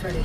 ready.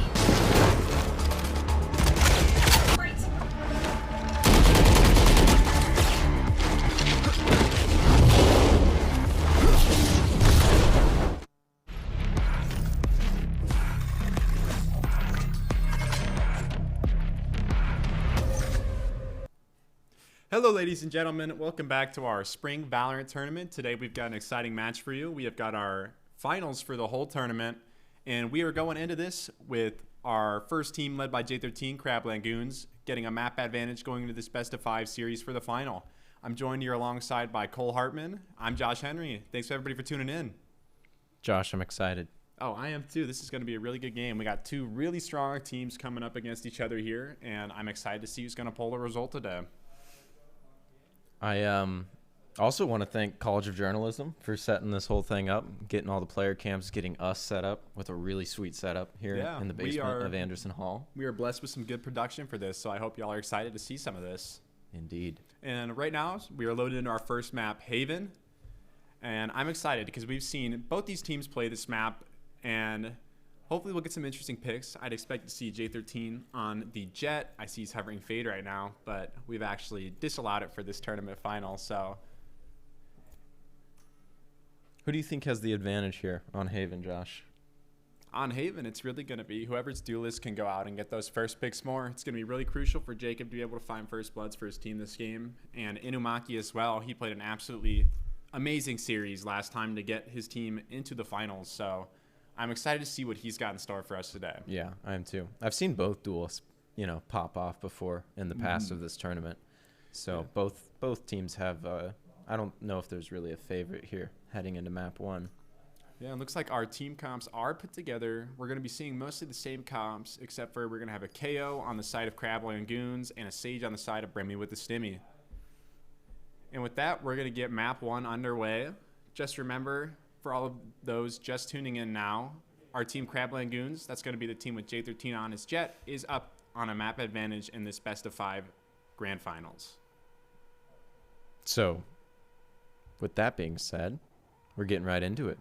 Hello ladies and gentlemen, welcome back to our spring Valorant tournament. Today we've got an exciting match for you. We have got our finals for the whole tournament, and we are going into this with our first team led by J13 LANgoons, getting a map advantage going into this best of 5 series for the final. I'm joined here alongside by Cole Hartman. I'm Josh Henry. Thanks everybody for tuning in. Josh, I'm excited. Oh, I am too. This is going to be a really good game. We got two really strong teams coming up against each other here, and I'm excited to see who's going to pull the result today. I also want to thank College of Journalism for setting this whole thing up, getting all the player camps, getting us set up with a really sweet setup here in the basement of Anderson Hall. We are blessed with some good production for this, so I hope y'all are excited to see some of this. Indeed. And right now, we are loaded into our first map, Haven. And I'm excited because we've seen both these teams play this map, and hopefully we'll get some interesting picks. I'd expect to see J13 on the Jet. I see he's hovering Fade right now, but we've actually disallowed it for this tournament final. So, who do you think has the advantage here on Haven, Josh? On Haven, it's really going to be whoever's duelist can go out and get those first picks more. It's going to be really crucial for Jacob to be able to find first bloods for his team this game. And Inumaki as well. He played an absolutely amazing series last time to get his team into the finals. So I'm excited to see what he's got in store for us today. Yeah, I am too. I've seen both duels, pop off before in the past of this tournament. So both teams have, I don't know if there's really a favorite here heading into map 1. Yeah, it looks like our team comps are put together. We're going to be seeing mostly the same comps, except for we're going to have a KO on the side of LANgoons and a Sage on the side of brimmywthestimmy. And with that, we're going to get map 1 underway. Just remember, for all of those just tuning in now, our team LANgoons, that's going to be the team with J13 on his Jet, is up on a map advantage in this best of 5 grand finals. So, with that being said, we're getting right into it.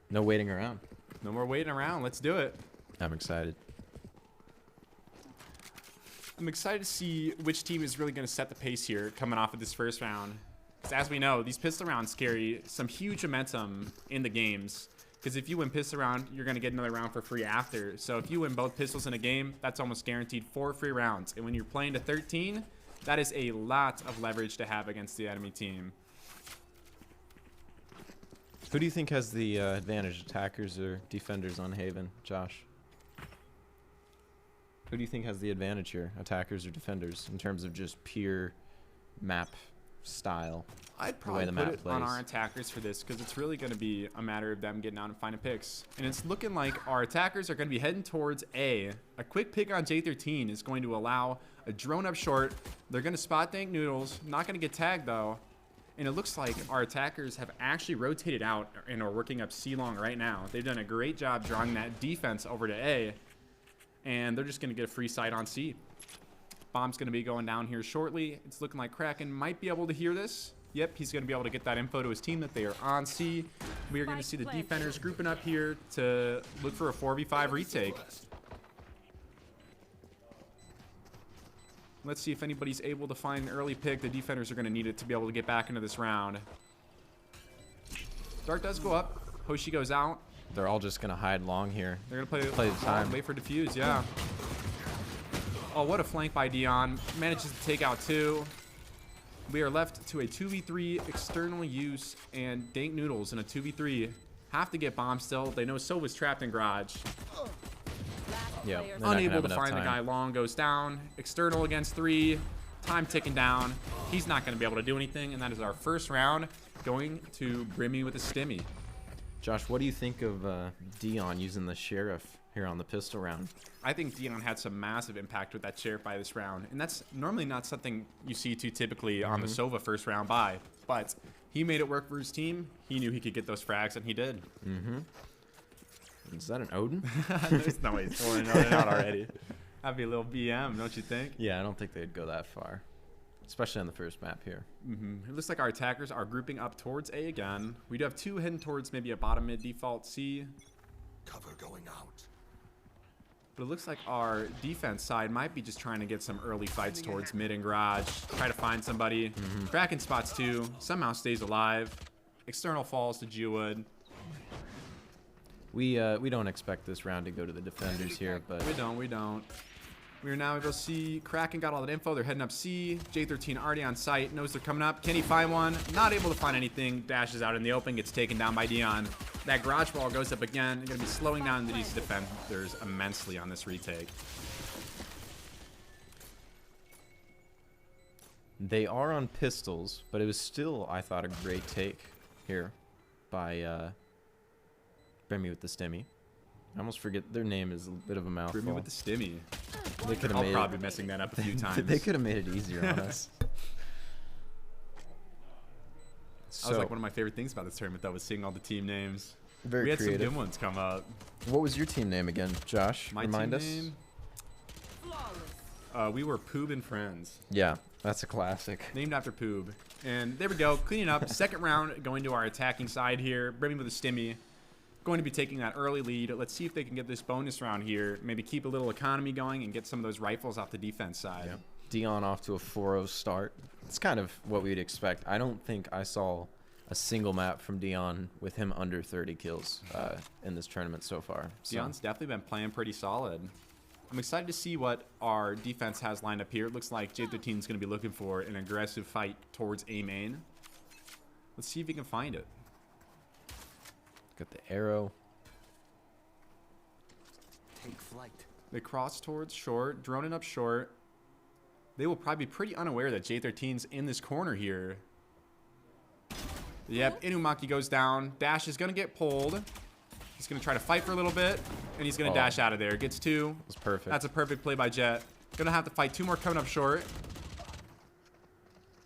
No waiting around. No more waiting around. Let's do it. I'm excited. I'm excited to see which team is really going to set the pace here coming off of this first round. As we know, these pistol rounds carry some huge momentum in the games, because if you win pistol round, you're going to get another round for free after. So if you win both pistols in a game, that's almost guaranteed 4 free rounds. And when you're playing to 13, that is a lot of leverage to have against the enemy team. Who do you think has the advantage, attackers or defenders on Haven, Josh? Who do you think has the advantage here, attackers or defenders, in terms of just pure map style? I'd probably put it on our attackers for this, because it's really going to be a matter of them getting out and finding picks. And it's looking like our attackers are going to be heading towards A. A quick pick on J13 is going to allow a drone up short. They're going to spot Dank Noodles. Not going to get tagged, though. And it looks like our attackers have actually rotated out and are working up C-long right now. They've done a great job drawing that defense over to A. And they're just going to get a free sight on C. Bomb's going to be going down here shortly. It's looking like Kraken might be able to hear this. Yep, he's going to be able to get that info to his team that they are on C. We are going to see the defenders grouping up here to look for a 4v5 retake. Let's see if anybody's able to find an early pick. The defenders are going to need it to be able to get back into this round. Dart does go up. Hoshi goes out. They're all just going to hide long here. They're going to play the time. Wait for defuse, yeah. Oh, what a flank by Dion. Manages to take out 2. We are left to a 2v3 external use, and Dank Noodles in a 2v3 have to get bomb still. They know Sova's trapped in garage. Yeah, unable to find the guy. Long goes down. External against 3. Time ticking down. He's not going to be able to do anything, and that is our first round going to brimmywthestimmy. Josh, what do you think of Dion using the Sheriff here on the pistol round? I think Dion had some massive impact with that Sheriff by this round, and that's normally not something you see too typically on the Sova first round buy, but he made it work for his team. He knew he could get those frags, and he did. Is that an Odin? There's no way he's pulling an Odin out already. That'd be a little BM, don't you think? Yeah, I don't think they'd go that far, especially on the first map here. It looks like our attackers are grouping up towards A again. We do have 2 heading towards maybe a bottom mid default C. Cover going out. But it looks like our defense side might be just trying to get some early fights towards mid and garage. Try to find somebody. Kraken spots 2. Somehow stays alive. External falls to Jewwood. We don't expect this round to go to the defenders here, but We don't. We are now able to see Kraken got all that info. They're heading up C. J13 already on site. Knows they're coming up. Can he find one? Not able to find anything. Dashes out in the open. Gets taken down by Dion. That garage wall goes up again. Going to be slowing down the DC defenders immensely on this retake. they are on pistols, but it was still, I thought, a great take here by brimmywthestimmy. I almost forget their name is a bit of a mouthful. brimmywthestimmy. They could have I'll made probably be messing that up a few times. They could have made it easier on us. That was like one of my favorite things about this tournament, though, was seeing all the team names. Very we had creative. some good ones come up. What was your team name again, Josh? My Remind team us. Name? We were Poob and Friends. Yeah, that's a classic. Named after Poob. And there we go, cleaning up. Second round going to our attacking side here. brimmywthestimmy going to be taking that early lead. Let's see if they can get this bonus round here. Maybe keep a little economy going and get some of those rifles off the defense side. Yeah. Dion off to a 4-0 start. It's kind of what we'd expect. I don't think I saw a single map from Dion with him under 30 kills in this tournament so far. So. Dion's definitely been playing pretty solid. I'm excited to see what our defense has lined up here. It looks like J13 is going to be looking for an aggressive fight towards A main. Let's see if he can find it. Got the arrow. Take flight. They cross towards short, droning up short. They will probably be pretty unaware that J13's in this corner here. Yep, Inumaki goes down. Dash is going to get pulled. He's going to try to fight for a little bit, and he's going to dash out of there. Gets 2. That was perfect. That's a perfect play by Jet. Going to have to fight 2 more coming up short.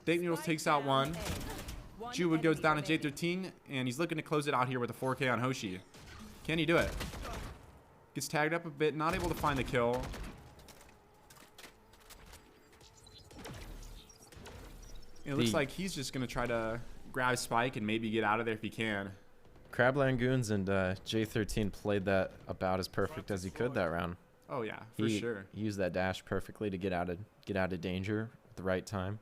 Date Noodles takes out 1. Jewwood goes down to J13, and he's looking to close it out here with a 4K on Hoshi. Can he do it? Gets tagged up a bit, not able to find the kill. And it looks like he's just going to try to grab Spike and maybe get out of there if he can. LANgoons and J13 played that about as perfect as he could that round. Oh yeah, for sure. He used that dash perfectly to get out of danger at the right time.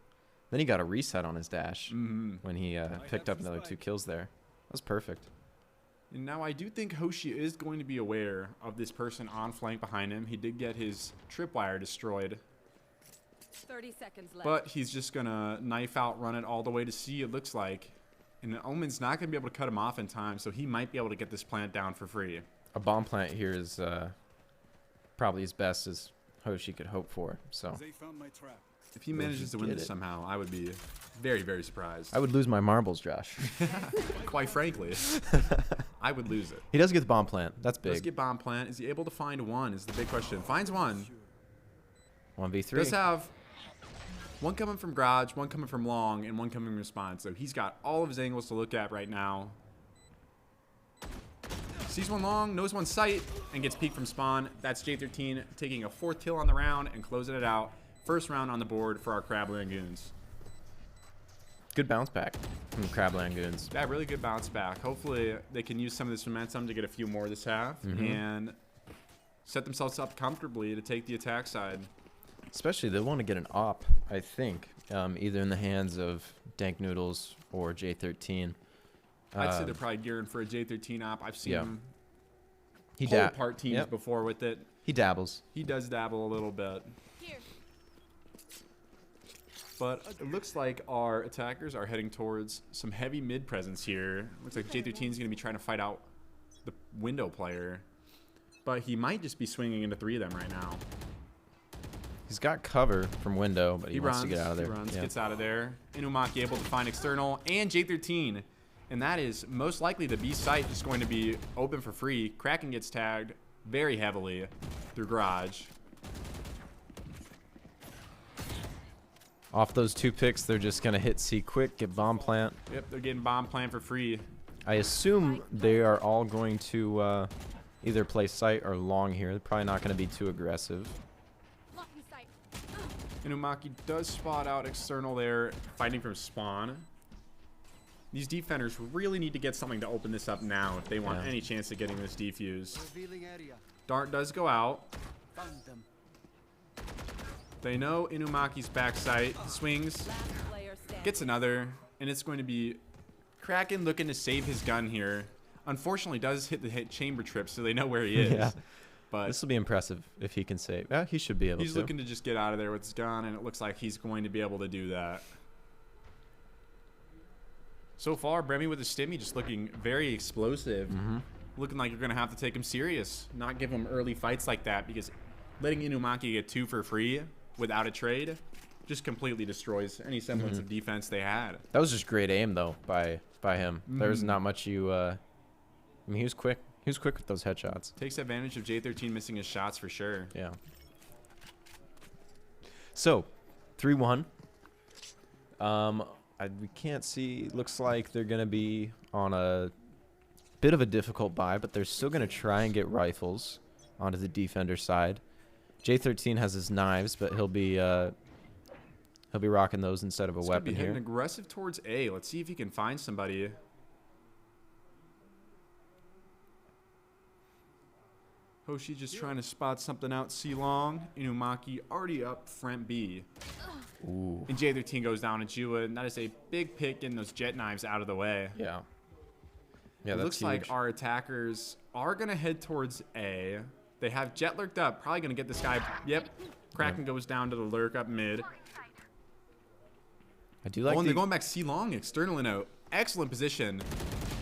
Then he got a reset on his dash when he picked up another 2 kills there. That was perfect. And now I do think Hoshi is going to be aware of this person on flank behind him. He did get his tripwire destroyed. 30 seconds left. But he's just going to knife out, run it all the way to C, it looks like. And Omen's not going to be able to cut him off in time, so he might be able to get this plant down for free. A bomb plant here is probably as best as Hoshi could hope for. So They found my trap. If he manages to win this somehow, I would be very, very surprised. I would lose my marbles, Josh. Quite frankly, I would lose it. He does get the bomb plant. That's big. Does get bomb plant. Is he able to find one is the big question. Finds one. 1v3. Does have one coming from garage, one coming from long, and one coming from spawn. So he's got all of his angles to look at right now. Sees one long, knows one sight, and gets peeked from spawn. That's J13 taking a 4th kill on the round and closing it out. First round on the board for our LANgoons. Good bounce back from the LANgoons. Yeah, really good bounce back. Hopefully they can use some of this momentum to get a few more this half and set themselves up comfortably to take the attack side. Especially they want to get an op, I think, either in the hands of Dank Noodles or J13. I'd say they're probably gearing for a J13 op. I've seen him He pull apart teams before with it. He dabbles. He does dabble a little bit. Here. But it looks like our attackers are heading towards some heavy mid presence here. Looks like J13 is going to be trying to fight out the window player. But he might just be swinging into 3 of them right now. He's got cover from window, but he wants runs, to get out of there. He runs, gets out of there. Inumaki able to find external and J13. And that is most likely the B site just going to be open for free. Kraken gets tagged very heavily through garage. Off those 2 picks, they're just going to hit C quick, get bomb plant. Yep, they're getting bomb plant for free. I assume they are all going to either play sight or long here. They're probably not going to be too aggressive. Blocking sight. Inumaki does spot out external there, fighting from spawn. These defenders really need to get something to open this up now if they want any chance of getting this defuse. Revealing area. Dart does go out. Found them. They know Inumaki's backside. Swings. Last player standing. Gets another. And it's going to be Kraken looking to save his gun here. Unfortunately, does hit the chamber trip, so they know where he is. Yeah. But This will be impressive if he can save. Yeah, he should be able to. he's looking to just get out of there with his gun, and it looks like he's going to be able to do that. So far, Bremy with the stimmy just looking very explosive. Looking like you're going to have to take him serious. Not give him early fights like that, because letting Inumaki get 2 for free without a trade just completely destroys any semblance of defense they had. That was just great aim, though, by him. There's not much you... I mean, he was quick. He was quick with those headshots. Takes advantage of J13 missing his shots for sure. Yeah. So, 3-1. We can't see. Looks like they're going to be on a bit of a difficult buy, but they're still going to try and get rifles onto the defender side. J13 has his knives, but he'll be rocking those instead of a He's weapon gonna be here. heading aggressive towards A. Let's see if he can find somebody. Hoshi just trying to spot something out. C long. Inumaki already up front B. Ooh. And J13 goes down to Jua, and that is a big pick, getting those jet knives out of the way. Yeah. Yeah, It that's looks huge. like our attackers are going to head towards A. They have jet lurked up. Probably going to get this guy. Yep. Kraken goes down to the lurk up mid. I do like And they're the... going back C long. External in a excellent position.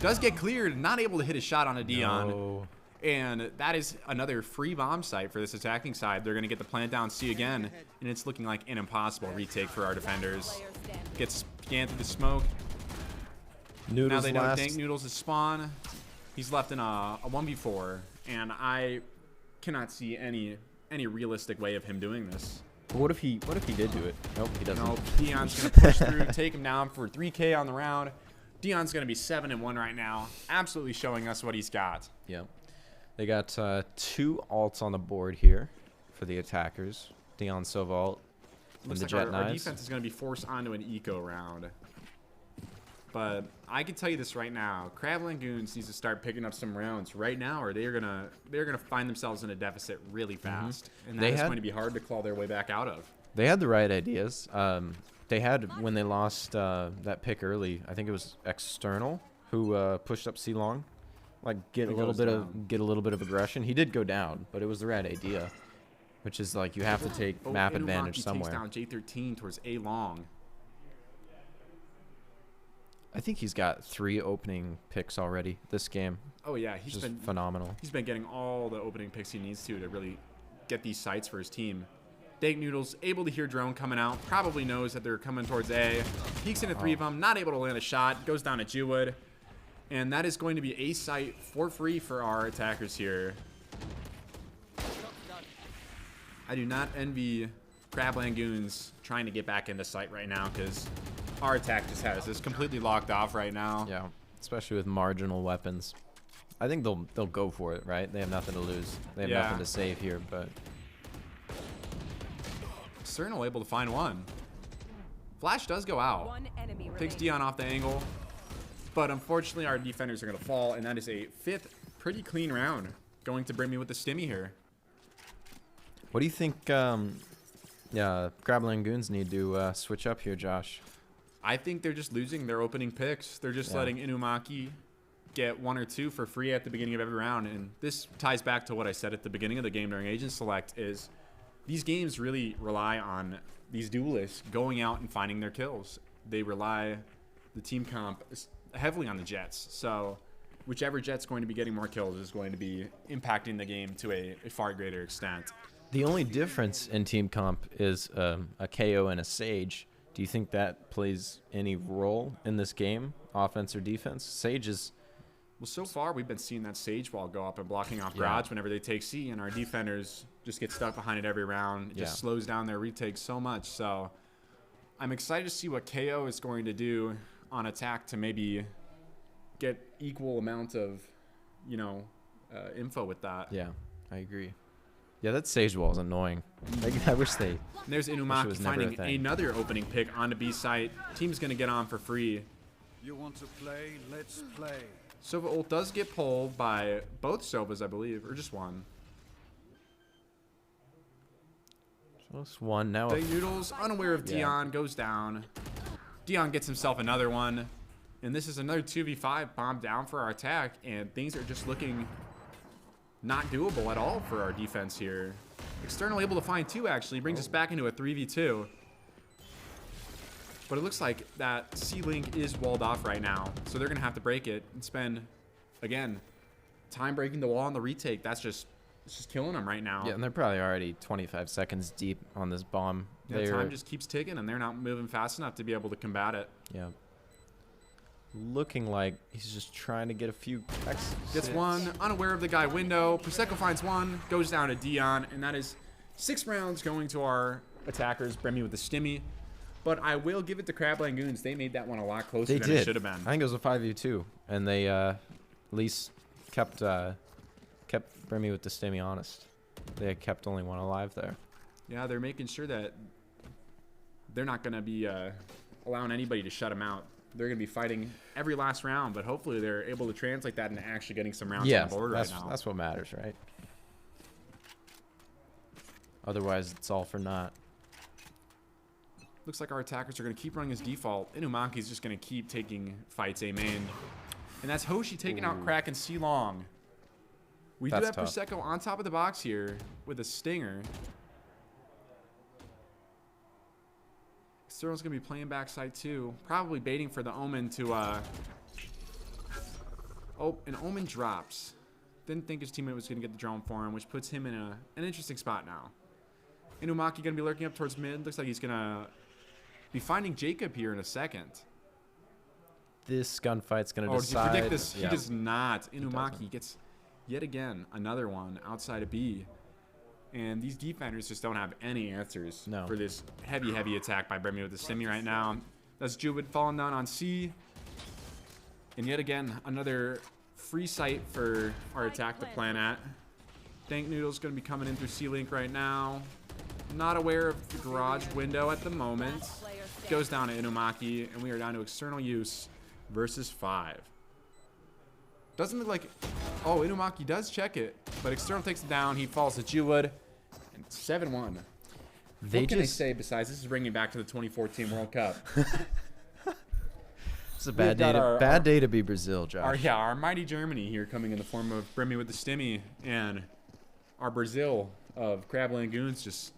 Does get cleared. Not able to hit a shot on a Dion. No. And that is another free bomb site for this attacking side. They're going to get the plant down C again. And it's looking like an impossible retake for our defenders. Player standing. Gets scanned through the smoke. Noodles Now they know last. Dank Noodles is spawn. He's left in a 1v4. And I cannot see any realistic way of him doing this. But what if he did do it? Nope, he doesn't. No, Dion's going to push through, take him down for 3K on the round. Dion's going to be 7-1 right now. Absolutely showing us what he's got. Yeah. They got 2 alts on the board here for the attackers. Dion Silva ult and Looks the like jet our knives. defense is going to be forced onto an eco round. But I can tell you this right now: LANgoons needs to start picking up some rounds right now, or they're gonna find themselves in a deficit really fast, and They that's had- going to be hard to claw their way back out of. They had the right ideas. They had, when they lost that pick early, I think it was External who pushed up C long, like get a He little goes bit down. of aggression. He did go down, but it was the right idea, which is like you have to take map Inumaki advantage takes somewhere. down J13 towards A long. I think he's got 3 opening picks already this game, Oh yeah, which he's is been phenomenal. He's been getting all the opening picks he needs to really get these sites for his team. Dank Noodles able to hear drone coming out. Probably knows that they're coming towards A. Peeks into 3 of them. Not able to land a shot. Goes down to Jewwood. And that is going to be a site for free for our attackers here. I do not envy LANgoons trying to get back into sight right now, because our attack just has this completely locked off right now. Yeah, especially with marginal weapons. I think they'll go for it, right? They have nothing to lose. They have Yeah. nothing to save here, but Cernal able to find one. Flash does go out. One enemy Takes remaining. Dion off the angle. But unfortunately, our defenders are going to fall, and that is a 5th pretty clean round going to bring me with the stimmy here. what do you think LANgoons need to switch up here, Josh? I think they're just losing their opening picks. They're just Yeah. letting Inumaki get 1 or 2 for free at the beginning of every round. And this ties back to what I said at the beginning of the game during Agent Select, is these games really rely on these duelists going out and finding their kills. They rely, the team comp, heavily on the Jets. So whichever Jet's going to be getting more kills is going to be impacting the game to a far greater extent. The only difference in team comp is a KO and a Sage. Do you think that plays any role in this game, offense or defense? Sage is... Well, so far, we've been seeing that Sage wall go up and blocking off Yeah. Garage whenever they take C, and our defenders just get stuck behind it every round. It just Yeah. slows down their retake so much. So I'm excited to see what KO is going to do on attack to maybe get equal amount of, info with that. Yeah, I agree. Yeah, that Sage wall is annoying. Like, I wish they... And there's Wish it Inumaki was never a finding thing. another opening pick on the B site. Team's going to get on for free. You want to play? Let's play. Sova ult does get pulled by both Sovas, I believe, or just one. Plus one now. Big Noodles, unaware of Yeah. Dion, goes down. Dion gets himself another one. And this is another 2v5 bomb down for our attack. And things are just looking not doable at all for our defense here. External able to find 2, actually. Brings us back into a 3v2. But it looks like that C-Link is walled off right now. So they're going to have to break it and spend, again, time breaking the wall on the retake. It's just killing them right now. Yeah, and they're probably already 25 seconds deep on this bomb. Yeah, time just keeps ticking, and they're not moving fast enough to be able to combat it. Yeah. Looking like he's just trying to get a few exits. Gets one, unaware of the guy window. Prosecco finds one, goes down to Dion, and that is 6 rounds going to our attackers. Brimmy with the stimmy. But I will give it to LANgoons. They made that one a lot closer than it should have been. I think it was a 5v2, and they at least kept Brimmy with the stimmy honest. They kept only one alive there. Yeah, they're making sure that they're not going to be allowing anybody to shut them out. They're going to be fighting every last round, but hopefully they're able to translate that into actually getting some rounds on the board right now. That's what matters, right? Otherwise, it's all for naught. Looks like our attackers are going to keep running his default. Inumaki's just going to keep taking fights A main. And that's Hoshi taking out Crack and C-Long. We do have Prosecco on top of the box here with a stinger. External's going to be playing backside too. Probably baiting for the Omen to... Oh, and Omen drops. Didn't think his teammate was going to get the drone for him, which puts him in an interesting spot now. Inumaki going to be lurking up towards mid. Looks like he's going to be finding Jacob here in a second. This gunfight's going to decide. Oh, did you predict this? Yeah. He does not. Inumaki gets yet again another one outside of B. And these defenders just don't have any answers for this heavy attack by Brimmy with the stimmy right now. That's Jubid falling down on C. And yet again, another free site for our attack to plan at. Dank Noodle's going to be coming in through C-Link right now. Not aware of the garage window at the moment. Goes down to Inumaki, and we are down to external use versus 5. Doesn't look like... Oh, Inumaki does check it, but external takes it down. He falls to Jewwood, and 7-1. What can I say besides this is bringing back to the 2014 World Cup? It's a bad day to be Brazil, Josh. Our mighty Germany here coming in the form of Brimmy with the stimmy, and our Brazil of LANgoons just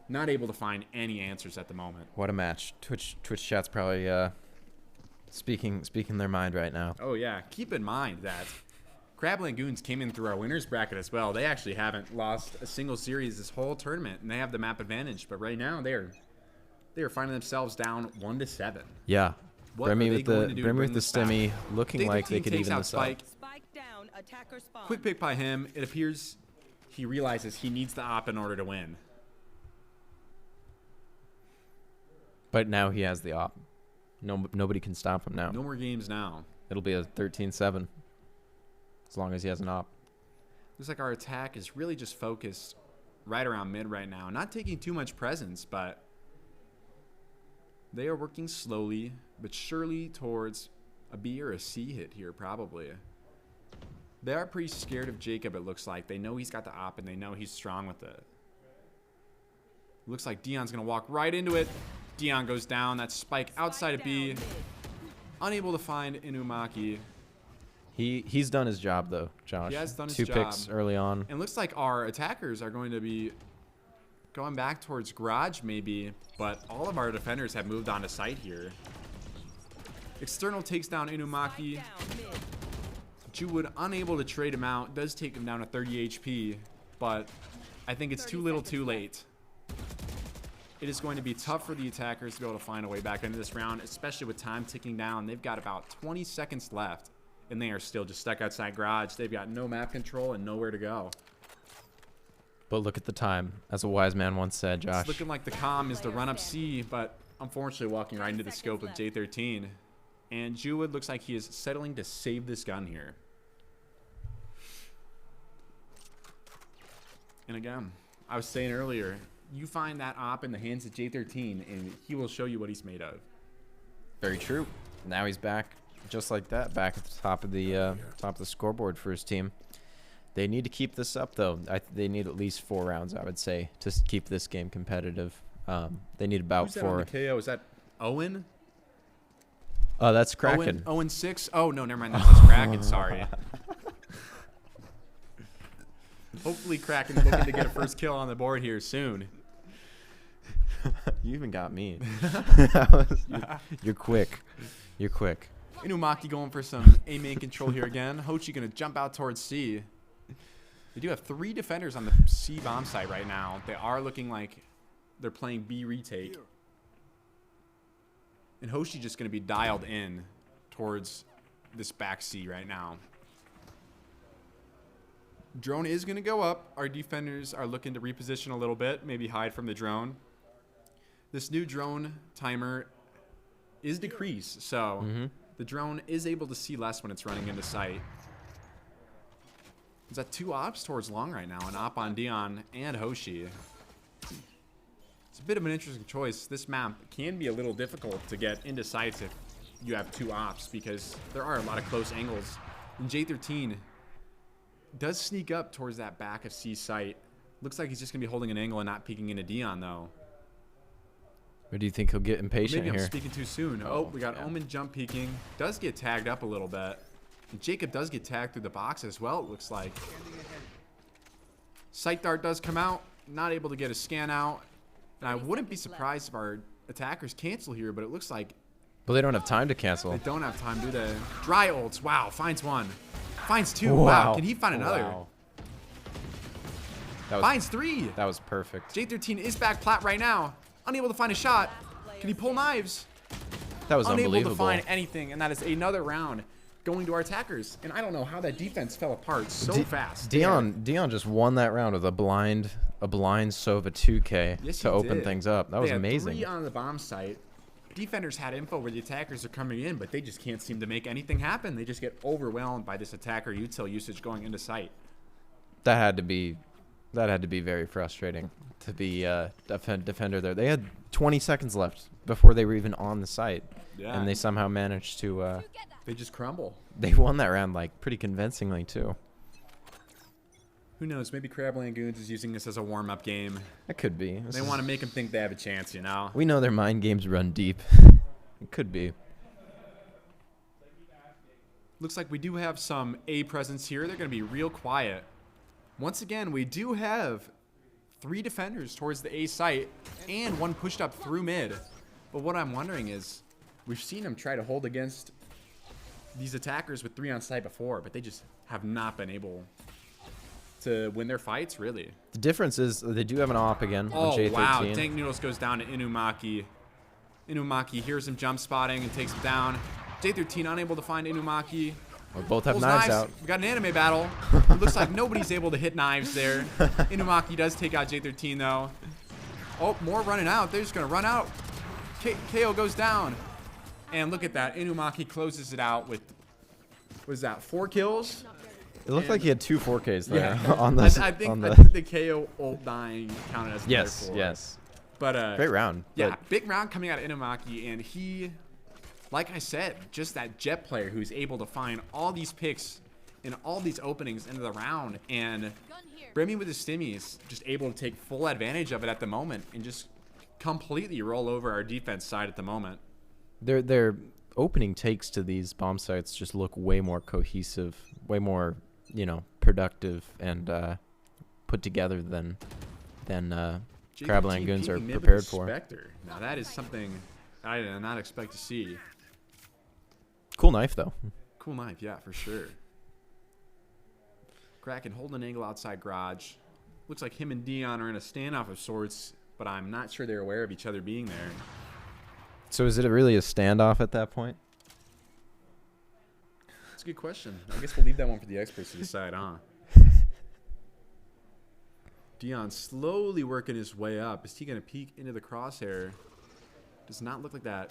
not able to find any answers at the moment. What a match. Twitch chat's probably speaking their mind right now. Oh yeah, keep in mind that LANgoons came in through our winners bracket as well. They actually haven't lost a single series this whole tournament, and they have the map advantage. But right now they are finding themselves down 1-7. Yeah. What Brimmy with the stimmy looking like they could even this up. Spike down, attacker spawn. Quick pick by him. It appears he realizes he needs the op in order to win. But now he has the op. Nobody can stop him now. No more games now. It'll be a 13-7 as long as he has an op. Looks like our attack is really just focused right around mid right now. Not taking too much presence, but they are working slowly but surely towards a B or a C hit here probably. They are pretty scared of Jacob, it looks like. They know he's got the op and they know he's strong with it. Looks like Dion's going to walk right into it. Dion goes down. That spike outside of B. Unable to find Inumaki. He's done his job though, Josh. He has done his job. 2 picks job early on. And looks like our attackers are going to be going back towards garage maybe, but all of our defenders have moved on to site here. External takes down Inumaki. Jewwood unable to trade him out. Does take him down to 30 HP, but I think it's too little too late. It is going to be tough for the attackers to be able to find a way back into this round, especially with time ticking down. They've got about 20 seconds left, and they are still just stuck outside garage. They've got no map control and nowhere to go. But look at the time. As a wise man once said, Josh. It's looking like the comm is to run up C, but unfortunately walking right into the scope of J13. And Jewwood looks like he is settling to save this gun here. And again, I was saying earlier, you find that op in the hands of J13 and he will show you what he's made of. Very true. Now he's back just like that, back at the top of the scoreboard for his team. They need to keep this up, though. They need at least 4 rounds, I would say, to keep this game competitive. They need about Who's that 4. on the KO? Is that Owen? Oh, that's Kraken. Owen 6? Oh, no, never mind. That's just Kraken. Sorry. Hopefully Kraken's looking to get a first kill on the board here soon. You even got me. You're quick. You're quick. Inumaki going for some A main control here again. Hochi going to jump out towards C. They do have 3 defenders on the C bomb site right now. They are looking like they're playing B retake. And Hoshi just going to be dialed in towards this back C right now. Drone is going to go up. Our defenders are looking to reposition a little bit, maybe hide from the drone. This new drone timer is decreased, so the drone is able to see less when it's running into sight. There's that 2 ops towards long right now, an op on Dion and Hoshi. It's a bit of an interesting choice. This map can be a little difficult to get into sights if you have 2 ops because there are a lot of close angles. And J13 does sneak up towards that back of C site. Looks like he's just going to be holding an angle and not peeking into Dion, though. Or do you think he'll get impatient Maybe here? I'm speaking too soon. Oh, we got Omen jump peeking. Does get tagged up a little bit. And Jacob does get tagged through the box as well, it looks like. Sight dart does come out. Not able to get a scan out. And I wouldn't be surprised if our attackers cancel here, but it looks like Well, they don't have time to cancel. they don't have time, do they? Dry ults. Wow, finds 1. Finds 2. Wow. Wow, can he find another? Wow. That was, Finds 3. that was perfect. J13 is back plat right now. Unable to find a shot. Can he pull knives? That was Unable unbelievable. to find anything, and that is another round going to our attackers. And I don't know how that defense fell apart so fast. Dion just won that round with a blind Sova 2K Yes, to he open did. things up. That was They had amazing. 3 on the bomb site. Defenders had info where the attackers are coming in, but they just can't seem to make anything happen. They just get overwhelmed by this attacker util usage going into sight. That had to be very frustrating to be a defender there. They had 20 seconds left before they were even on the site, Yeah. and they somehow managed to. They just crumble. They won that round like pretty convincingly too. Who knows? Maybe LANgoons is using this as a warm-up game. That could be. They want to make them think they have a chance, you know? We know their mind games run deep. It could be. Looks like we do have some A presence here. They're going to be real quiet. Once again, we do have 3 defenders towards the A site and 1 pushed up through mid. But what I'm wondering is, we've seen them try to hold against these attackers with 3 on site before, but they just have not been able to win their fights, really. The difference is they do have an op again on Oh, J13. wow. Tank Noodles goes down to Inumaki. Inumaki hears him jump spotting and takes him down. J13 unable to find Inumaki. We both have Pulls knives out. We got an anime battle. It looks like nobody's able to hit knives there. Inumaki does take out J13, though. Oh, more running out. They're just going to run out. KO goes down. And look at that. Inumaki closes it out with, what is that, 4 kills? It looked like he had 2 4Ks there Yeah. on I this. think the the KO ult dying counted as another 4. yes. But Great round. yeah, but big round coming out of Inumaki, and he, like I said, just that jet player who's able to find all these picks in all these openings into the round, and brimmywthestimmy is just able to take full advantage of it at the moment and just completely roll over our defense side at the moment. their opening takes to these bomb sites just look way more cohesive, way more, productive and put together than LANgoons are prepared for. Spectre. Now that is something I did not expect to see. Cool knife though. Cool knife, yeah, for sure. Kraken holding an angle outside garage. Looks like him and Dion are in a standoff of sorts, but I'm not sure they're aware of each other being there. So is it really a standoff at that point? That's a good question. I guess we'll leave that one for the experts to decide, huh? Dion slowly working his way up. Is he going to peek into the crosshair? Does not look like that.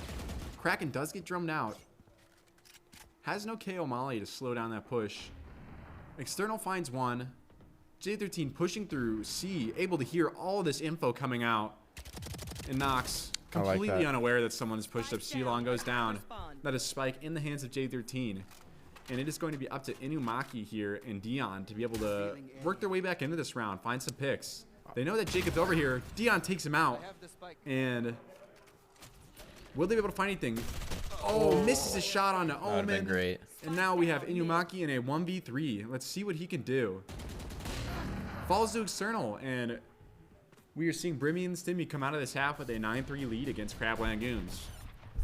Kraken does get drummed out. Has no KO Molly to slow down that push. External finds 1. J13 pushing through C, able to hear all this info coming out. And Nox completely unaware that someone has pushed up C. Long goes down. That is Spike in the hands of J13. And it is going to be up to Inumaki here and Dion to be able to work their way back into this round, find some picks. They know that Jacob's over here. Dion takes him out. And will they be able to find anything? Oh, misses a shot on the That would have been Omen. great. And now we have Inumaki in a 1v3. Let's see what he can do. Falls to External, and we are seeing Brimmy and Stimmy come out of this half with a 9-3 lead against LANgoons.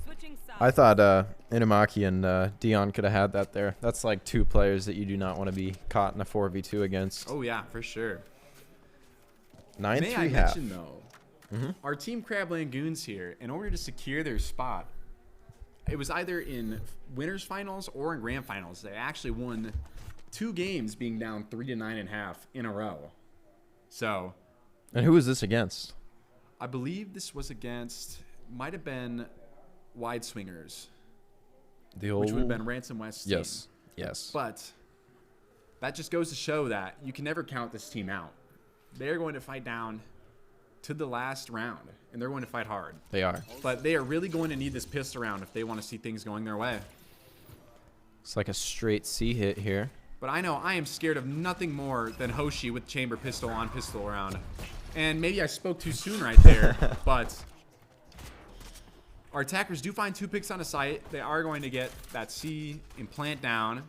Switching sides. I thought Inumaki and Dion could have had that there. That's like 2 players that you do not want to be caught in a 4v2 against. Oh, yeah, for sure. 9-3 May I half. mention, though, our team LANgoons here, in order to secure their spot, it was either in winners finals or in grand finals. They actually won 2 games being down 3-9.5 in a row. So, And who was this against? I believe this was against, might have been Wide Swingers, The old. which would have been Ransom West's team. Yes. Yes. But that just goes to show that you can never count this team out. They're going to fight down to the last round, and they're going to fight hard. They are. But they are really going to need this pistol round if they want to see things going their way. It's like a straight C hit here. But I know I am scared of nothing more than Hoshi with chamber pistol on pistol round. And maybe I spoke too soon right there, but our attackers do find 2 picks on a site. They are going to get that C and plant down.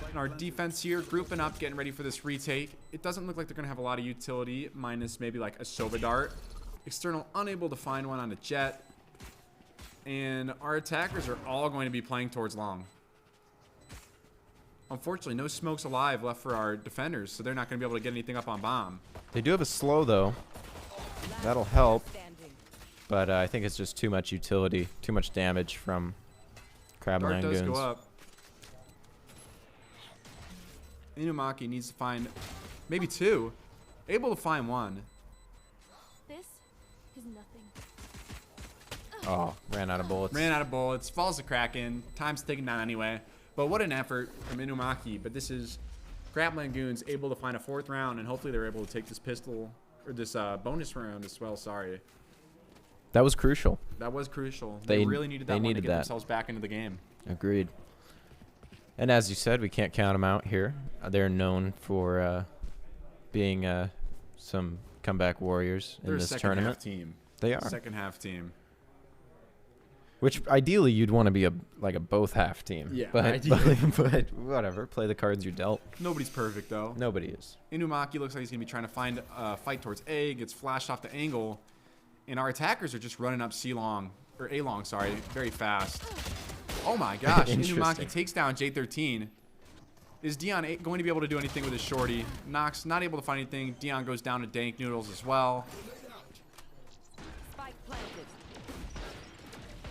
And our defense here grouping up, getting ready for this retake. It doesn't look like they're going to have a lot of utility, minus maybe like a Sova Dart. External unable to find one on a Jet. And our attackers are all going to be playing towards long. Unfortunately, no smokes alive left for our defenders, so they're not going to be able to get anything up on bomb. They do have a slow though. That'll help. Standing. But I think it's just too much utility, too much damage from Dart does go LANgoons. up. Inumaki needs to find maybe 2. Able to find 1. This is nothing. Oh, ran out of bullets. Ran out of bullets. Falls the Kraken. Time's ticking down anyway. But what an effort from Inumaki. But this is LANgoons able to find a 4th round, and hopefully they're able to take this pistol, or this bonus round as well. Sorry. That was crucial. That was crucial. They- They really needed that they one to needed get that. themselves back into the game. Agreed. And as you said, we can't count them out here. They're known for being some comeback warriors in They're a this second tournament. half team. They are. Second half team. Which ideally you'd want to be a both half team. Yeah, but, ideally. but whatever. Play the cards you're dealt. Nobody's perfect, though. Nobody is. Inumaki looks like he's going to be trying to find a fight towards A. Gets flashed off the angle. And our attackers are just running up C-long. Or A-long, sorry. Very fast. Oh, my gosh. Interesting. Inumaki takes down J13. Is Dion going to be able to do anything with his shorty? Nox not able to find anything. Dion goes down to Dank Noodles as well. Spike planted.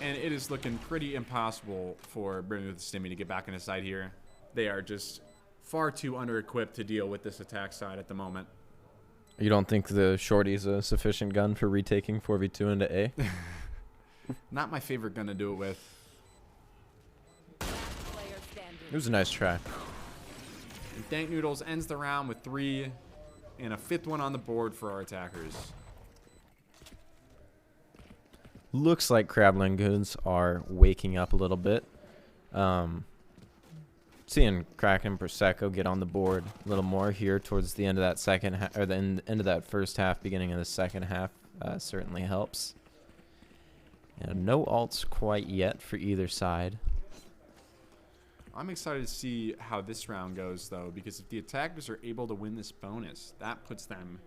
And it is looking pretty impossible for brimmywthestimmy to get back in the side here. They are just far too under-equipped to deal with this attack side at the moment. You don't think the shorty's a sufficient gun for retaking 4v2 into A? Not my favorite gun to do it with. Player standing. It was a nice try. And Dank Noodles ends the round with 3 and a 5th one on the board for our attackers. Looks like LANgoons are waking up a little bit. Seeing Kraken and Prosecco get on the board a little more here towards the end of that second half, or the end of that first half, beginning of the second half, certainly helps. And no ults quite yet for either side. I'm excited to see how this round goes, though, because if the attackers are able to win this bonus, that puts them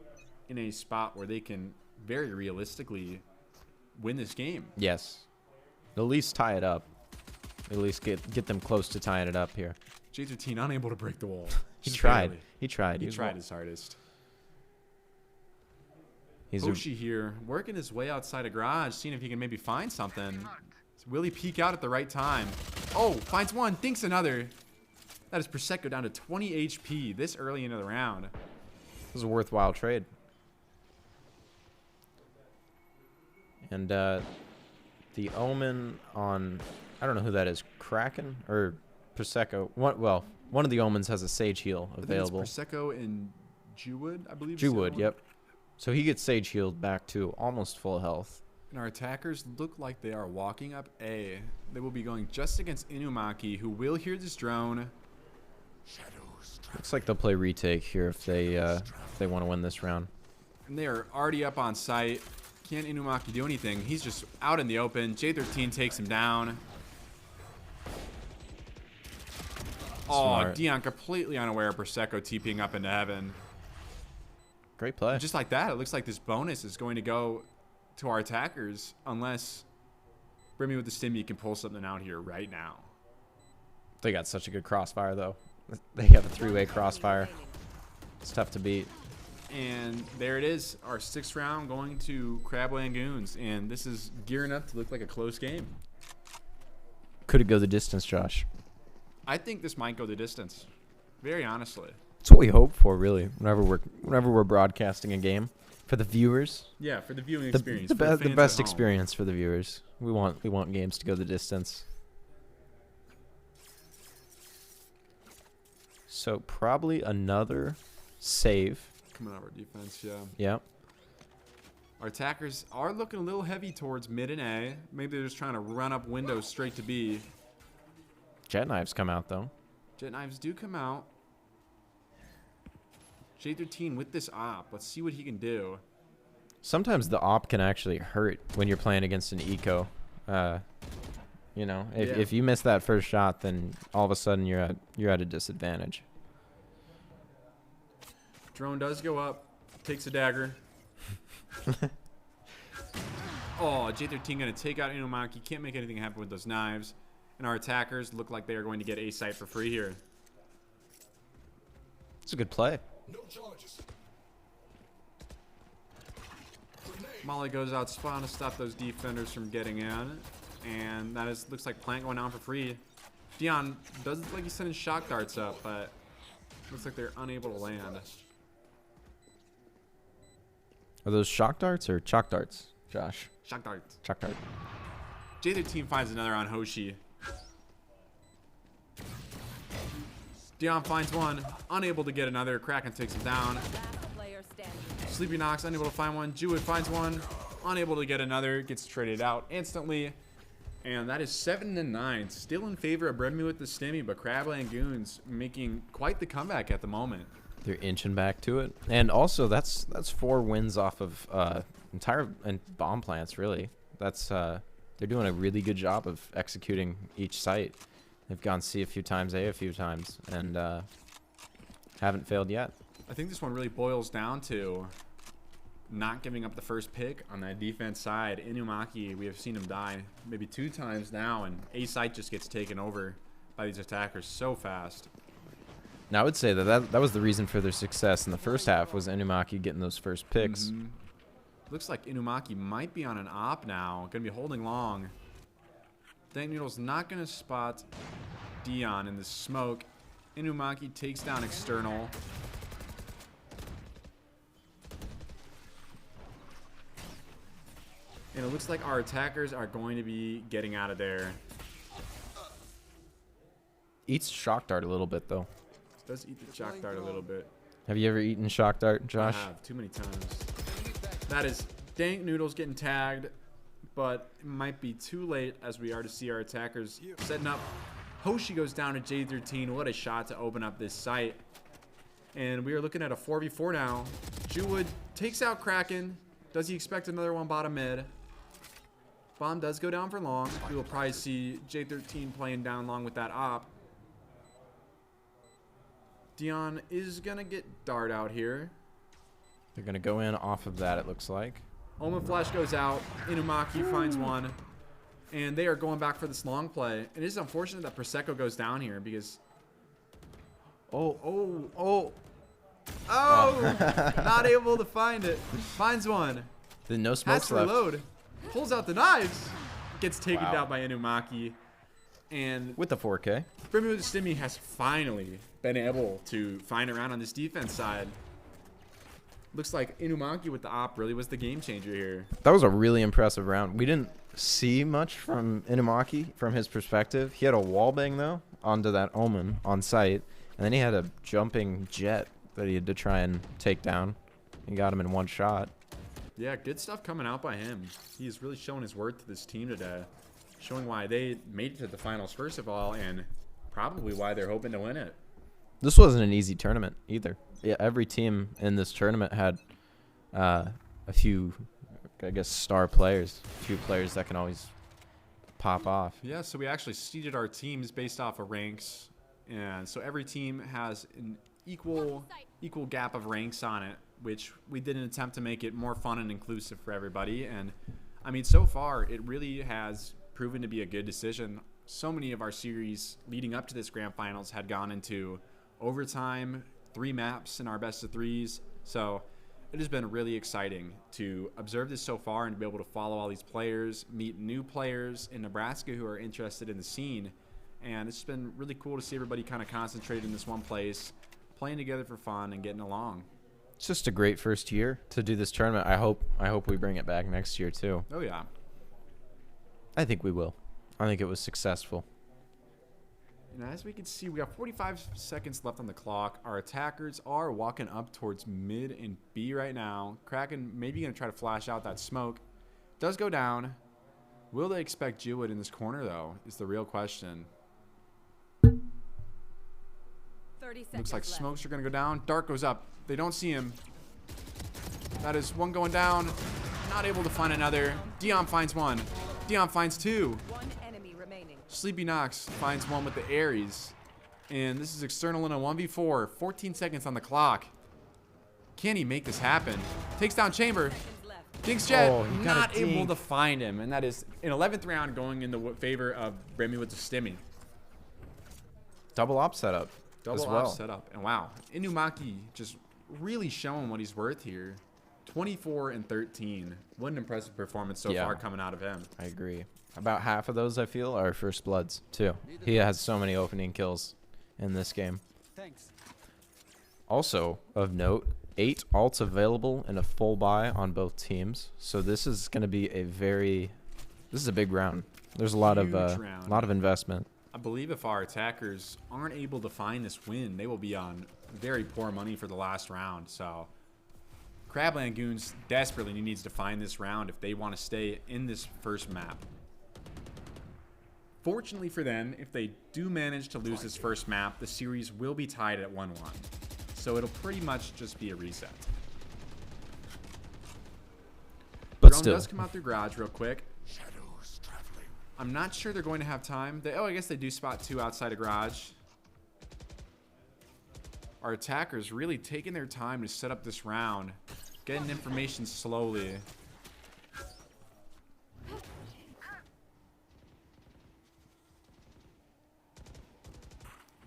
in a spot where they can very realistically win this game. Yes. At least tie it up. At least get them close to tying it up here. J13 unable to break the wall. He Just tried. barely. He tried. He was- tried his hardest. He's a, Hoshi here, working his way outside a garage, seeing if he can maybe find something. Will he peek out at the right time? Oh, finds one, thinks another. That is Prosecco down to 20 HP this early into the round. this is a worthwhile trade. And the Omen on, I don't know who that is, Kraken or Prosecco. One of the Omens has a Sage Heal available. I think it's Prosecco and Jewwood, I believe. is the Jewwood, other one. yep. So he gets Sage Healed back to almost full health. And our attackers look like they are walking up A. They will be going just against Inumaki, who will hear this drone. Looks like they'll play retake here if they want to win this round. And they are already up on site. Can't Inumaki do anything? He's just out in the open. J13 takes him down. Oh, Smart. Dion completely unaware of Prosecco TPing up into heaven. Great play. Just like that, it looks like this bonus is going to go to our attackers unless brimmywthestimmy can pull something out here right now. They got such a good crossfire, though. They have a three-way crossfire. It's tough to beat. And there it is, our 6th round going to LANgoons. And this is gearing up to look like a close game. Could it go the distance, Josh? I think this might go the distance, very honestly. That's what we hope for, really. Whenever we're broadcasting a game, for the viewers. Yeah, for the viewing The, experience. the, for be- the fans best at home. experience for the viewers. We want games to go the distance. So probably another save. Coming out of our defense, yeah. Yeah. Our attackers are looking a little heavy towards mid and A. Maybe they're just trying to run up windows straight to B. Jet knives come out, though. Jet knives do come out. J13 with this op. Let's see what he can do. Sometimes the op can actually hurt when you're playing against an eco. You know, if you miss that first shot, then all of a sudden you're at a disadvantage. Drone does go up. Takes a dagger. Oh, J13 going to take out Inumaki. Can't make anything happen with those knives. And our attackers look like they are going to get a site for free here. It's a good play. Molly goes out spawn to stop those defenders from getting in. And that looks like plant going down for free. Dion does look like he's sending shock darts up, but looks like they're unable to land. Are those shock darts or chalk darts, Josh? Shock darts. Chalk dart. J13 finds another on Hoshi. Dion finds one, unable to get another. Kraken takes him down. Last player standing. Sleepy Knox unable to find one. Jewett finds one, unable to get another. Gets traded out instantly. And that is 7-9. Still in favor of brimmywthestimmy, but LANgoons making quite the comeback at the moment. They're inching back to it, and also that's 4 wins off of entire and bomb plants. Really, that's they're doing a really good job of executing each site. They've gone C a few times, A a few times, and haven't failed yet. I think this one really boils down to not giving up the first pick on that defense side. Inumaki, we have seen him die maybe 2 times now, and A site just gets taken over by these attackers so fast. Now I would say that was the reason for their success in the first half, was Inumaki getting those first picks. Looks like Inumaki might be on an op now. Gonna be holding long. Dank Noodle's not gonna spot Dion in the smoke. Inumaki takes down external. And it looks like our attackers are going to be getting out of there. Eats shock dart a little bit though. Does eat the shock dart a little bit. Have you ever eaten shock dart, Josh? I have, too many times. That is Dank Noodles getting tagged, but it might be too late as we are to see our attackers setting up. Hoshi goes down to J13. What a shot to open up this site. And we are looking at a 4v4 now. Jewwood takes out Kraken. Does he expect another one bottom mid? Bomb does go down for long. We will probably see J13 playing down long with that op. Dion is going to get dart out here. They're going to go in off of that, it looks like. Omen Flash goes out. Inumaki finds one. And they are going back for this long play. It is unfortunate that Prosecco goes down here because... Oh! Not able to find it. Finds one. Then no Has smokes to left. reload. Pulls out the knives. Gets taken Wow. down by Inumaki. And With the 4K. brimmywthestimmy has finally been able to find around on this defense side. Looks like Inumaki with the op really was the game changer here. That was a really impressive round. We didn't see much from Inumaki from his perspective. He had a wallbang though onto that Omen on site, and then he had a jumping jet that he had to try and take down. He got him in one shot. Yeah, good stuff coming out by him. He's really showing his worth to this team today. Showing why they made it to the finals, first of all, and probably why they're hoping to win it. This wasn't an easy tournament either. Yeah, every team in this tournament had a few, I guess, star players. A few players that can always pop off. Yeah, so we actually seeded our teams based off of ranks. And so every team has an equal gap of ranks on it, which we did an attempt to make it more fun and inclusive for everybody. And I mean, so far, it really has proven to be a good decision. So many of our series leading up to this grand finals had gone into overtime, 3 maps in our best of 3s. So it has been really exciting to observe this so far and to be able to follow all these players, meet new players in Nebraska who are interested in the scene. And it's been really cool to see everybody kind of concentrated in this one place, playing together for fun and getting along. It's just a great first year to do this tournament. I hope we bring it back next year too. Oh yeah. I think we will. I think it was successful. And as we can see, we got 45 seconds left on the clock. Our attackers are walking up towards mid and B right now. Kraken maybe going to try to flash out that smoke. Does go down. Will they expect Jewett in this corner, though, is the real question. 30 seconds Looks like left. smokes are going to go down. Dark goes up. They don't see him. That is one going down. Not able to find another. Dion finds one. Dion finds 2. One enemy remaining. Sleepy Knox finds one with the Aries. And this is external in a 1v4. 14 seconds on the clock. Can he make this happen? Takes down Chamber. Seconds left. Dinks Jet, Oh, he got a not able dink. to find him. And that is an 11th round going in the favor of brimmywthestimmy. Double op setup Double as off well. setup. And wow, Inumaki just really showing what he's worth here. 24 and 13. What an impressive performance so Yeah. far coming out of him. I agree. About half of those, I feel, are first bloods too. He has so many opening kills in this game. Thanks. Also of note, 8 alts available and a full buy on both teams. So this is going to be this is a big round. There's a lot Huge of round. investment. I believe if our attackers aren't able to find this win, they will be on very poor money for the last round. So LANgoons desperately needs to find this round if they want to stay in this first map. Fortunately for them, if they do manage to lose this first map, the series will be tied at 1-1. So it'll pretty much just be a reset. But Drone still, does come out through garage real quick. I'm not sure they're going to have time. I guess they do spot 2 outside of garage. Our attackers really taking their time to set up this round, getting information slowly.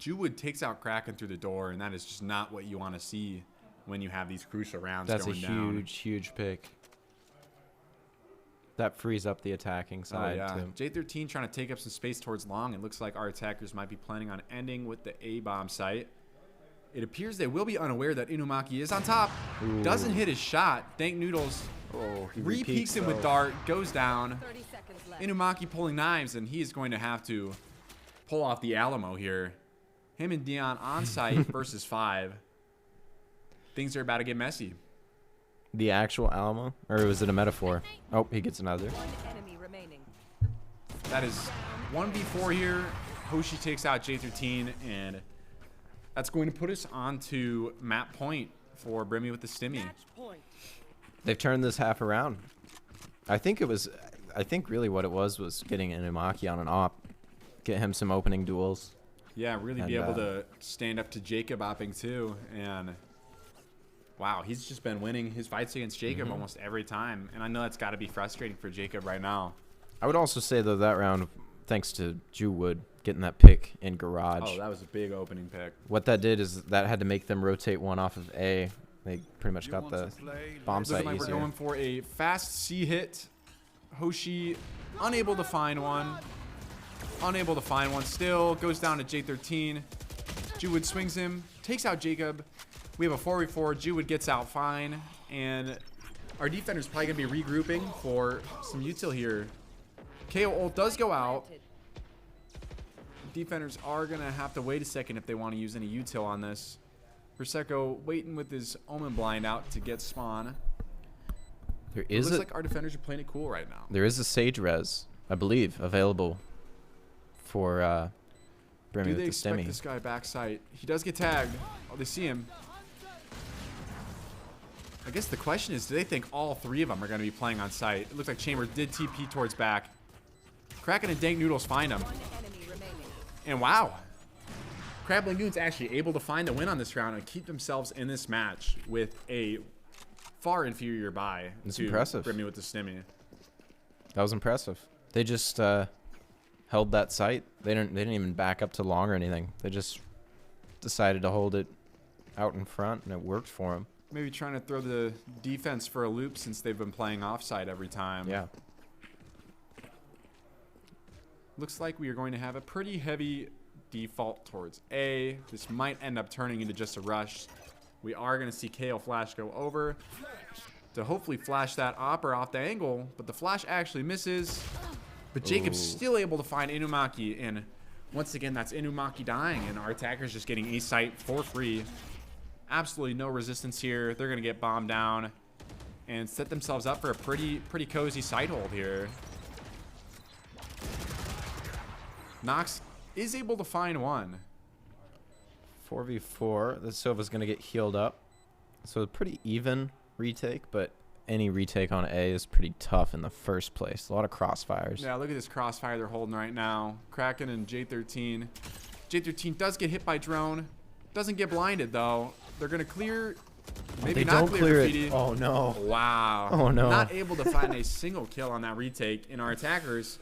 Jewwood takes out Kraken through the door, and that is just not what you want to see when you have these crucial rounds that's a going down. huge pick. That frees up the attacking Oh, side yeah. too. J13 trying to take up some space towards long. It looks like our attackers might be planning on ending with the A-bomb site. It appears they will be unaware that Inumaki is on top. Ooh. Doesn't hit his shot. Dank Noodles Oh, he re-peeks him with though. dart, goes down. 30 seconds left. Inumaki pulling knives, and he is going to have to pull off the Alamo here. Him and Dion on site versus 5. Things are about to get messy. The actual Alamo, or was it a metaphor? Oh, he gets another. One enemy remaining. That is 1v4 here. Hoshi takes out J13, and that's going to put us on to map point for brimmywthestimmy. Match point. They've turned this half around. I think really what it was getting Inumaki on an op, get him some opening duels. Yeah, really be And, able to stand up to Jacob opping too. And wow, he's just been winning his fights against Jacob almost every time. And I know that's got to be frustrating for Jacob right now. I would also say though that round, thanks to Jewwood getting that pick in garage, Oh, that was a big opening pick. what that did is that had to make them rotate one off of A. They pretty much You got want the to play? bomb Looking site like we're easier. going for a fast C hit. Hoshi unable to find one. Unable to find one still. Goes down to J13. Jewwood swings him. Takes out Jacob. We have a 4v4. Jewwood gets out fine. And our defender's probably going to be regrouping for some util here. KO ult does go out. Planted. Defenders are going to have to wait a second if they want to use any util on this. Prosecco waiting with his Omen blind out to get spawn. There It is looks a like our defenders are playing it cool right now. there is a Sage res, I believe, available for Do Brimmy with they the expect stimmy. this guy backside? He does get tagged. Oh, they see him. I guess the question is, do they think all 3 of them are going to be playing on site? It looks like Chambers did TP towards back. Kraken and Dank Noodles find him. One enemy remaining. And wow. LANgoon's actually able to find the win on this round and keep themselves in this match with a far inferior buy. It's to impressive. Brimmy with the stimmy. That was impressive. They just held that site. They didn't even back up to long or anything. They just decided to hold it out in front, and it worked for them. Maybe trying to throw the defense for a loop since they've been playing offside every time. Yeah. Looks like we are going to have a pretty heavy default towards A. This might end up turning into just a rush. We are going to see KO Flash go over to hopefully flash that Opera off the angle, but the flash actually misses. But Jacob's still able to find Inumaki, and once again, that's Inumaki dying, and our attacker's just getting a site for free. Absolutely no resistance here. They're going to get bombed down and set themselves up for a pretty cozy site hold here. Nox is able to find one. 4v4. The Sova's going to get healed up. So a pretty even retake, but any retake on A is pretty tough in the first place. A lot of crossfires. Yeah, look at this crossfire they're holding right now. Kraken and J13. J13 does get hit by drone. Doesn't get blinded, though. They're going to clear... Maybe they not don't clear graffiti. it. Oh, no. Wow. Oh, no. Not able to find a single kill on that retake, and our attackers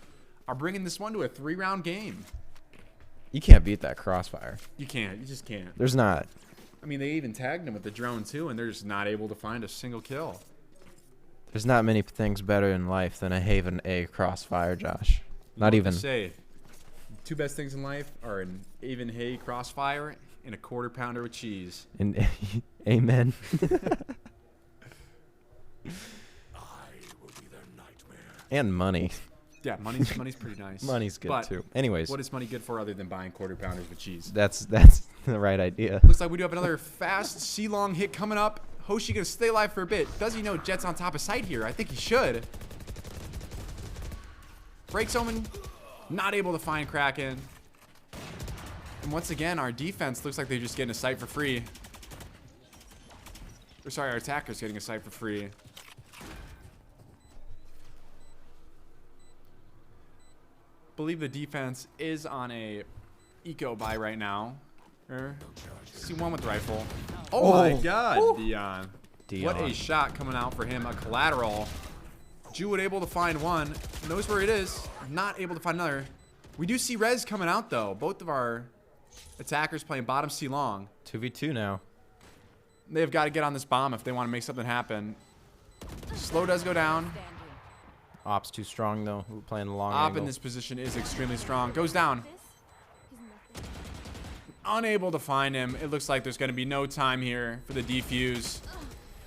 are bringing this one to a 3-round game. You can't beat that crossfire. You can't. You just can't. There's not. I mean, they even tagged him with the drone, too, and they're just not able to find a single kill. There's not many things better in life than a Haven A crossfire, Josh. Not What even. to say, 2 best things in life are an Avon Hay crossfire and a quarter pounder with cheese. And amen. And money. Yeah, money's pretty nice. Money's good But too. Anyways, what is money good for other than buying quarter pounders with cheese? that's the right idea. Looks like we do have another fast C-long hit coming up. Hoshi gonna stay alive for a bit. Does he know Jet's on top of sight here? I think he should. Breaks Omen. Not able to find Kraken. And once again, our defense looks like they're just getting a sight for free. Or sorry, our attacker's getting a sight for free. Believe the defense is on a eco buy right now. See one with the rifle. Oh my god, Dion. What a shot coming out for him. A collateral. Jewett able to find one. Knows where it is. Not able to find another. We do see Rez coming out though. Both of our attackers playing bottom C long. 2v2 now. They've got to get on this bomb if they want to make something happen. Slow does go down. Standing. Op's too strong though. We're playing the long Op angle. in this position is extremely strong. Goes down. This is nothing. Unable to find him. It looks like there's going to be no time here for the defuse.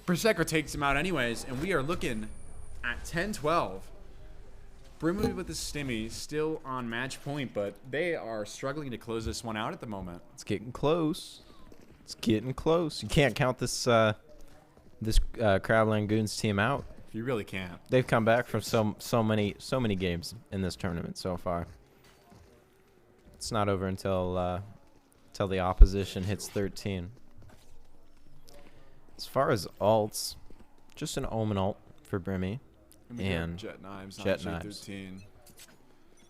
Berserker takes him out anyways, and we are looking at 10-12. Brimley with the stimmy still on match point, but they are struggling to close this one out at the moment. It's getting close. It's getting close. You can't count this LANgoons team out. You really can't. They've come back from so many games in this tournament so far. It's not over until the opposition hits 13. As far as alts, just an Omen ult for Brimmy. And Jet Knives on Jet J13.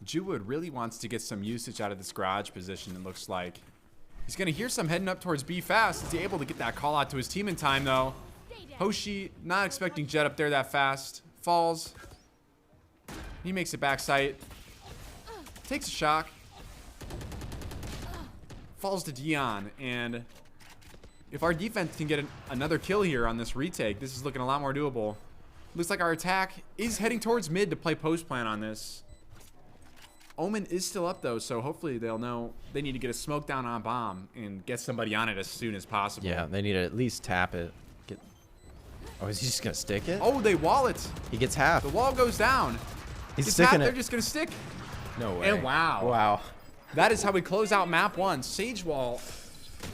Jewwood really wants to get some usage out of this garage position, it looks like. He's going to hear some heading up towards B fast. Is he able to get that call out to his team in time, though? Hoshi not expecting Jet up there that fast. Falls. He makes it back sight. Takes a shock. Falls to Dion. And if our defense can get another kill here on this retake, this is looking a lot more doable. Looks like our attack is heading towards mid to play post plan on this. Omen is still up though, so hopefully they'll know they need to get a smoke down on bomb and get somebody on it as soon as possible. yeah, they need to at least tap it. Oh, is he just gonna stick it? Oh, they wall it. He gets half. The wall goes down. He's Gets sticking half, it. They're just gonna stick. No way. And wow. Wow. That is how we close out map 1. Sage wall,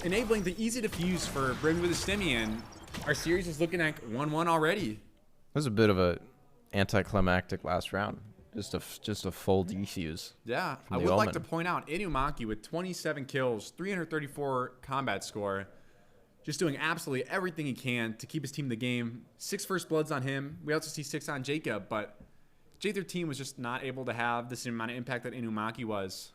enabling the easy defuse for Brimmy with a stimmy, and our series is looking at 1-1 already. was a bit of a anticlimactic last round. Just a full defuse. Yeah, I would like to point out Inumaki with 27 kills, 334 combat score, just doing absolutely everything he can to keep his team in the game. 6 first bloods on him. We also see 6 on Jacob, but J13 was just not able to have the same amount of impact that Inumaki was.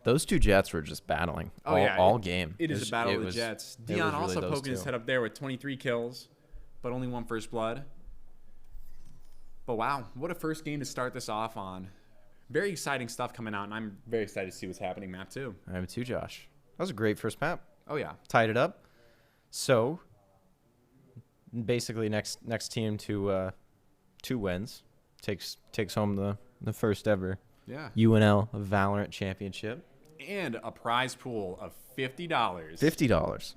Those two Jets were just battling all game. It is a battle of the Jets. Dion really also those poking his two. head up there with 23 kills, but only 1 first blood. But wow, what a first game to start this off on. Very exciting stuff coming out, and I'm very excited to see what's happening map 2. I am too, Josh. That was a great first map. Oh, yeah. Tied it up. So, basically, next team to 2 wins takes home the first ever UNL VALORANT championship. And a prize pool of $50. $50.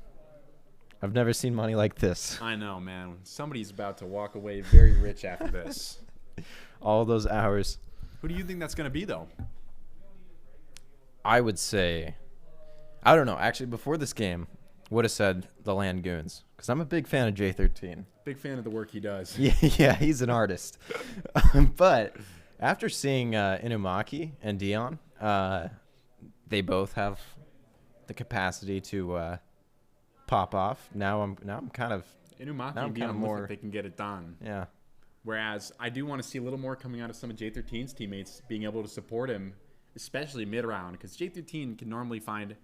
I've never seen money like this. I know, man. Somebody's about to walk away very rich after this. All those hours. Who do you think that's going to be, though? I would say, I don't know. Actually, before this game, would have said the LANgoons, because I'm a big fan of J13. Big fan of the work he does. Yeah, he's an artist. But after seeing Inumaki and Dion, they both have the capacity to pop off. Now I'm kind of Inumaki now I'm and kind Dion of look more like they can get it done. yeah. Whereas I do want to see a little more coming out of some of J13's teammates being able to support him, especially mid-round, because J13 can normally find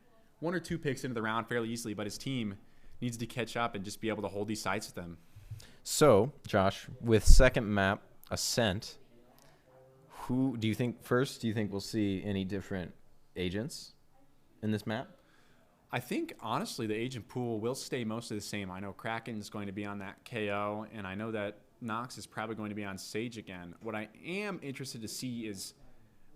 1 or 2 picks into the round fairly easily, but his team needs to catch up and just be able to hold these sites with them. So, Josh, with second map, Ascent, who do you think we'll see any different agents in this map? I think, honestly, the agent pool will stay mostly the same. I know Kraken is going to be on that KO, and I know that Nox is probably going to be on Sage again. What I am interested to see is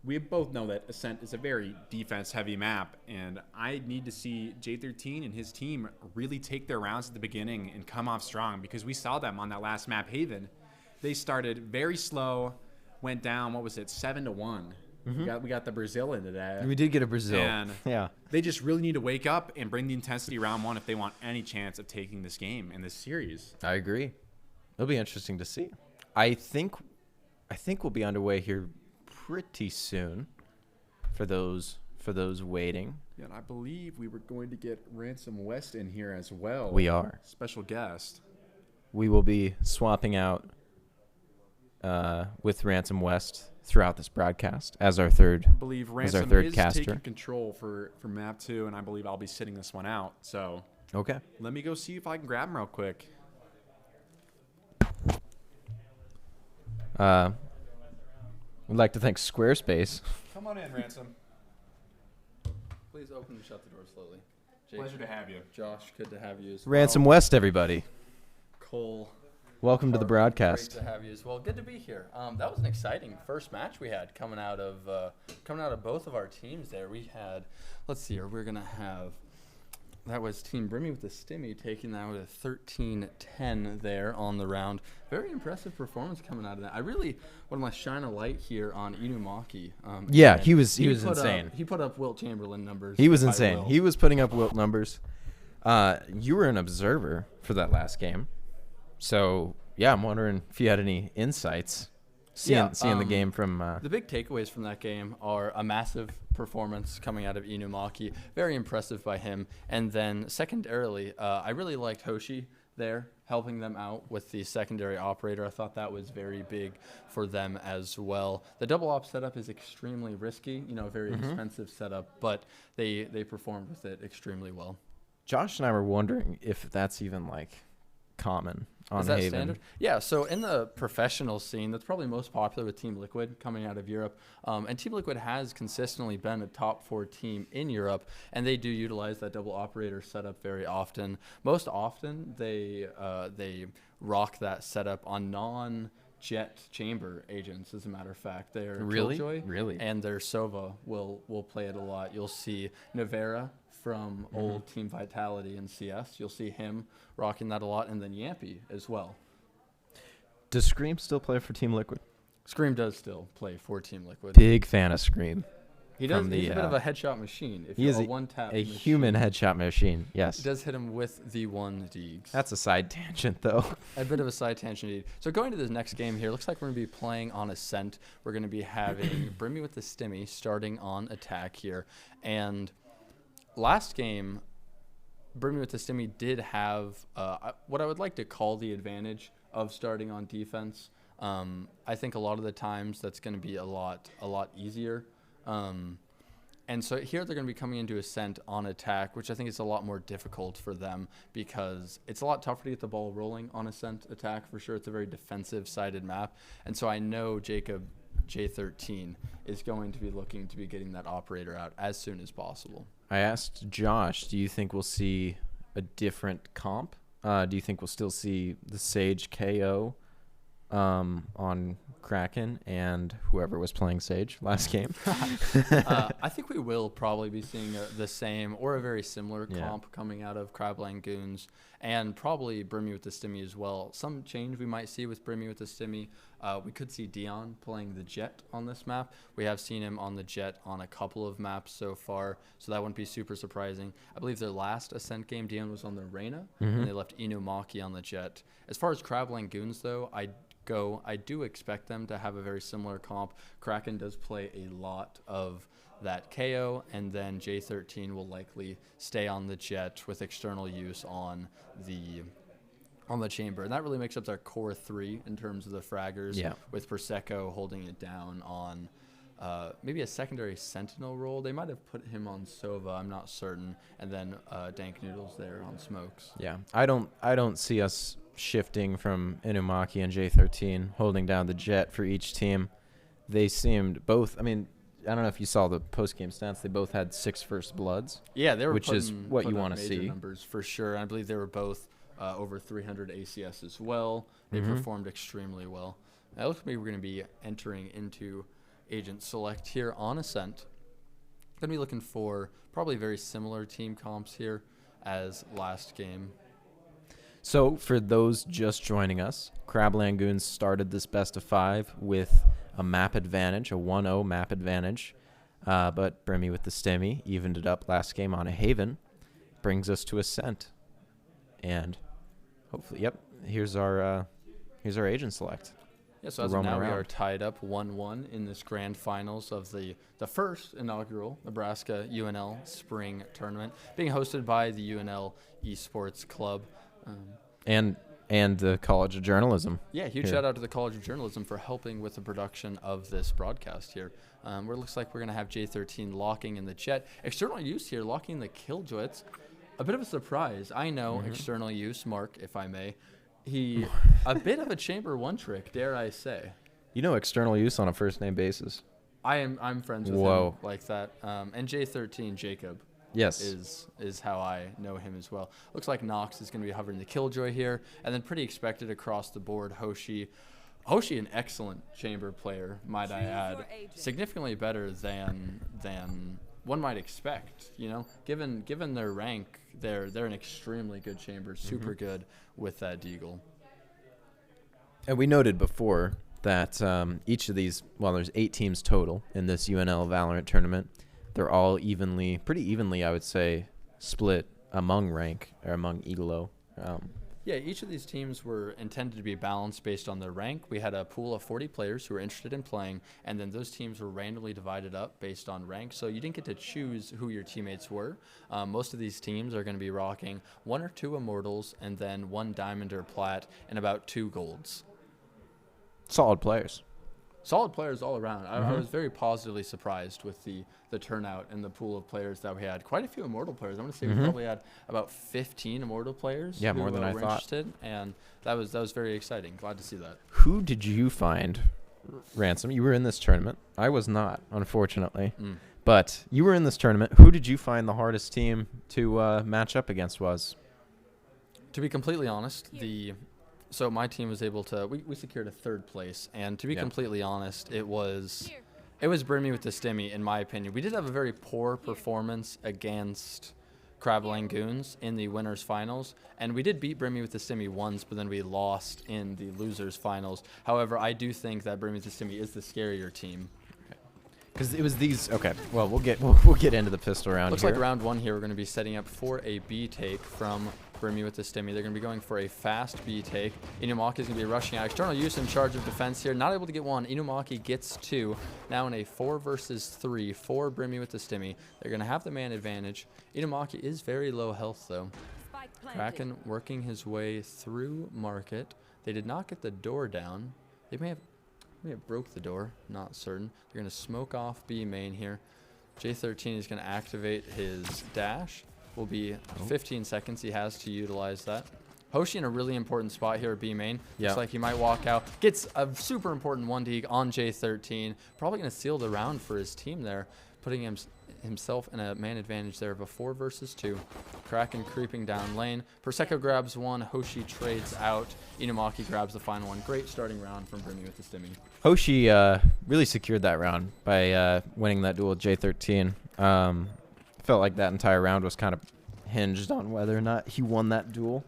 we both know that Ascent is a very defense-heavy map, and I need to see J13 and his team really take their rounds at the beginning and come off strong, because we saw them on that last map, Haven. They started very slow, went down, 7-1. We got the Brazil into that. We did get a Brazil. And yeah. they just really need to wake up and bring the intensity round 1 if they want any chance of taking this game and this series. I agree. It'll be interesting to see. I think we'll be underway here pretty soon for those waiting. Yeah, and I believe we were going to get Ransom West in here as well. We are. Special guest. We will be swapping out with Ransom West throughout this broadcast as our third. I believe Ransom is caster. taking control for map 2, and I believe I'll be sitting this one out. So Okay. let me go see if I can grab him real quick. We'd like to thank Squarespace. Come on in, Ransom. Please open and shut the door slowly. Jake, Pleasure to have you. Josh, good to have you as Ransom well. West, everybody. Cole. Welcome to the Harvey, broadcast. Great to have you as well. Good to be here. That was an exciting first match we had coming out of both of our teams there. We had, let's see here, we're gonna have. That was Team brimmywthestimmy taking that with a 13-10 there on the round. Very impressive performance coming out of that. I really want to shine a light here on Inumaki. Yeah, and he was put insane. He put up Wilt Chamberlain numbers. He was if I insane. will. He was putting up Wilt numbers. You were an observer for that last game. So, yeah, I'm wondering if you had any insights seeing the game from... The big takeaways from that game are a massive performance coming out of Inumaki. Very impressive by him. And then secondarily, I really liked Hoshi there, helping them out with the secondary operator. I thought that was very big for them as well. The double op setup is extremely risky, very expensive setup, but they performed with it extremely well. Josh and I were wondering if that's even, common on Is that Haven. standard? Yeah, so in the professional scene, that's probably most popular with Team Liquid coming out of Europe. And Team Liquid has consistently been a top 4 team in Europe, and they do utilize that double operator setup very often. Most often, they rock that setup on non-jet chamber agents, as a matter of fact. Their Really? Killjoy Really? and their Sova will play it a lot. You'll see Navera from old Team Vitality in CS. You'll see him rocking that a lot, and then Yampy as well. Does Scream still play for Team Liquid? Scream does still play for Team Liquid. Big fan of Scream. He does. from He's the, a bit of a headshot machine. If he you're is a one-tap a machine. human headshot machine. Yes. It does hit him with the one Deegs. That's a side tangent, though. A bit of a side tangent indeed. So going to this next game here, looks like we're going to be playing on Ascent. We're going to be having Brimmy with the Stimmy starting on attack here. And last game, Brimmy with the Stimmy did have what I would like to call the advantage of starting on defense. I think a lot of the times that's going to be a lot easier. And so here they're going to be coming into Ascent on attack, which I think is a lot more difficult for them because it's a lot tougher to get the ball rolling on Ascent attack for sure. It's a very defensive-sided map. And so I know Jacob J13 is going to be looking to be getting that operator out as soon as possible. I asked Josh, do you think we'll see a different comp? Do you think we'll still see the Sage KO on Kraken and whoever was playing Sage last game? I think we will probably be seeing the same or a very similar comp coming out of LANgoons and probably Brimmy with the Stimmy as well. Some change we might see with Brimmy with the Stimmy. We could see Dion playing the Jet on this map. We have seen him on the Jet on a couple of maps so far, so that wouldn't be super surprising. I believe their last Ascent game, Dion was on the Reyna, and they left Inumaki on the Jet. As far as LANgoons, though, I do expect them to have a very similar comp. Kraken does play a lot of that KO, and then J13 will likely stay on the Jet with external use on the chamber. And that really makes up their core three in terms of the fraggers, with Prosecco holding it down on maybe a secondary sentinel role. They might have put him on Sova, I'm not certain, and then Dank Noodles there on smokes. Yeah, I don't see us shifting from Inumaki and J13 holding down the Jet for each team. They seemed both, I mean, I don't know if you saw the post-game stats. They both had 6 first bloods. Yeah, they were which is what you want to see. Numbers for sure. I believe they were both over 300 ACS as well. They performed extremely well. It looks like we're going to be entering into Agent Select here on Ascent. Going to be looking for probably very similar team comps here as last game. So for those just joining us, LANgoons started this best of 5 with a map advantage, a 1-0 map advantage. But Brimmy with the Stimmy evened it up last game on a Haven. Brings us to Ascent. And hopefully, here's our Agent Select. Yeah, so as of now, we are tied up 1-1 in this grand finals of the first inaugural Nebraska UNL spring tournament, being hosted by the UNL Esports Club. And the College of Journalism. Yeah, huge shout out to the College of Journalism for helping with the production of this broadcast here. Where it looks like we're going to have J13 locking in the Jet. External use here, locking the Killjoys. A bit of a surprise. I know external use, Mark, if I may. He, a bit of a chamber one trick, dare I say. You know external use on a first name basis. I'm friends with him like that. And J13, Jacob. Yes. Is how I know him as well. Looks like Nox is going to be hovering the Killjoy here. And then pretty expected across the board, Hoshi, an excellent chamber player, might I add. Significantly better than one might expect, you know. Given their rank, they're an extremely good chamber, super good with that deagle. And we noted before that each of these, there's 8 teams total in this UNL Valorant tournament. They're all pretty evenly, I would say, split among rank or among ELO. Yeah, each of these teams were intended to be balanced based on their rank. We had a pool of 40 players who were interested in playing, and then those teams were randomly divided up based on rank. So you didn't get to choose who your teammates were. Most of these teams are going to be rocking 1 or 2 Immortals, and then 1 Diamond or Plat, and about 2 Golds. Solid players. Solid players all around. I was very positively surprised with the turnout and the pool of players that we had. Quite a few Immortal players. I'm going to say we probably had about 15 Immortal players. Yeah, more than I were thought. Interested, and that was very exciting. Glad to see that. Who did you find, Ransom? You were in this tournament. I was not, unfortunately. But you were in this tournament. Who did you find the hardest team to match up against was? To be completely honest, so my team was able to, we secured a 3rd place, and to be completely honest, it was Brimmy with the Stimmy, in my opinion. We did have a very poor performance against LANgoons in the winners finals, and we did beat Brimmy with the Stimmy once, but then we lost in the losers finals. However, I do think that Brimmy with the Stimmy is the scarier team. Because it was these. Okay. Well, we'll get into the pistol round. Looks here. like round 1 here. We're going to be setting up for a B take from brimmywthestimmy. They're going to be going for a fast B take. Inumaki is going to be rushing out. External use in charge of defense here. Not able to get 1. Inumaki gets 2. Now in a 4 versus 3 for brimmywthestimmy. They're going to have the man advantage. Inumaki is very low health though. Spike planted. Kraken working his way through market. They did not get the door down. They may have broke the door, not certain. They're going to smoke off B main here. J13 is going to activate his dash. Will be 15 seconds he has to utilize that. Hoshi in a really important spot here at B main. Looks like he might walk out. Gets a super important 1 on J13. Probably going to seal the round for his team there, putting himself in a man advantage there of a 4 versus 2. Kraken creeping down lane. Prosecco grabs 1. Hoshi trades out. Inumaki grabs the final 1. Great starting round from brimmywthestimmy. Hoshi really secured that round by winning that duel with J13. Felt like that entire round was kind of hinged on whether or not he won that duel.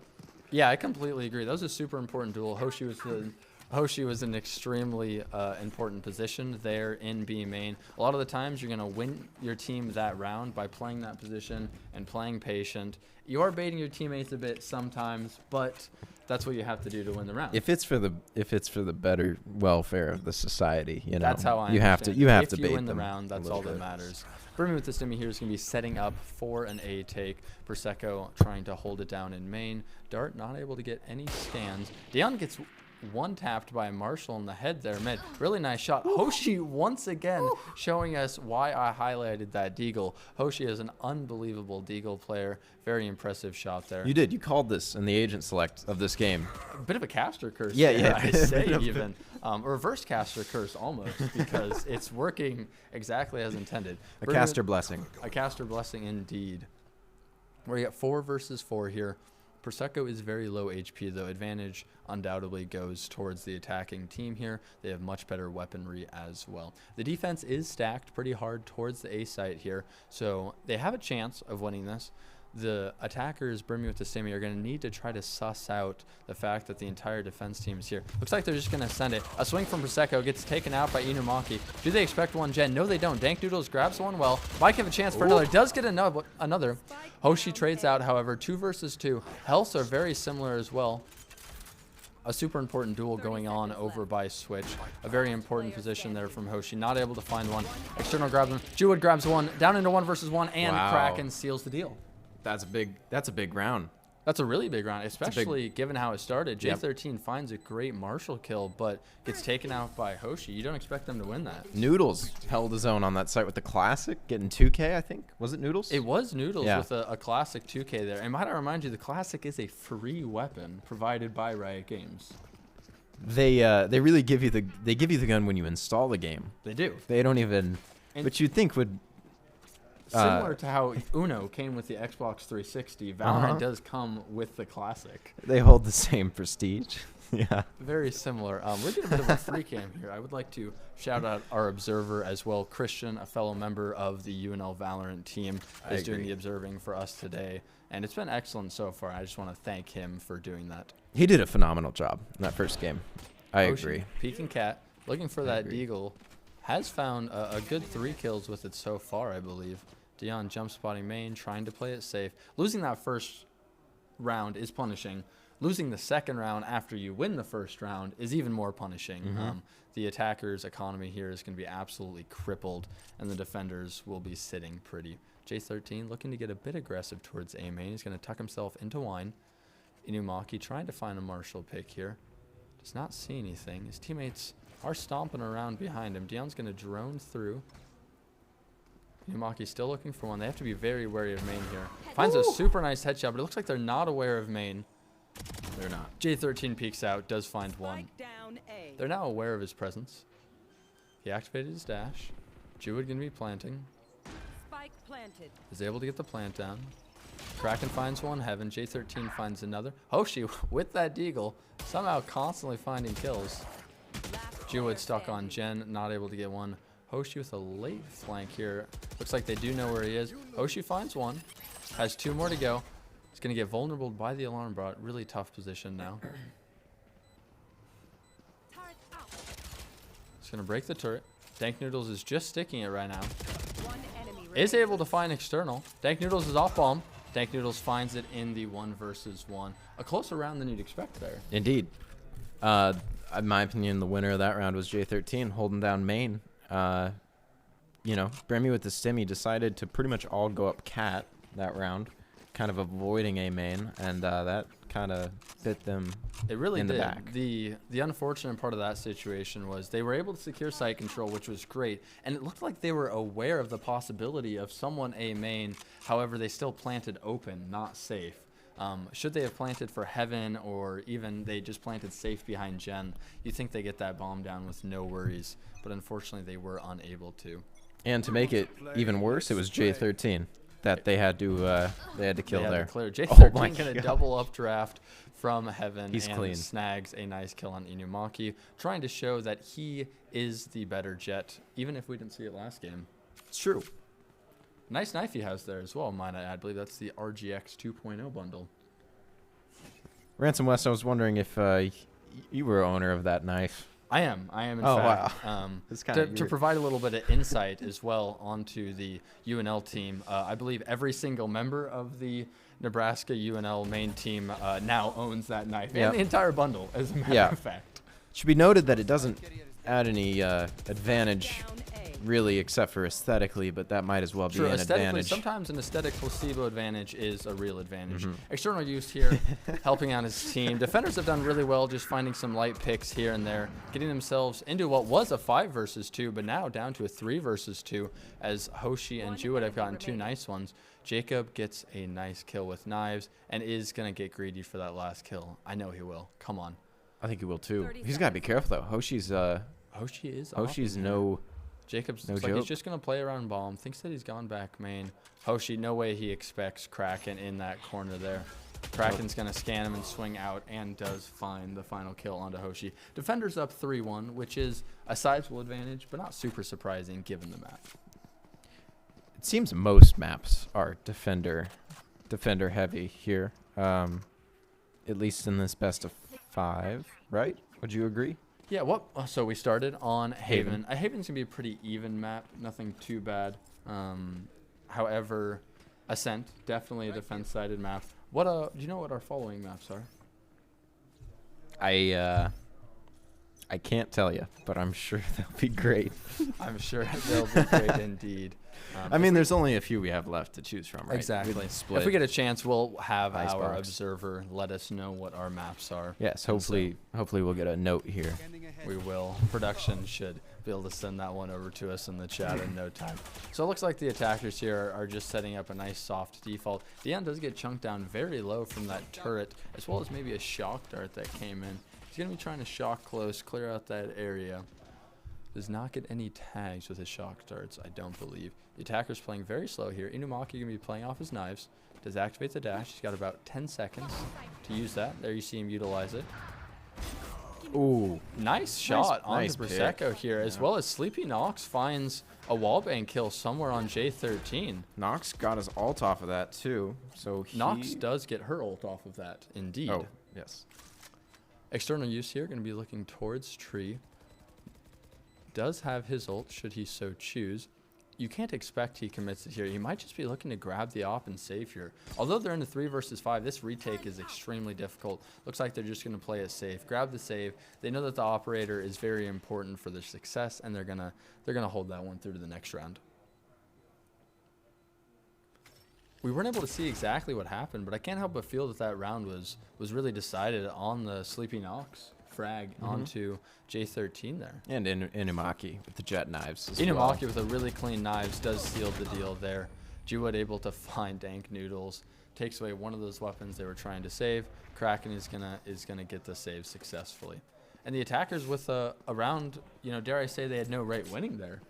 Yeah, I completely agree. That was a super important duel. Hoshi was in extremely important position there in B main. A lot of the times you're going to win your team that round by playing that position and playing patient. You are baiting your teammates a bit sometimes, but that's what you have to do to win the round. If it's for the better welfare of the society, you know, that's how I you have to understand it. you have if to you bait win the them round, a that's little all that bit. matters. brimmywthestimmy here is going to be setting up for an A take. Prosecco trying to hold it down in main. Dart not able to get any scans. Dion gets 1 tapped by Marshall in the head there mid. Really nice shot. Hoshi once again showing us why I highlighted that deagle. Hoshi is an unbelievable deagle player. Very impressive shot there. You did. You called this in the agent select of this game. A bit of a caster curse. Yeah, there, yeah. I say even. A reverse caster curse almost, because it's working exactly as intended. A caster blessing. A caster blessing indeed. We got 4 versus 4 here. Prosecco is very low HP though. Advantage undoubtedly goes towards the attacking team here. They have much better weaponry as well. The defense is stacked pretty hard towards the A site here, so they have a chance of winning this. The attackers, brimmywthestimmy, are going to need to try to suss out the fact that the entire defense team is here. Looks like they're just going to send it. A swing from Prosecco gets taken out by Inumaki. Do they expect 1 gen? No, they don't. Dank Doodles grabs 1 well. Might have a chance for another. Does get another. Hoshi trades out, however. 2 versus 2. Healths are very similar as well. A super important duel going on over by Switch. A very important position there from Hoshi. Not able to find 1. External grabs 1. Jewwood grabs 1. Down into 1 versus 1. And Wow. Kraken seals the deal. That's a big round. That's a really big round, especially given how it started. Yep. J13 finds a great Marshall kill, but gets taken out by Hoshi. You don't expect them to win that. Noodles held his own on that site with the classic, getting 2K, I think. Was it Noodles? It was Noodles Yeah. with a classic 2K there. And might I remind you, the classic is a free weapon provided by Riot Games. They really give you the gun when you install the game. They do. They don't even, And- which you'd think would. Similar to how Uno came with the Xbox 360, Valorant does come with the classic. They hold the same prestige. Yeah. Very similar. We're doing a bit of a free cam here. I would like to shout out our observer as well. Christian, a fellow member of the UNL Valorant team, is doing the observing for us today. And it's been excellent so far. I just want to thank him for doing that. He did a phenomenal job in that first game. I Ocean, agree. Peking Cat, looking for that deagle, has found a good 3 kills with it so far, I believe. Dion jump spotting main, trying to play it safe. Losing that first round is punishing. Losing the second round after you win the first round is even more punishing. The attacker's economy here is going to be absolutely crippled, and the defenders will be sitting pretty. J13 looking to get a bit aggressive towards A main. He's going to tuck himself into wine. Inumaki trying to find a Marshall pick here. Does not see anything. His teammates are stomping around behind him. Dion's going to drone through. Inumaki still looking for 1. They have to be very wary of main here. Finds a super nice headshot, but it looks like they're not aware of main. They're not. J13 peeks out, does find 1. Spike down A. They're now aware of his presence. He activated his dash. Jewwood going to be planting. Spike planted. Is able to get the plant down. Kraken finds 1. Heaven. J13 finds another. Hoshi with that deagle, somehow constantly finding kills. Jewwood stuck on Jen, not able to get 1. Hoshi with a late flank here. Looks like they do know where he is. Hoshi finds 1. Has 2 more to go. He's going to get vulnerable by the alarm bot. Really tough position now. He's going to break the turret. Dank Noodles is just sticking it right now. One enemy Is able to find external. Dank Noodles is off bomb. Dank Noodles finds it in the 1 versus 1. A closer round than you'd expect there. Indeed. In my opinion, the winner of that round was J13 holding down main. Brimmy with the stimmy decided to pretty much all go up cat that round, kind of avoiding a main, and that kind of bit them It really in did. the back. The unfortunate part of that situation was they were able to secure site control, which was great, and it looked like they were aware of the possibility of someone A main. However, they still planted open, not safe. Should they have planted for heaven, or even they just planted safe behind Gen, you think they get that bomb down with no worries, but unfortunately they were unable to. And to make it even worse, it was J13 that they had to kill They had there. to clear. Oh J13 my gonna God. double up draft from heaven. He's and clean. snags a nice kill on Inumaki, trying to show that he is the better Jet, even if we didn't see it last game. It's true. Nice knife he has there as well, might I add. I believe that's the RGX 2.0 bundle. Ransom West, I was wondering if you were owner of that knife. I am in Oh, fact. That's kinda To weird. provide a little bit of insight as well onto the UNL team, I believe every single member of the Nebraska UNL main team now owns that knife, Yep. and the entire bundle, as a matter Yeah. of fact. It should be noted that it doesn't add any advantage, down A. really, except for aesthetically, but that might as well be True, an aesthetically, advantage. sometimes an aesthetic placebo advantage is a real advantage. Mm-hmm. External use here, helping out his team. Defenders have done really well, just finding some light picks here and there, getting themselves into what was a 5 versus 2, but now down to a 3 versus 2, as Hoshi and Jewett have gotten 2 nice ones. Jacob gets a nice kill with knives and is going to get greedy for that last kill. I know he will. Come on. I think he will too. 30 He's got to be careful though. Hoshi's Hoshi is Hoshi's off in here. no. Jacobs No looks like he's joke. just going to play around bomb. Thinks that he's gone back main. Hoshi, no way he expects Kraken in that corner there. Kraken's going to scan him and swing out, and does find the final kill onto Hoshi. Defenders up 3-1, which is a sizable advantage, but not super surprising given the map. It seems most maps are defender heavy here. At least in this best of 5, right? Would you agree? Yeah, so we started on Haven. Haven. Haven's going to be a pretty even map, nothing too bad. However, Ascent, definitely a defense-sided map. Do you know what our following maps are? I can't tell you, but I'm sure they'll be great. I'm sure they'll be great indeed. I mean, there's only a few we have left to choose from, right? Exactly. We split. If we get a chance, we'll have our Icebox. observer let us know what our maps are. Yes, hopefully we'll get a note here. We will. Production should be able to send that one over to us in the chat in no time. So it looks like the attackers here are just setting up a nice soft default. Dion does get chunked down very low from that turret, as well as maybe a shock dart that came in. He's going to be trying to shock close, clear out that area. Does not get any tags with his shock darts, I don't believe. The attacker's playing very slow here. Inumaki going to be playing off his knives. Does activate the dash. He's got about 10 seconds to use that. There you see him utilize it. Ooh, Nice shot on nice the pick. Prosecco here, as well as Sleepy Nox finds a wallbang kill somewhere on J13. Nox got his ult off of that too, so Nox does get her ult off of that, indeed. Oh, yes. External use here, going to be looking towards tree. Does have his ult, should he so choose. You can't expect he commits it here. He might just be looking to grab the op and save here. Although they're in the 3 versus 5, this retake is extremely difficult. Looks like they're just going to play it safe. Grab the save. They know that the operator is very important for their success, and they're gonna hold that one through to the next round. We weren't able to see exactly what happened, but I can't help but feel that that round was really decided on the Sleepy Nox frag onto J13 there. And Inumaki with the jet knives as Inumaki well. with a really clean knives does seal the deal there. Jewett able to find Dank Noodles, takes away one of those weapons they were trying to save. Kraken is gonna get the save successfully. And the attackers with a round, dare I say they had no right winning there.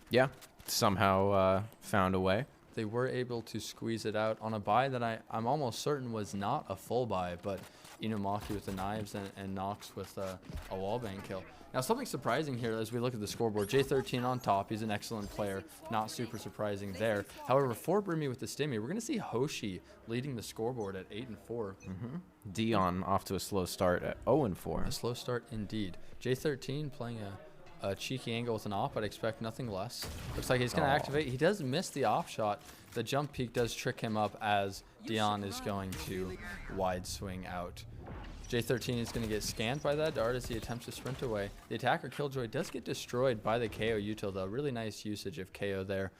Yeah, somehow found a way. They were able to squeeze it out on a buy that I'm almost certain was not a full buy, but Inumaki with the knives and Nox with a wallbang kill. Now, something surprising here as we look at the scoreboard. J13 on top. He's an excellent player. Not super surprising there. However, for Brimmy with the stimmy, we're going to see Hoshi leading the scoreboard at 8-4. Dion off to a slow start at 0-4. A slow start indeed. J13 playing a cheeky angle with an op. I'd expect nothing less. Looks like he's going to activate. He does miss the op shot. The jump peek does trick him up as Dion is going to wide swing out. J13 is going to get scanned by that dart as he attempts to sprint away. The attacker Killjoy does get destroyed by the KO util though. Really nice usage of KO there.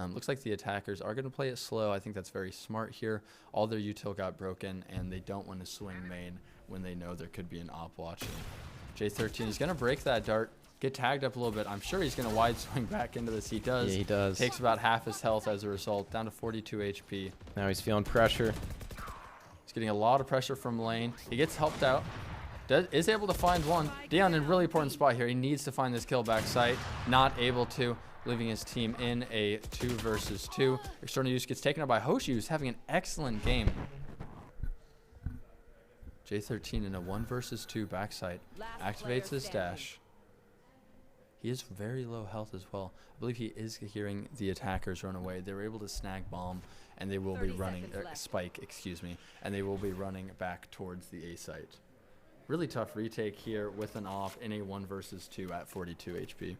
Looks like the attackers are going to play it slow. I think that's very smart here. All their util got broken, and they don't want to swing main when they know there could be an op watching. J13 is going to break that dart, get tagged up a little bit. I'm sure he's going to wide swing back into this. He does. Yeah, he does. Takes about half his health as a result, down to 42 HP. Now he's feeling pressure. He's getting a lot of pressure from lane. He gets helped out. Is able to find one. Dion in a really important spot here. He needs to find this kill back site. Not able to, leaving his team in a 2 versus 2. External use gets taken out by Hoshi, who's having an excellent game. J13 in a 1 versus 2 backside. Activates his dash. He is very low health as well. I believe he is hearing the attackers run away. They were able to snag bomb, and they will be running, spike, excuse me, and they will be running back towards the A site. Really tough retake here with an op in a 1 versus 2 at 42 HP.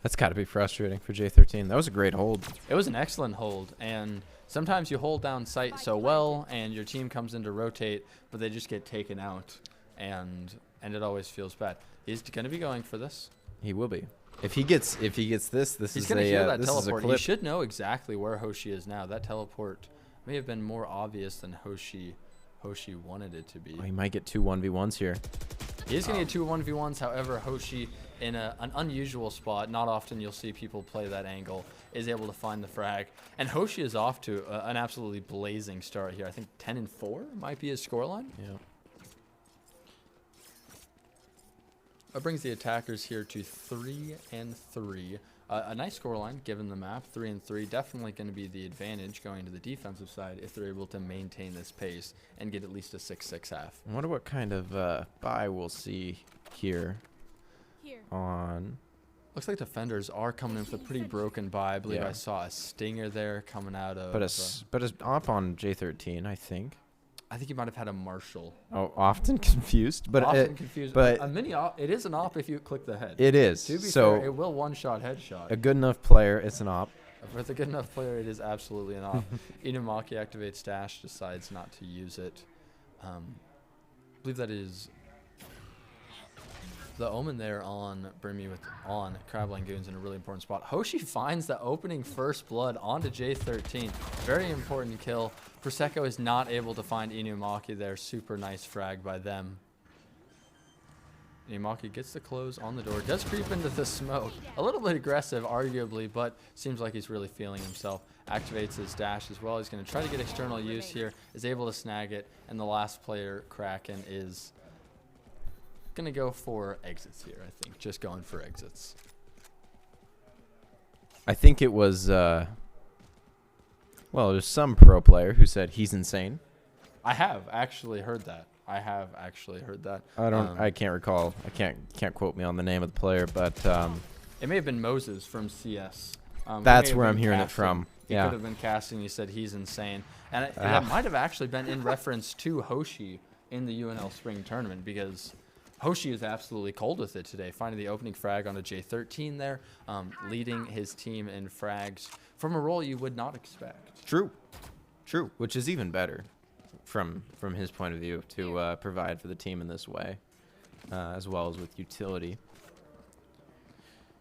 That's got to be frustrating for J13. That was a great hold. It was an excellent hold, and sometimes you hold down sight so well, and your team comes in to rotate, but they just get taken out, and it always feels bad. He's going to be going for this. He will be. If he gets this, He's going to hear that this is a teleport. He clip. should know exactly where Hoshi is now. That teleport may have been more obvious than Hoshi wanted it to be. Oh, he might get 2 1v1s here. He is going to get 2 1v1s. However, Hoshi, in an unusual spot, not often you'll see people play that angle, is able to find the frag. And Hoshi is off to an absolutely blazing start here. I think 10-4 might be his scoreline. Yeah. That brings the attackers here to 3-3. A nice scoreline given the map. 3-3, definitely going to be the advantage going to the defensive side if they're able to maintain this pace and get at least a 6-6 half. I wonder what kind of buy we'll see here. On. Looks like defenders are coming in with a pretty broken buy. I believe I saw a stinger there coming out of. But it's op on J13, I think. I think he might have had a Marshall. Oh, often confused, but Often confused. but a mini op. It is an op if you click the head. it is. To be So fair, it will one-shot headshot. a good enough player, it's an op. With a good enough player, it is absolutely an op. Inumaki activates dash, decides not to use it. I believe that is the omen there on on LANgoons in a really important spot. Hoshi finds the opening first blood onto J13. Very important kill. Prosecco is not able to find Inumaki there. Super nice frag by them. Inumaki gets the close on the door. Does creep into the smoke. A little bit aggressive, arguably, but seems like he's really feeling himself. Activates his dash as well. He's going to try to get external use here. Is able to snag it. And the last player, Kraken, is going to go for exits here, I think. Just going for exits. I think it was, well, there's some pro player who said he's insane. I have actually heard that. I can't recall. I can't quote me on the name of the player, but it may have been Moses from CS. that's where I'm hearing it from. He Yeah. could have been casting. He said he's insane, and that might have actually been in reference to Hoshi in the UNL spring tournament, because Hoshi is absolutely cold with it today, finding the opening frag on a J13 there, leading his team in frags from a role you would not expect. True, which is even better from his point of view to provide for the team in this way, as well as with utility.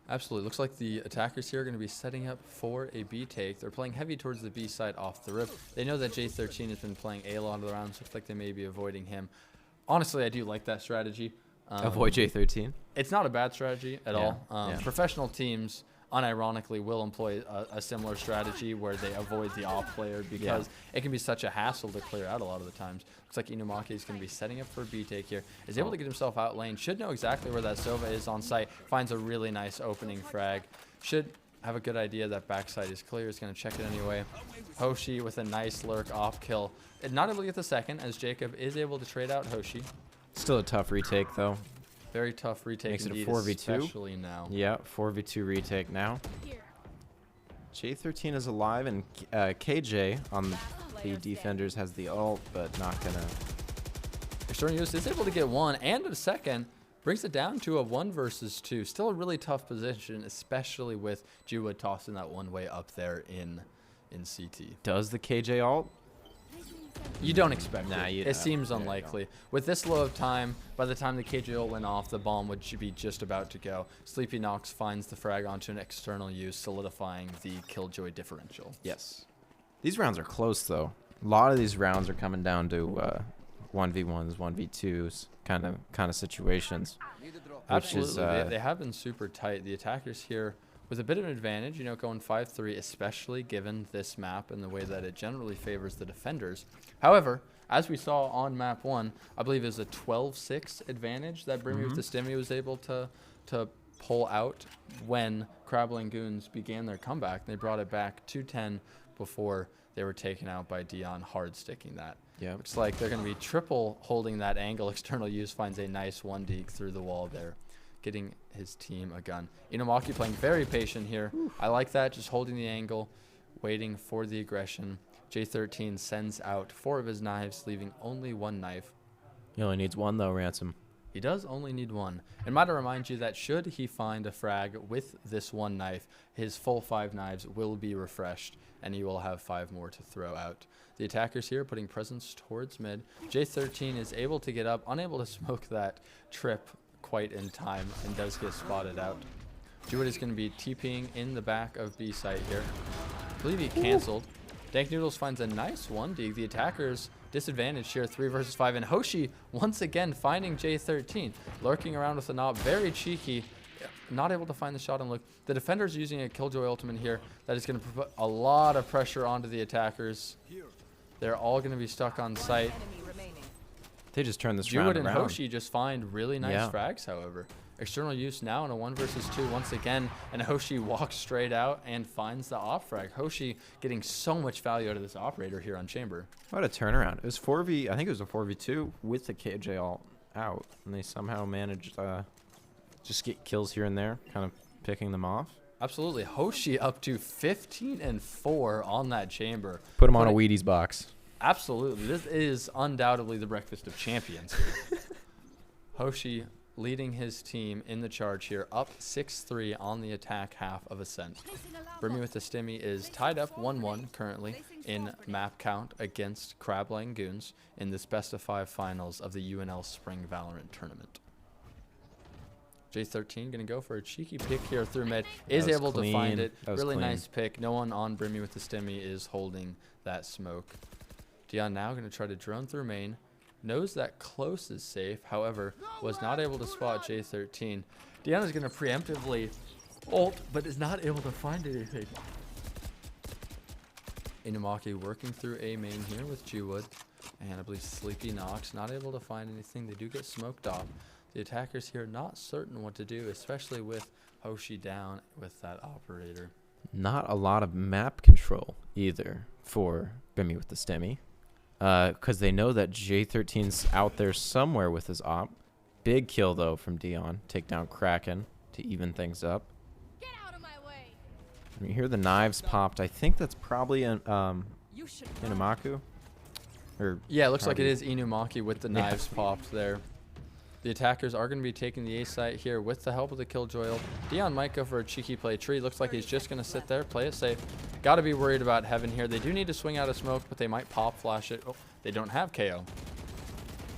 Absolutely. Looks like the attackers here are going to be setting up for a B take. They're playing heavy towards the B side off the rip. They know that J13 has been playing A a lot of the rounds. Looks like they may be avoiding him. Honestly, I do like that strategy. Avoid J13. It's not a bad strategy at all. Yeah. Professional teams, unironically, will employ a similar strategy where they avoid the off player because it can be such a hassle to clear out a lot of the times. Looks like Inumaki is going to be setting up for a B take here. Is able to get himself out lane. Should know exactly where that Sova is on site. Finds a really nice opening frag. Should have a good idea that backside is clear. Is going to check it anyway. Hoshi with a nice lurk off kill. Not able to get the second, as Jacob is able to trade out Hoshi. Still a tough retake though. Very tough retake. Makes it a indeed, 4v2. especially now. Yeah, 4v2 retake now. J13 is alive, and KJ on the defenders has the ult, but not gonna. External use is able to get one and a second. Brings it down to a 1 versus 2. Still a really tough position, especially with Jiwood tossing that one way up there in CT. Does the KJ ult? You don't expect Nah, it. you It don't. seems Yeah, you unlikely. With this low of time, by the time the KJ ult went off, the bomb would be just about to go. Sleepy Nox finds the frag onto an external use, solidifying the Killjoy differential. Yes. These rounds are close, though. A lot of these rounds are coming down to 1v1s, 1v2s kind of situations. Which is, Absolutely. They have been super tight. The attackers here with a bit of an advantage, you know, going 5-3, especially given this map and the way that it generally favors the defenders. However, as we saw on map 1, I believe it was a 12-6 advantage that brimmywthestimmy was able to pull out when LANgoons began their comeback. They brought it back to 10 before they were taken out by Dion, hard sticking that. Yeah. Looks like they're going to be triple holding that angle. External use finds a nice 1 through the wall there, getting his team a gun. Inumaki playing very patient here. I like that, just holding the angle, waiting for the aggression. J13 sends out 4 of his knives, leaving only 1 knife. He only needs 1, though, Ransom. He does only need 1. And might I remind you that should he find a frag with this 1 knife, his full 5 knives will be refreshed, and he will have 5 more to throw out. The attackers here putting presence towards mid. J13 is able to get up, unable to smoke that trip quite in time, and does get spotted out. Jiwood is going to be TPing in the back of B site here. I believe he canceled. Dank Noodles finds a nice 1D. The attackers disadvantaged here, 3 versus 5, and Hoshi once again finding J13, lurking around with a knob, very cheeky, not able to find the shot and look. The defenders using a Killjoy ultimate here that is going to put a lot of pressure onto the attackers. They're all going to be stuck on site. Enemy remaining. They just turned this Jiwood round and around. Hoshi just find really nice Yeah. frags, however. External use now in a 1 versus 2 once again, and Hoshi walks straight out and finds the op frag. Hoshi getting so much value out of this operator here on Chamber. What a turnaround. It was 4v, I think it was a 4v2 with the KJ ult out, and they somehow managed just get kills here and there, kind of picking them off. Absolutely. Hoshi up to 15-4 on that Chamber. Put him on a Wheaties box. Absolutely. This is undoubtedly the breakfast of champions. Hoshi leading his team in the charge here, up 6-3 on the attack half of Ascent. brimmywthestimmy is tied up 1-1 currently in map count against LANgoons in this best of 5 finals of the UNL Spring Valorant Tournament. J13 going to go for a cheeky pick here through mid. Is was able to clean. find it. That was Really clean. nice pick. No one on brimmywthestimmy is holding that smoke. Dion now going to try to drone through main. Knows that close is safe. However, was not able to spot J13. Dion is going to preemptively ult, but is not able to find anything. Inumaki working through A main here with Jiwood. And I believe Sleepy Nox not able to find anything. They do get smoked off. The attackers here not certain what to do, especially with Hoshi down with that operator. Not a lot of map control either for brimmywthestimmy, because they know that J13's out there somewhere with his op. Big kill though from Dion. Take down Kraken to even things up. Get out of my way. And you hear the knives popped. I think that's probably an You should Inamaku. Or Yeah, it looks like it probably- is Inumaki with the Yeah. knives popped there. The attackers are going to be taking the A site here with the help of the Killjoy ult. Dion might go for a cheeky play tree. Looks like he's just going to sit there, play it safe. Got to be worried about Heaven here. They do need to swing out of smoke, but they might pop flash it. Oh, they don't have KO.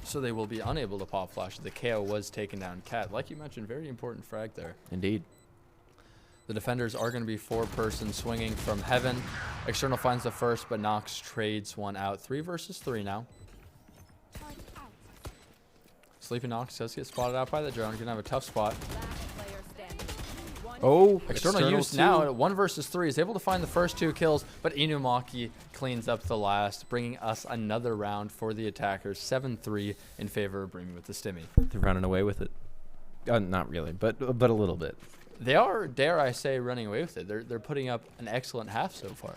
So they will be unable to pop flash it. The KO was taken down. Cat, like you mentioned, very important frag there. Indeed. The defenders are going to be 4-person swinging from Heaven. External finds the first, but Nox trades one out. 3 versus 3 now. Target out. Sleepy Nox does get spotted out by the drone. Gonna have a tough spot. last player standing. Oh, External use now at 1 versus 3 is able to find the first 2 kills, but Inumaki cleans up the last, bringing us another round for the attackers. 7-3 in favor of brimmywthestimmy. They're running away with it. Not really, but a little bit. They are, dare I say, running away with it. They're putting up an excellent half so far.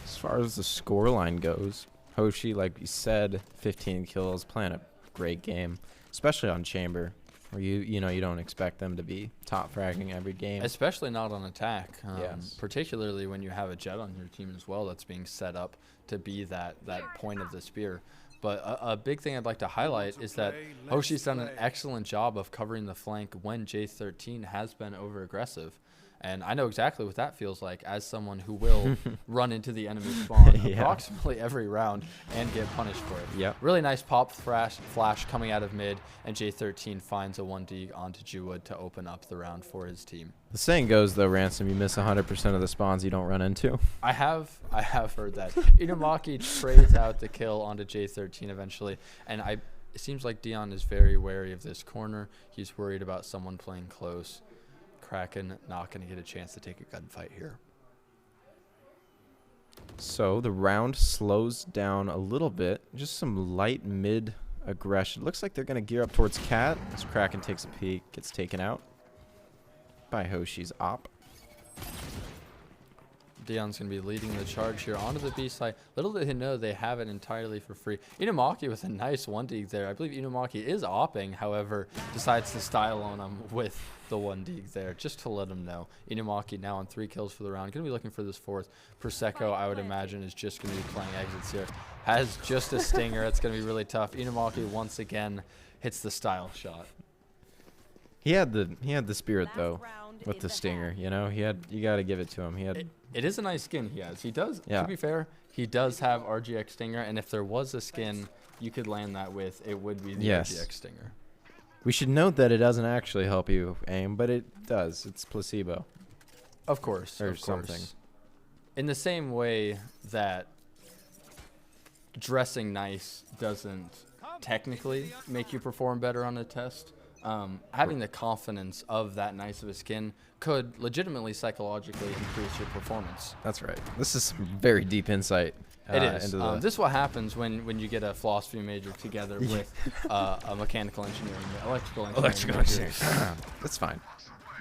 As far as the scoreline goes, Hoshi, like you said, 15 kills, playing a great game, especially on Chamber, where you don't expect them to be top fragging every game. Especially not on attack. Yes. Particularly when you have a Jet on your team as well that's being set up to be that point of the spear. But a big thing I'd like to highlight is that Hoshi's done an excellent job of covering the flank when J13 has been over-aggressive. And I know exactly what that feels like as someone who will run into the enemy spawn approximately every round and get punished for it. Yep. Really nice pop flash coming out of mid, and J13 finds a 1D onto Jewwood to open up the round for his team. The saying goes, though, Ransom, you miss 100% of the spawns you don't run into. I have heard that. Inumaki trades out the kill onto J13 eventually, and it seems like Dion is very wary of this corner. He's worried about someone playing close. Kraken not going to get a chance to take a gunfight here. So the round slows down a little bit. Just some light mid aggression. Looks like they're going to gear up towards Cat as Kraken takes a peek, gets taken out by Hoshi's op. Dion's going to be leading the charge here onto the B side. Little did he know they have it entirely for free. Inumaki with a nice 1D there. I believe Inumaki is opping, however, decides to style on him with the 1D there, just to let him know. Inumaki now on 3 kills for the round. Going to be looking for this 4th. Prosecco, I would imagine, is just going to be playing exits here. Has just a stinger. It's going to be really tough. Inumaki once again hits the style shot. He had the spirit though with the stinger, you know. You got to give it to him. It is a nice skin he has. He does, yeah. To be fair, he does have RGX Stinger, and if there was a skin you could land that with, it would be the RGX Stinger. We should note that it doesn't actually help you aim, but it does. It's placebo. Of course. Or something. In the same way that dressing nice doesn't technically make you perform better on a test, having the confidence of that nice of a skin could legitimately psychologically increase your performance. That's right. This is some very deep insight. It is. This is what happens when you get a philosophy major together with a mechanical engineering, electrical engineering. That's fine.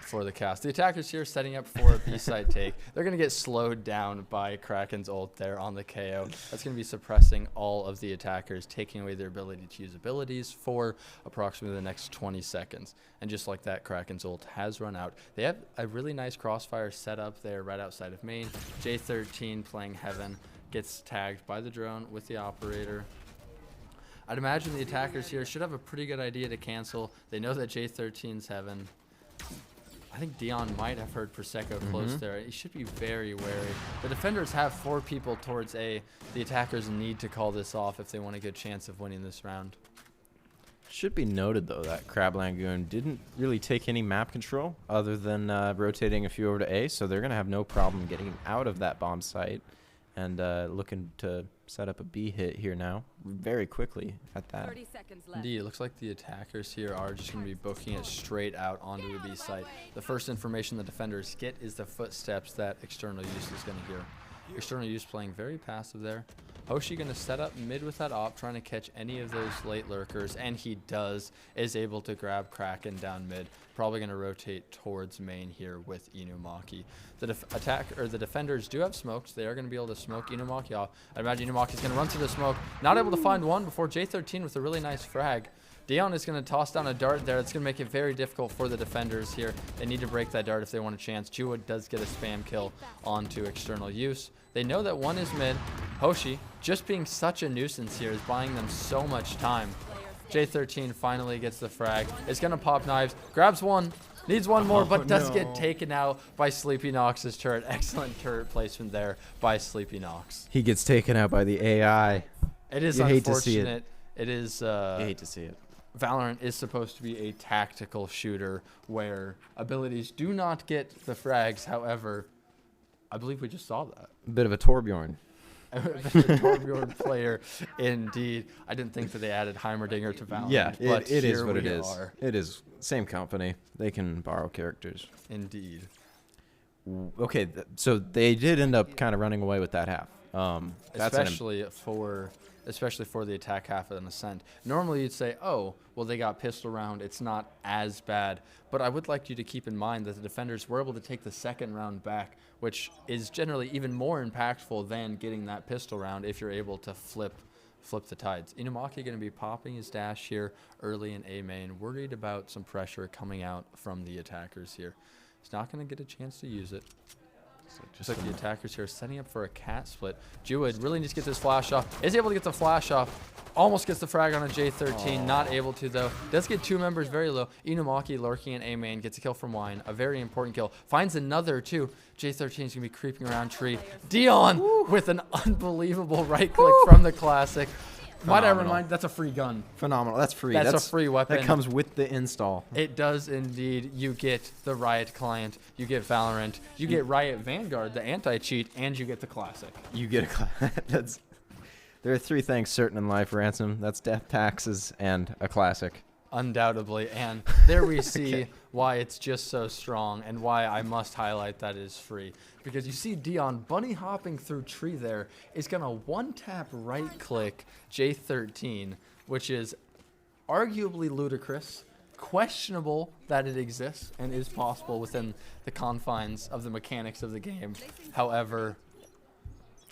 For the cast. The attackers here setting up for a B-side take. They're going to get slowed down by Kraken's ult there on the KO. That's going to be suppressing all of the attackers, taking away their ability to use abilities for approximately the next 20 seconds. And just like that, Kraken's ult has run out. They have a really nice crossfire set up there right outside of main. J13 playing Heaven gets tagged by the drone with the operator. I'd imagine the attackers here should have a pretty good idea to cancel. They know that J13's Heaven. I think Dion might have heard Prosecco close there. He should be very wary. The defenders have 4 people towards A. The attackers need to call this off if they want a good chance of winning this round. Should be noted, though, that LANgoon didn't really take any map control other than rotating a few over to A, so they're going to have no problem getting out of that bomb site and looking to set up a B hit here now very quickly at that. 30 seconds left. Indeed, it looks like the attackers here are just going to be booking it straight out onto the B site. The first information the defenders get is the footsteps that External Use is going to hear. External Use playing very passive there. Hoshi going to set up mid with that op, trying to catch any of those late lurkers, and he does, is able to grab Kraken down mid. Probably going to rotate towards main here with Inumaki. The defenders do have smokes. They are going to be able to smoke Inumaki off. I imagine Inumaki's going to run through the smoke, not able to find one before J13 with a really nice frag. Dion is going to toss down a dart there. It's going to make it very difficult for the defenders here. They need to break that dart if they want a chance. Jewwood does get a spam kill onto External Use. They know that one is mid. Hoshi, just being such a nuisance here, is buying them so much time. J13 finally gets the frag. It's going to pop knives. Grabs one. Needs one more, but does get taken out by Sleepy Nox's turret. Excellent turret placement there by Sleepy Nox. He gets taken out by the AI. It is You unfortunate. hate to see it. It is... You hate to see it. Valorant is supposed to be a tactical shooter where abilities do not get the frags. However, I believe we just saw that. A bit of a Torbjorn. A Torbjorn player, indeed. I didn't think that they added Heimerdinger to Valorant. Yeah, but it is what it we is. are. It is. Same company. They can borrow characters. Indeed. Okay, so they did end up kind of running away with that half. That's especially for the attack half of an Ascent. Normally you'd say, oh, well, they got pistol round. It's not as bad. But I would like you to keep in mind that the defenders were able to take the second round back, which is generally even more impactful than getting that pistol round if you're able to flip the tides. Inumaki going to be popping his dash here early in A main, worried about some pressure coming out from the attackers here. He's not going to get a chance to use it. Just like the attackers here setting up for a cat split. Jewwood really needs to get this flash off. Is able to get the flash off. Almost gets the frag on a J13, not able to though. Does get 2 members very low. Inumaki lurking in A main, gets a kill from Wine, a very important kill. Finds another too. J13 is gonna be creeping around tree. Dion with an unbelievable right click from the classic. Might I remind, that's a free gun. Phenomenal. That's free. That's a free weapon. That comes with the install. It does indeed. You get the Riot client, you get Valorant, you get Riot Vanguard, the anti-cheat, and you get the classic. You get a There are 3 things certain in life, Ransom. That's death, taxes, and a classic. Undoubtedly, and there we see why it's just so strong and why I must highlight that it is free. Because you see Dion bunny hopping through tree there is going to 1-tap right click J13, which is arguably ludicrous, questionable that it exists and is possible within the confines of the mechanics of the game. However,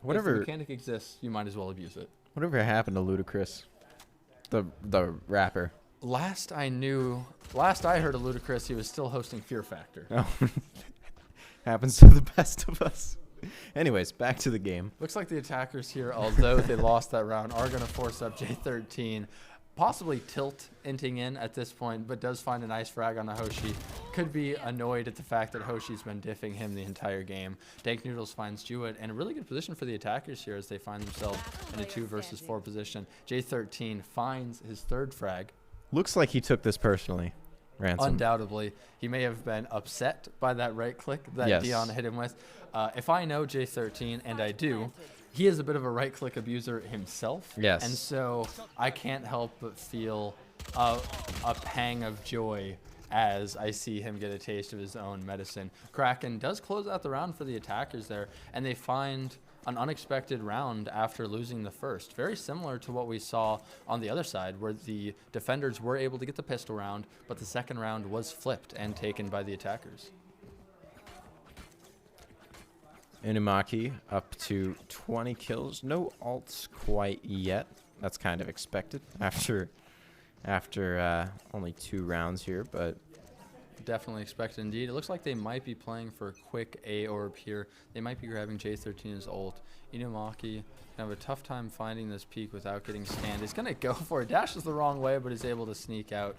if the mechanic exists, you might as well abuse it. Whatever happened to Ludacris, the rapper? Last I heard of Ludacris, he was still hosting Fear Factor. Oh. Happens to the best of us. Anyways, back to the game. Looks like the attackers here, although they lost that round, are going to force up J13. Possibly tilt inting in at this point, but does find a nice frag on the Hoshi. Could be annoyed at the fact that Hoshi's been diffing him the entire game. Dank Noodles finds Jewett, and a really good position for the attackers here as they find themselves in a 2 versus 4 position. J13 finds his 3rd frag. Looks like he took this personally, Ransom. Undoubtedly. He may have been upset by that right click that Dion hit him with. If I know J13, and I do, he is a bit of a right click abuser himself. Yes. And so I can't help but feel a pang of joy as I see him get a taste of his own medicine. Kraken does close out the round for the attackers there, and they find an unexpected round after losing the first. Very similar to what we saw on the other side, where the defenders were able to get the pistol round, but the second round was flipped and taken by the attackers. Inumaki up to 20 kills. No ults quite yet. That's kind of expected after only 2 rounds here, but definitely expected indeed. It looks like they might be playing for a quick A orb here. They might be grabbing J13's ult. Inumaki have a tough time finding this peak without getting scanned. He's gonna go for it. Dashes the wrong way, but is able to sneak out.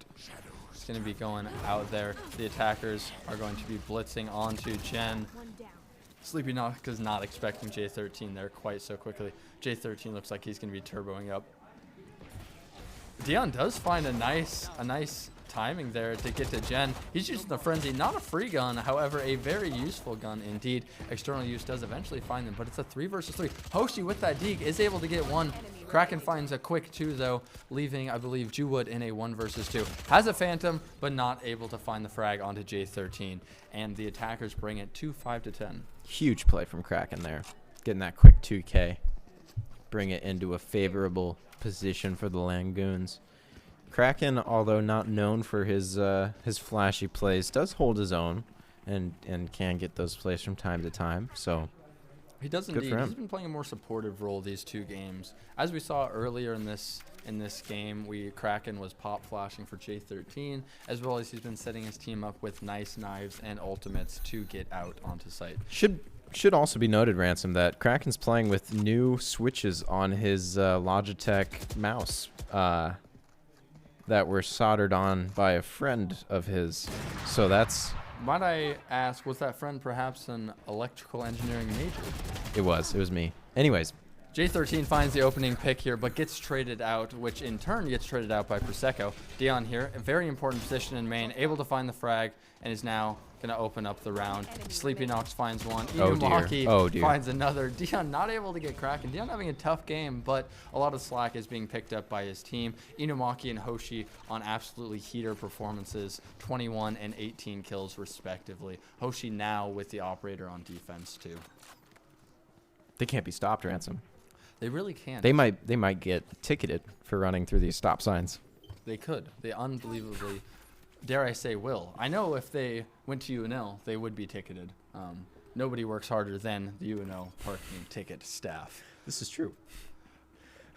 He's gonna be going out there. The attackers are going to be blitzing onto Jen. Sleepy Knock is not expecting J13 there quite so quickly. J13 looks like he's going to be turboing up. Dion does find a nice timing there to get to Jen. He's using the Frenzy, not a free gun, however, a very useful gun indeed. External use does eventually find them, but it's a 3 versus 3. Hoshi with that Deeg is able to get 1. Kraken finds a quick 2 though, leaving, I believe, Jewwood in a 1 versus 2. Has a Phantom, but not able to find the frag onto J13. And the attackers bring it to 5-10. huge play from Kraken there. Getting that quick 2K. Bring it into a favorable position for the LANgoons. Kraken, although not known for his flashy plays, does hold his own and can get those plays from time to time. So he does indeed. He's been playing a more supportive role these 2 games. As we saw earlier in this game, Kraken was pop flashing for J13, as well as he's been setting his team up with nice knives and ultimates to get out onto site. Should also be noted, Ransom, that Kraken's playing with new switches on his Logitech mouse that were soldered on by a friend of his. So that's... Might I ask, was that friend perhaps an electrical engineering major? It was me. Anyways. J13 finds the opening pick here, but gets traded out, which in turn gets traded out by Prosecco. Dion here, a very important position in main, able to find the frag, and is now going to open up the round. Sleepy Knox finds one. Inumaki finds another. Dion not able to get Kraken. Dion having a tough game, but a lot of slack is being picked up by his team. Inumaki and Hoshi on absolutely heater performances, 21 and 18 kills respectively. Hoshi now with the operator on defense too. They can't be stopped, Ransom. They really can't. They might get ticketed for running through these stop signs. They could. They unbelievably, dare I say, will. I know if they went to UNL, they would be ticketed. Nobody works harder than the UNL parking ticket staff. This is true.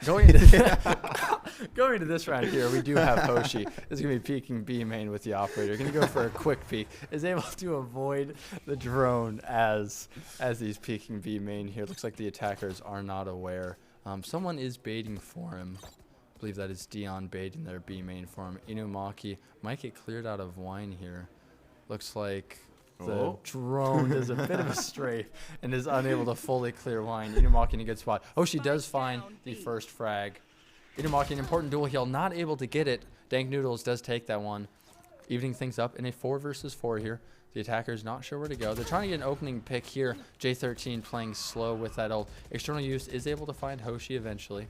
Going into this round here, we do have Hoshi. Is going to be peeking B main with the operator. Going to go for a quick peek. Is able to avoid the drone as he's peeking B main here. Looks like the attackers are not aware. Someone is baiting for him. believe that is Dion baiting their B main for him. Inumaki might get cleared out of wine here. Looks like the drone does a bit of a strafe and is unable to fully clear wine. Inumaki in a good spot. Oh, she does find the first frag. Inumaki, an important dual heal, not able to get it. Dank Noodles does take that one, evening things up in a 4 versus 4 here. The attacker's not sure where to go. They're trying to get an opening pick here. J13 playing slow with that ult. External use is able to find Hoshi eventually.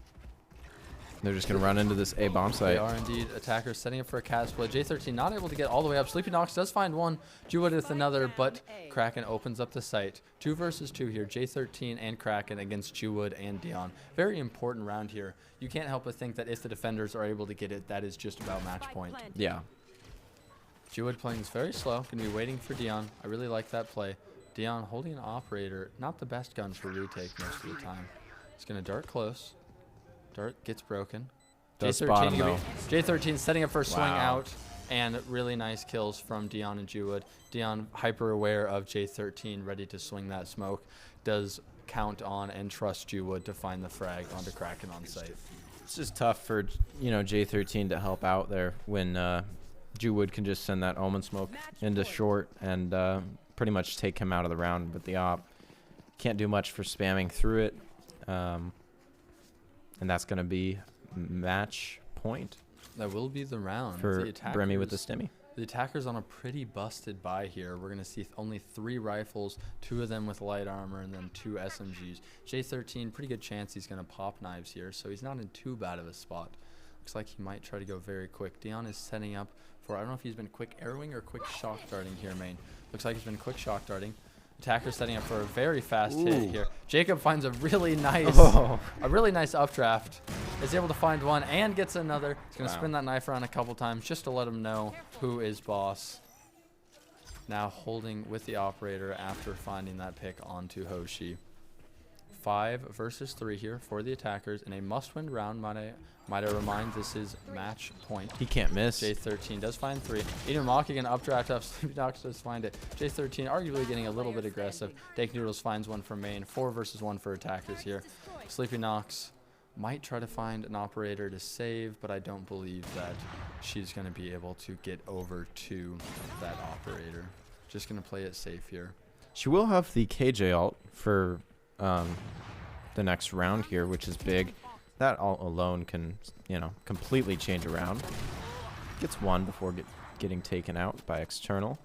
They're just going to run into this A bomb They site. are indeed. Attackers setting up for a cat split. J13 not able to get all the way up. Sleepy Nox does find one. Jewwood with another, but Kraken opens up the site. 2 versus 2 here. J13 and Kraken against Jewwood and Dion. Very important round here. You can't help but think that if the defenders are able to get it, that is just about match point. Yeah. Jewwood playing this very slow. Going to be waiting for Dion. I really like that play. Dion holding an operator. Not the best gun for retake most of the time. He's going to dart close. Dart gets broken. Does spot him, though. J13 setting up for a swing Wow. out. And really nice kills from Dion and Jewwood. Dion hyper aware of J13, ready to swing that smoke. Does count on and trust Jewwood to find the frag onto Kraken on site. It's just tough for, J13 to help out there when Jewwood can just send that Omen smoke into short and pretty much take him out of the round with the op. Can't do much for spamming through it. And that's going to be match point That will be the round. for The Brimmy with the stimmy. The attacker's on a pretty busted buy here. We're going to see only 3 rifles, 2 of them with light armor, and then 2 SMGs. J13, pretty good chance he's going to pop knives here, so he's not in too bad of a spot. Looks like he might try to go very quick. Dion is setting up for, I don't know if he's been quick arrowing or quick shock darting here, main. Looks like he's been quick shock darting. Attacker setting up for a very fast hit here. Jacob finds a really nice updraft. Is able to find one and gets another. He's going to spin that knife around a couple times just to let him know who is boss. Now holding with the operator after finding that pick onto Hoshi. 5 versus 3 here for the attackers in a must-win round. Might I remind, this is match point. He can't miss. J13 does find 3. Inumaki again, updraft up. Sleepy Nox does find it. J13 arguably getting a little bit aggressive. Dank Noodles finds one for main. 4 versus 1 for attackers here. Sleepy Nox might try to find an operator to save, but I don't believe that she's going to be able to get over to that operator. Just going to play it safe here. She will have the KJ ult for the next round here, which is big. That ult alone can, completely change a round. Gets one before getting taken out by external.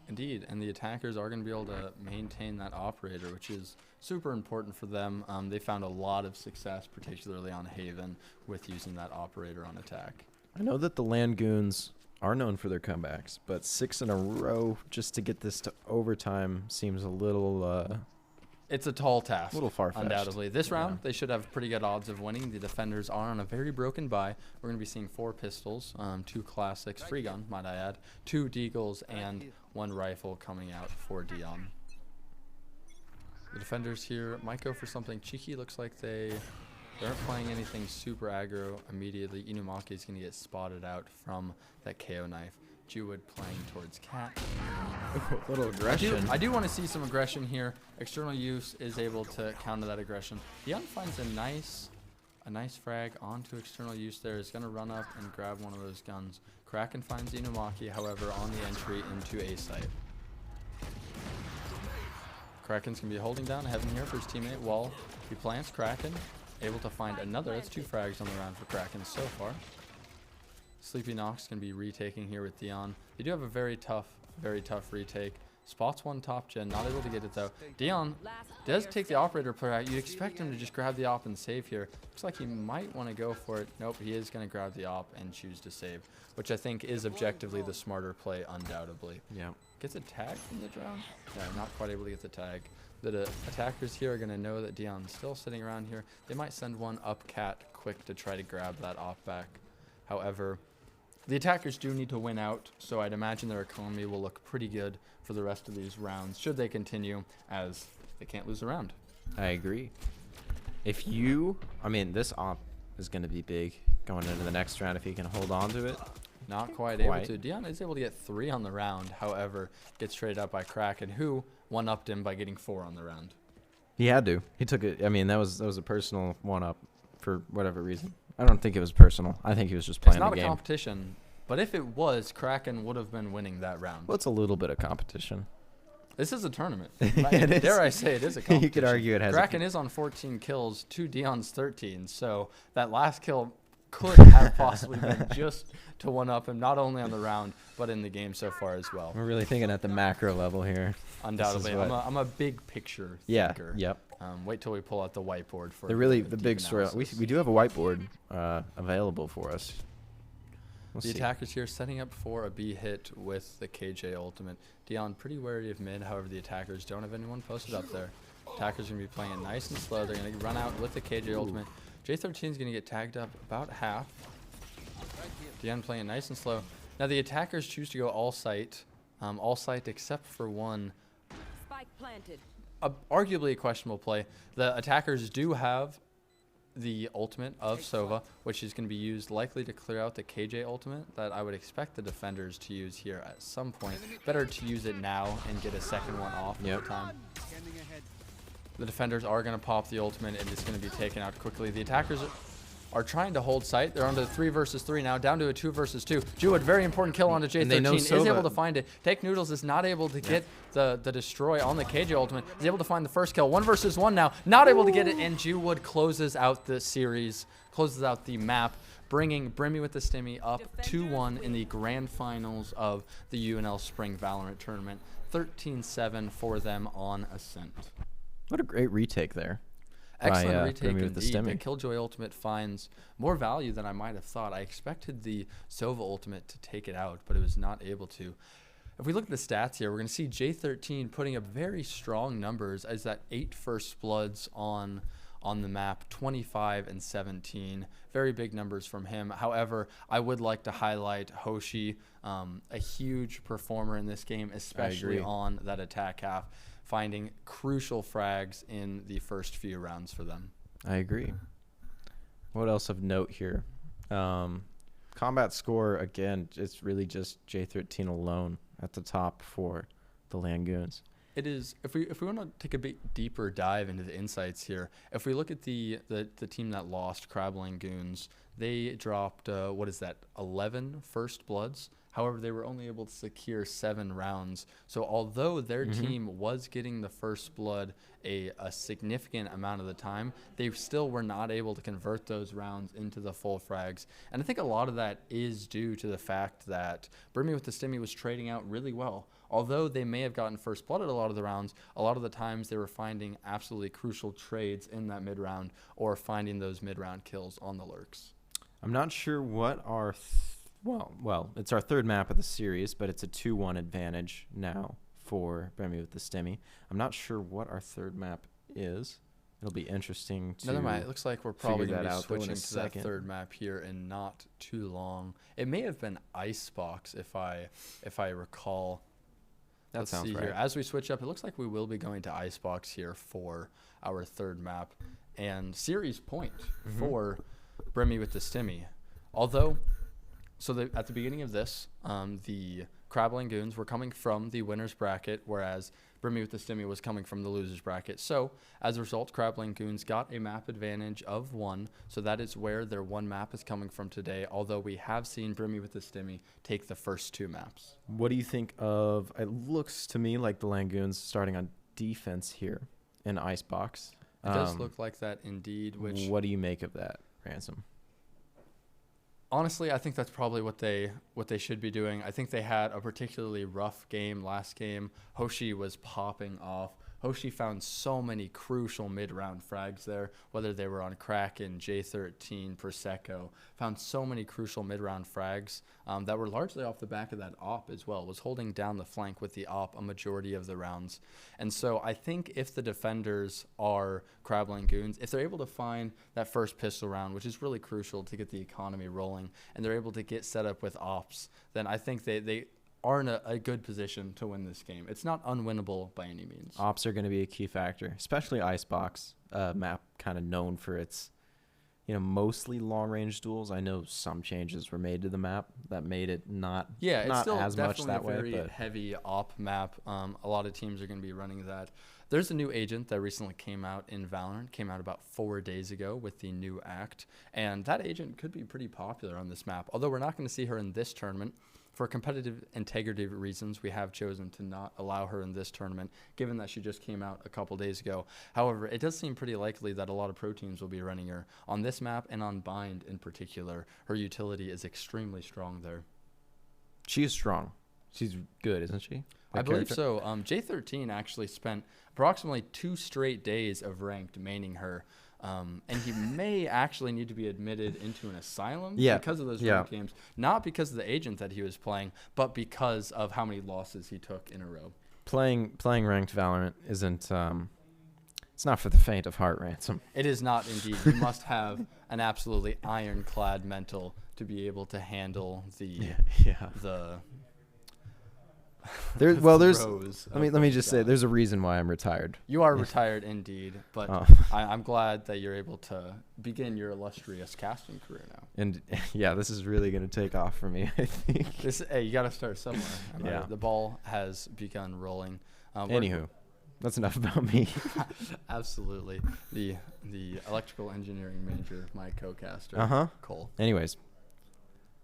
Indeed, and the attackers are going to be able to maintain that operator, which is super important for them. They found a lot of success, particularly on Haven, with using that operator on attack. I know that the LANgoons are known for their comebacks, but 6 in a row just to get this to overtime seems a little It's a tall task, a little far-fetched. undoubtedly. This round, they should have pretty good odds of winning. The defenders are on a very broken buy. We're going to be seeing 4 pistols, 2 classics, free gun, might I add, 2 deagles, and 1 rifle coming out for Dion. The defenders here might go for something cheeky. Looks like they aren't playing anything super aggro immediately. Inumaki is going to get spotted out from that KO knife. Jewwood playing towards Cat. A little aggression. I do want to see some aggression here. External use is able to counter that aggression. Dion finds a nice frag onto external use there. Is going to run up and grab one of those guns. Kraken finds Inumaki, however, on the entry into A site. Kraken's going to be holding down heaven here for his teammate Wall. He plants Kraken. Able to find another. That's 2 frags on the round for Kraken so far. Sleepy Nox can be retaking here with Dion. They do have a very tough retake. Spots one top gen, not able to get it though. Dion does take the operator player out. You'd expect him to just grab the op and save here. Looks like he might want to go for it. Nope, he is going to grab the op and choose to save, which I think is objectively the smarter play, undoubtedly. Yeah. Gets a tag from the drone? Yeah, not quite able to get the tag. The attackers here are going to know that Dion's still sitting around here. They might send one up Cat quick to try to grab that op back. However, the attackers do need to win out, so I'd imagine their economy will look pretty good for the rest of these rounds, should they continue, as they can't lose a round. I agree. This op is going to be big going into the next round if he can hold on to it. Not quite able to. Dion is able to get 3 on the round, however, gets traded up by Kraken, who one-upped him by getting 4 on the round. He had to. He took it. That was a personal one-up for whatever reason. I don't think it was personal. I think he was just playing It's not the game. a competition, but if it was, Kraken would have been winning that round. Well, it's a little bit of competition. This is a tournament. It is. Dare I say it is a competition. You could argue it has. Kraken is on 14 kills to Dion's 13, so that last kill could have possibly been just to one-up him, not only on the round, but in the game so far as well. We're really thinking at the macro level here. Undoubtedly. what- I'm a big picture Yeah. thinker. Yep. Wait till we pull out the whiteboard for The really the the deep big story. analysis. We do have a whiteboard available for us. We'll The see. attackers here setting up for a B hit with the KJ ultimate. Dion pretty wary of mid, however the attackers don't have anyone posted up there. Attackers are going to be playing it nice and slow. They're going to run out with the KJ ultimate. J13 is going to get tagged up about half. Dion playing it nice and slow. Now the attackers choose to go all site except for one. Spike planted. Arguably a questionable play. The attackers do have the ultimate of Sova, which is going to be used likely to clear out the KJ ultimate that I would expect the defenders to use here at some point. Better to use it now and get a second one off at the time. The defenders are going to pop the ultimate and it's going to be taken out quickly. The attackers are trying to hold site. They're onto 3 versus 3 now, down to a 2 versus 2. Jewwood, very important kill onto And they know J13, is able Sova. to find it. Take Noodles is not able to get the destroy on the KJ ultimate. He's able to find the first kill. 1 versus 1 now, not able to get it, and Jewwood closes out the series, closes out the map, bringing brimmywthestimmy up 2-1 in the grand finals of the UNL Spring Valorant Tournament. 13-7 for them on Ascent. What a great retake there. Excellent by, retake Brimmy with the indeed. The Stimmy. Killjoy ultimate finds more value than I might have thought. I expected the Sova ultimate to take it out, but it was not able to. If we look at the stats here, we're going to see J13 putting up very strong numbers as that 8 first bloods on the map, 25 and 17. Very big numbers from him. However, I would like to highlight Hoshi, a huge performer in this game, especially on that attack half, finding crucial frags in the first few rounds for them. I agree. What else of note here? Combat score, again, it's really just J13 alone at the top for the LANgoons. It is, if we want to take a bit deeper dive into the insights here, if we look at the team that lost, LANgoons, they dropped, 11 first bloods. However, they were only able to secure 7 rounds. So although their team was getting the first blood a significant amount of the time, they still were not able to convert those rounds into the full frags. And I think a lot of that is due to the fact that brimmywthestimmy was trading out really well. Although they may have gotten first blood at a lot of the rounds, a lot of the times they were finding absolutely crucial trades in that mid-round or finding those mid-round kills on the lurks. I'm not sure what our well, it's our third map of the series, but it's a 2-1 advantage now for brimmywthestimmy. I'm not sure what our third map is. It'll be interesting to Never mind. It looks like we're probably figure going that to be out, though, in switching a to that second. third map here in not too long. It may have been Icebox if I recall. That Let's sounds see right. here. As we switch up, it looks like we will be going to Icebox here for our third map. And series point for brimmywthestimmy. Although, at the beginning of this, the LANgoons were coming from the winner's bracket, whereas brimmywthestimmy was coming from the loser's bracket. So, as a result, LANgoons got a map advantage of 1. So that is where their 1 map is coming from today, although we have seen brimmywthestimmy take the first 2 maps. What do you think of, it looks to me like the LANgoons starting on defense here in Icebox. It does look like that indeed, which... What do you make of that, Ransom? Honestly, I think that's probably what they should be doing. I think they had a particularly rough game last game. Hoshi was popping off. Hoshi found so many crucial mid-round frags there, whether they were on Kraken, J13, Prosecco. Found so many crucial mid-round frags that were largely off the back of that op as well. Was holding down the flank with the op a majority of the rounds. And so I think if the defenders are LANgoons, if they're able to find that first pistol round, which is really crucial to get the economy rolling, and they're able to get set up with ops, then I think they are in a good position to win this game. It's not unwinnable by any means. Ops are going to be a key factor, especially Icebox, map kind of known for its, mostly long-range duels. I know some changes were made to the map that made it not it's still as much definitely that a way. very But heavy op map. A lot of teams are going to be running that. There's a new agent that recently came out in Valorant, came out about 4 days ago with the new act, and that agent could be pretty popular on this map. Although we're not going to see her in this tournament, for competitive integrity reasons, we have chosen to not allow her in this tournament, given that she just came out a couple days ago. However, it does seem pretty likely that a lot of pro teams will be running her on this map and on Bind in particular. Her utility is extremely strong there. She is strong. She's good, isn't she? I believe so. J13 actually spent approximately 2 straight days of ranked maining her. And he may actually need to be admitted into an asylum because of those ranked games. Not because of the agent that he was playing, but because of how many losses he took in a row. Playing ranked Valorant isn't it's not for the faint of heart, Ransom. It is not indeed. You must have an absolutely ironclad mental to be able to handle the there's let me just say there's a reason why I'm retired. You are retired indeed, but I'm glad that you're able to begin your illustrious casting career now. And yeah, this is really going to take off for me, I think. Hey, you got to start somewhere. The ball has begun rolling. Anywho, that's enough about me. Absolutely. The electrical engineering major, my co-caster, Cole. Anyways,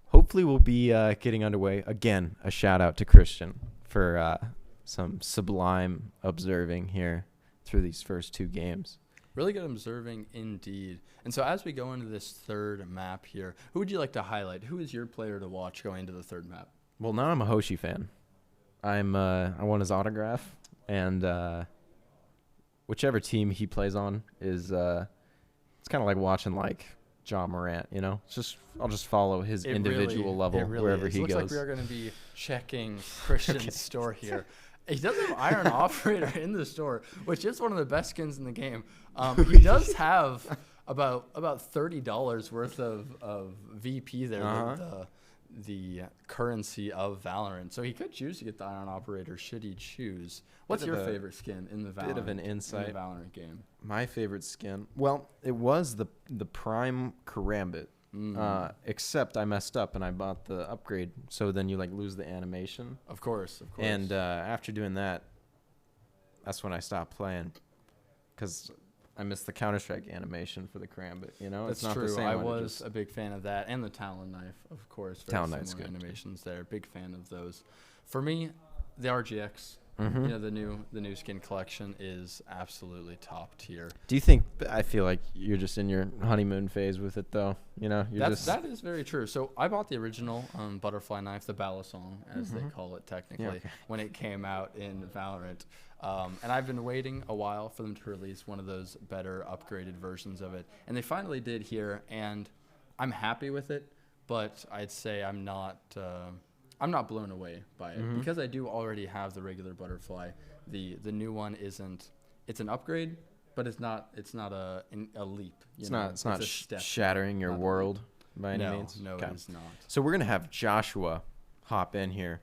hopefully we'll be getting underway. Again, a shout out to Christian for some sublime observing here through these first 2 games. Really good observing indeed. And so as we go into this third map here, who would you like to highlight? Who is your player to watch going into the third map? Well, now I'm a Hoshi fan. I want his autograph, and whichever team he plays on is it's kind of like watching like John Morant, you know. I'll just follow his individual level wherever he goes. Looks like we are going to be checking Christian's store here. He does have Iron Operator in the store, which is one of the best skins in the game. He does have about $30 worth of VP there, the currency of Valorant. So he could choose to get the Iron Operator should he choose. What's your favorite skin in the Valorant? Bit of an insight. In the Valorant game. My favorite skin. Well, it was the Prime Karambit. Except I messed up and I bought the upgrade, so then you like lose the animation. Of course. And after doing that, that's when I stopped playing, because I missed the Counter-Strike animation for the Karambit. You know, that's it's not true. the same. I was a big fan of that, and the Talon Knife, of course. Talon Knife's good. Animations there. Big fan of those. For me, the RGX. You know, the new skin collection is absolutely top tier. Do you think? I feel like you're just in your honeymoon phase with it, though. You know, that is very true. So I bought the original butterfly knife, the Balisong, as they call it technically, when it came out in Valorant. And I've been waiting a while for them to release one of those better upgraded versions of it, and they finally did here, and I'm happy with it. But I'd say I'm not blown away by it because I do already have the regular butterfly. The new one isn't. It's an upgrade, but it's not a leap. It's not shattering your world by any means. No, it is not. So we're gonna have Joshua hop in here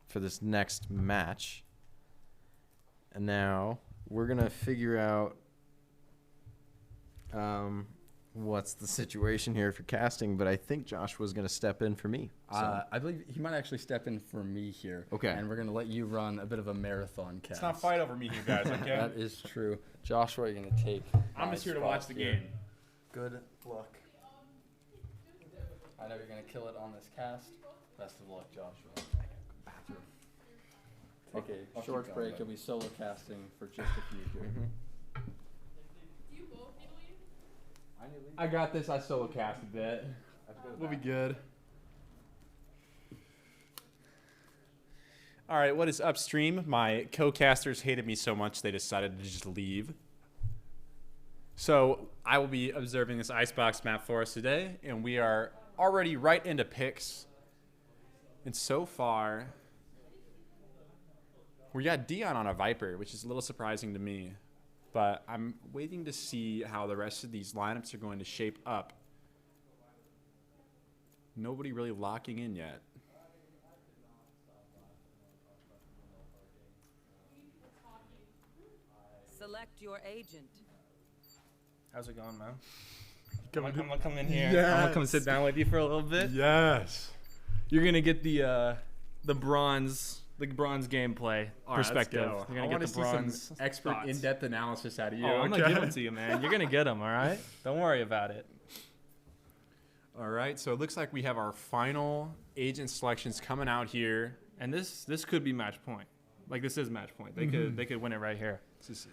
for this next match, and now we're gonna figure out what's the situation here for casting, but I think Joshua's going to step in for me. So. I believe he might actually step in for me here. Okay. And we're going to let you run a bit of a marathon cast. Let's not fight over me here, guys, okay? That is true. Joshua, you're going to take I'm just here to watch the game. Good luck. I know you're going to kill it on this cast. Best of luck, Joshua. Take a short break and we solo casting for just a few here. I got this. I solo cast a bit. We'll be good. All right, what is upstream? My co-casters hated me so much they decided to just leave. So I will be observing this icebox map for us today, and we are already right into picks. And so far, we got Dion on a Viper, which is a little surprising to me. But I'm waiting to see how the rest of these lineups are going to shape up. Nobody really locking in yet. Select your agent. How's it going, man? I'm gonna come in here. Yeah. I'm gonna come sit down with you for a little bit. Yes. You're gonna get the bronze the bronze gameplay All right, let's perspective. go. You're I gonna want get to the see bronze some expert thoughts. in-depth analysis out of you. Oh, I'm gonna okay? give them to you, man. You're gonna get them. All right. Don't worry about it. All right, so it looks like we have our final agent selections coming out here. And this could be match point. Like this is match point. They could win it right here. This is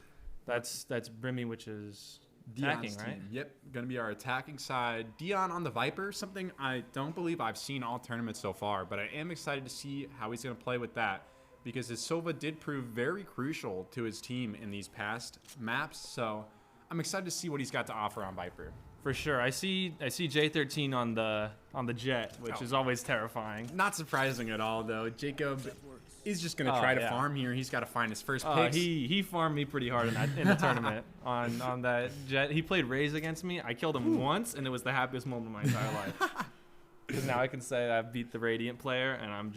That's Brimmy, which is Dion's attacking, right? team. Yep, going to be our attacking side. Dion on the Viper, something I don't believe I've seen all tournaments so far, but I am excited to see how he's going to play with that because his Sova did prove very crucial to his team in these past maps. So I'm excited to see what he's got to offer on Viper. For sure. I see J13 on the jet, which is always terrifying. Not surprising at all, though. Jacob is just going to try to farm here. He's got to find his first picks. He farmed me pretty hard in the tournament on that jet. He played Raze against me. I killed him once, and it was the happiest moment of my entire life. Because now I can say I've beat the Radiant player, and I'm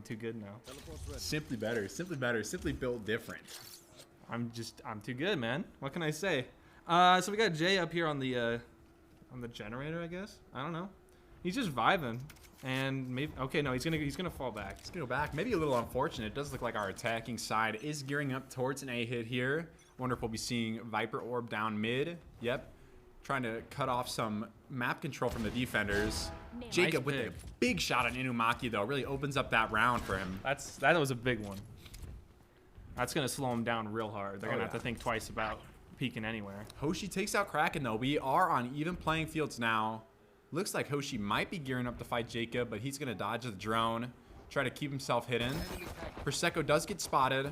too good now. Simply better, simply built different. I'm too good, man. What can I say? So we got Jay up here on the generator, I guess. I don't know. He's just vibing. And maybe no, he's gonna fall back. He's gonna go back. Maybe a little unfortunate. It does look like our attacking side is gearing up towards an A hit here. Wonder if we'll be seeing Viper Orb down mid. Yep. Trying to cut off some map control from the defenders. Jacob with a big shot on Inumaki though. Really opens up that round for him. That was a big one. That's gonna slow him down real hard. They're gonna have to think twice about peeking anywhere. Hoshi takes out Kraken though. We are on even playing fields now. Looks like Hoshi might be gearing up to fight Jacob, but he's going to dodge the drone, try to keep himself hidden. Prosecco does get spotted.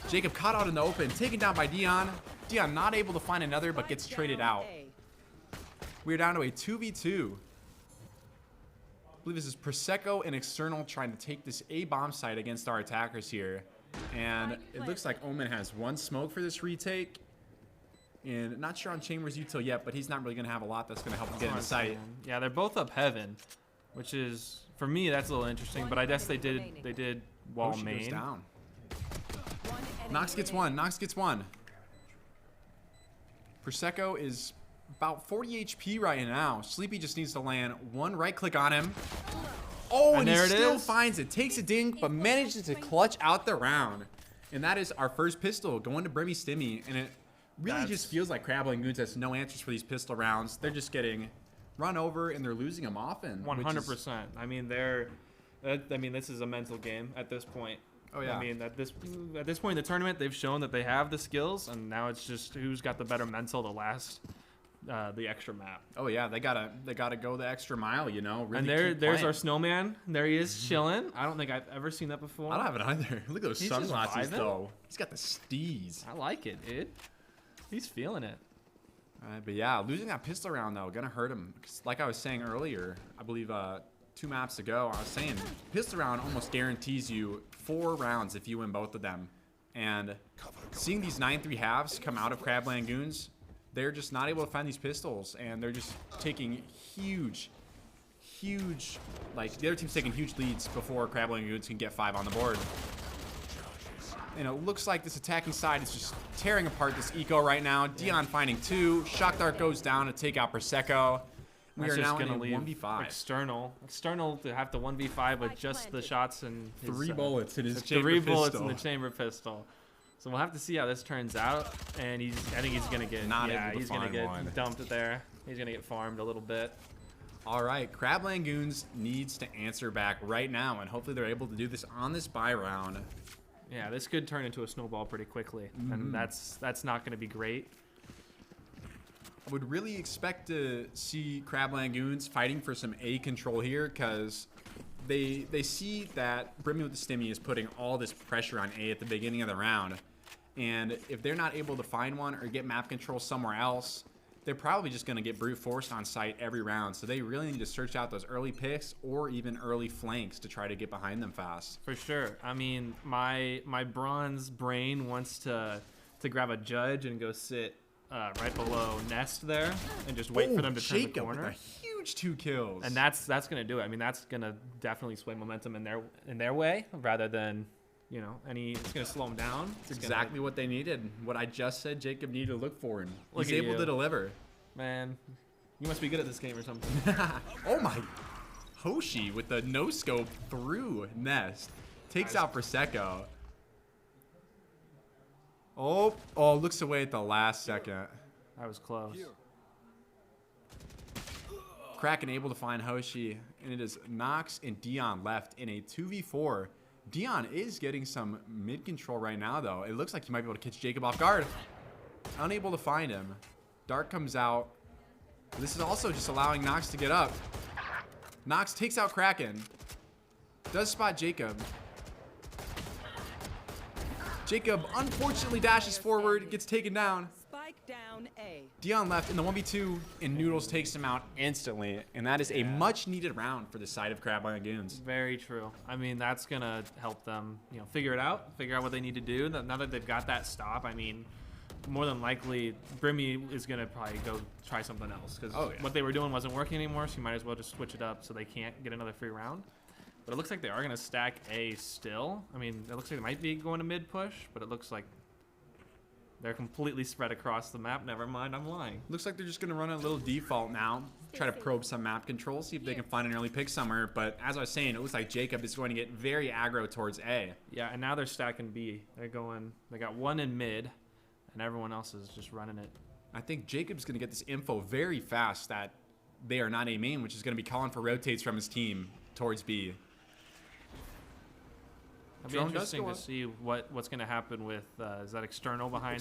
Jacob caught out in the open, taken down by Dion. Dion not able to find another, but gets traded out. We're down to a 2v2. I believe this is Prosecco and External trying to take this A bomb site against our attackers here. And it looks like Omen has one smoke for this retake. And not sure on Chambers' util yet, but he's not really going to have a lot that's going to help him get in sight. Yeah, they're both up heaven, which is, for me, that's a little interesting. But I guess they did wall Hoshi main. goes down. Nox gets one. Nox gets one. Prosecco is about 40 HP right now. Sleepy just needs to land one right click on him. Oh, and he still finds it. Takes a ding, but manages to clutch out the round. And that is our first pistol going to brimmywthestimmy. And it really just feels like LANgoons has no answers for these pistol rounds. They're just getting run over and they're losing them often. 100%. I mean, this is a mental game at this point. Oh yeah. I mean, at this point in the tournament, they've shown that they have the skills, and now it's just who's got the better mental to last the extra map. Oh yeah, they gotta go the extra mile, you know. Really and there's our snowman. There he is chilling. I don't think I've ever seen that before. I don't have it either. Look at those He's just sunglasses vibing. though. He's got the steez. I like it, dude. He's feeling it. But yeah, losing that pistol round though, gonna hurt him. 'Cause like I was saying earlier, I believe 2 maps ago, I was saying pistol round almost guarantees you 4 rounds if you win both of them. And seeing these 9-3 halves come out of LANgoons, they're just not able to find these pistols, and they're just taking huge, like the other team's taking huge leads before LANgoons can get 5 on the board. And it looks like this attacking side is just tearing apart this eco right now. Dion finding 2. Shock Dart goes down to take out Prosecco. We are now in a 1v5. External to have to 1v5 with just the shots and his, 3 bullets in his chamber 3 bullets pistol. in the chamber pistol. So we'll have to see how this turns out. And I think he's gonna get he's gonna get dumped there. He's gonna get farmed a little bit. All right, LANgoons needs to answer back right now, and hopefully they're able to do this on this bye round. Yeah, this could turn into a snowball pretty quickly, and that's not gonna be great. I would really expect to see LANgoons fighting for some A control here, because they see that brimmywthestimmy is putting all this pressure on A at the beginning of the round. And if they're not able to find one or get map control somewhere else, they're probably just going to get brute forced on site every round. So they really need to search out those early picks or even early flanks to try to get behind them fast. For sure. I mean, my bronze brain wants to grab a judge and go sit right below Nest there and just wait for them to turn the Jacob corner. with a huge 2 kills. And that's gonna do it. I mean, that's gonna definitely sway momentum in their way rather than, you know, it's gonna slow them down. It's exactly what they needed. What I just said Jacob needed to look for, and Look he's at able you. to deliver. Man, you must be good at this game or something. Oh my. Hoshi with the no scope through Nest. Takes out Prosecco. Oh, looks away at the last second. That was close. Kraken able to find Hoshi, and it is Nox and Dion left in a 2v4. Dion is getting some mid control right now, though. It looks like he might be able to catch Jacob off guard. Unable to find him. Dark comes out. This is also just allowing Nox to get up. Nox takes out Kraken. Does spot Jacob. Jacob unfortunately dashes forward, gets taken down. Spike down A. Dion left in the 1v2, and Noodles takes him out instantly. And that is a much needed round for the side of LANgoons. Very true. I mean, that's gonna help them, you know, figure out what they need to do. Now that they've got that stop, I mean, more than likely, Brimmy is gonna probably go try something else because what they were doing wasn't working anymore. So you might as well just switch it up so they can't get another free round. But it looks like they are gonna stack A still. I mean, it looks like they might be going to mid push, but it looks like they're completely spread across the map. Never mind, I'm lying. Looks like they're just gonna run a little default now. Try to probe some map control, see if they can find an early pick somewhere. But as I was saying, it looks like Jacob is going to get very aggro towards A. Yeah, and now they're stacking B. They got one in mid, and everyone else is just running it. I think Jacob's gonna get this info very fast that they are not A main, which is gonna be calling for rotates from his team towards B. It'll be interesting to see what's going to happen with, is that external behind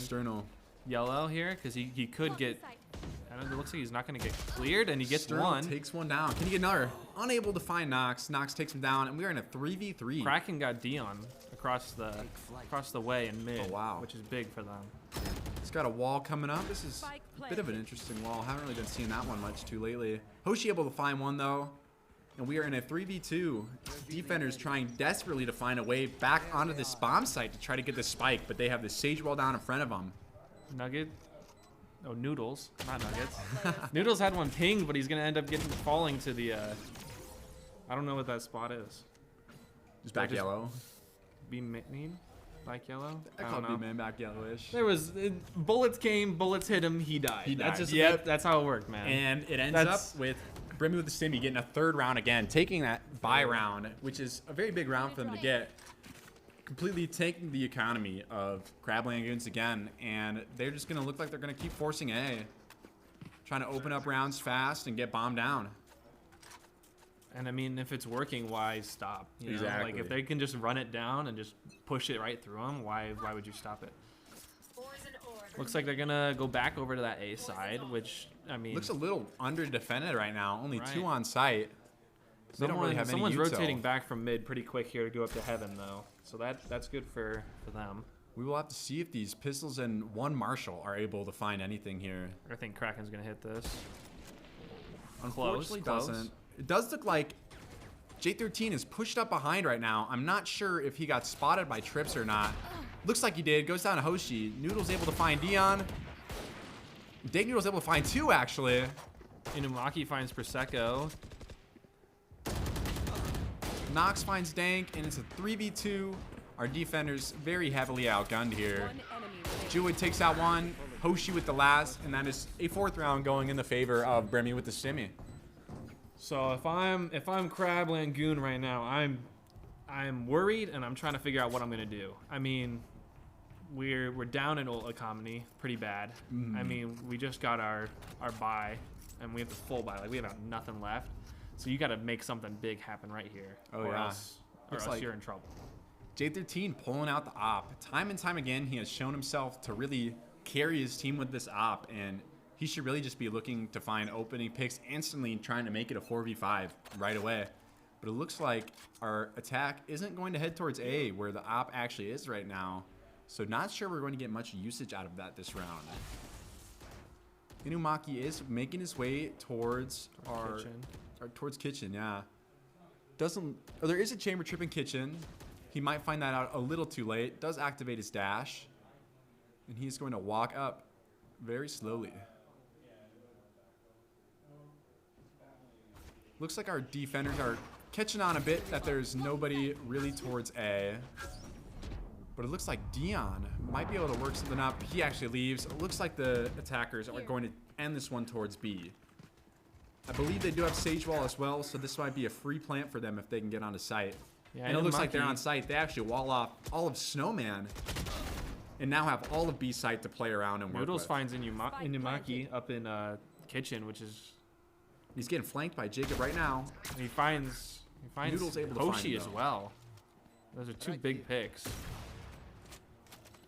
yellow here? Because he could get, I don't know, it looks like he's not going to get cleared, and he gets one. Takes one down. Can he get another? Unable to find Nox. Nox takes him down, and we are in a 3v3. Kraken got Dion across the way in mid, which is big for them. It's got a wall coming up. This is a bit of an interesting wall. Haven't really been seeing that one much too lately. Hoshi able to find one, though. And we are in a 3v2. Defenders trying desperately to find a way back onto this bomb site to try to get the spike, but they have the sage wall down in front of them. Nugget. Oh, Noodles, not Nuggets. Noodles had one pinged, but he's gonna end up falling to the. I don't know what that spot is. Just back yellow. Be mean, back yellow. I call B man back yellowish. There was bullets came, bullets hit him, he died. That's just that's how it worked, man. And it ends up with brimmywthestimmy getting a third round again, taking that bye round, which is a very big round for them to get. Completely taking the economy of LANgoons again, and they're just going to look like they're going to keep forcing A. Trying to open up rounds fast and get bombed down. And I mean, if it's working, why stop? You know? Exactly. Like if they can just run it down and just push it right through them, why would you stop it? Looks like they're gonna go back over to that A side, which I mean looks a little under defended right now. Only two on site. They don't really have any someone's rotating back from mid pretty quick here to go up to heaven though, so that's good for them. We will have to see if these pistols and one Marshall are able to find anything here. I think Kraken's gonna hit this. Unfortunately, Close. doesn't. It does look like J13 is pushed up behind right now. I'm not sure if he got spotted by Trips or not. Looks like he did. Goes down to Hoshi. Noodle's able to find Dion. Dank Noodle's able to find two, actually. Inumaki finds Prosecco. Nox finds Dank, and it's a 3v2. Our defenders very heavily outgunned here. Jewett takes out one. Hoshi with the last, and that is a fourth round going in the favor of brimmywthestimmy. So if I'm LANgoon right now, I'm worried, and I'm trying to figure out what I'm gonna do. I mean, we're down in ult economy pretty bad. I mean, we just got our buy, and we have the full buy. Like we have nothing left. So you got to make something big happen right here, or else you're in trouble. J13 pulling out the op. Time and time again, he has shown himself to really carry his team with this op, and he should really just be looking to find opening picks instantly and trying to make it a 4v5 right away. But it looks like our attack isn't going to head towards A, where the op actually is right now. So not sure we're going to get much usage out of that this round. Inumaki is making his way towards towards kitchen, yeah. There is a chamber trip in kitchen. He might find that out a little too late. Does activate his dash. And he's going to walk up very slowly. Looks like our defenders are catching on a bit that there's nobody really towards A. But it looks like Dion might be able to work something up. He actually leaves. It looks like the attackers are going to end this one towards B. I believe they do have Sage Wall as well, so this might be a free plant for them if they can get onto site. Yeah, And it looks like they're on site. They actually wall off all of Snowman and now have all of B site to play around and work Noodles with. finds Inumaki up in kitchen, which is He's getting flanked by Jacob right now. he finds Noodles able to find Hoshi him, as though. well. Those are two big picks.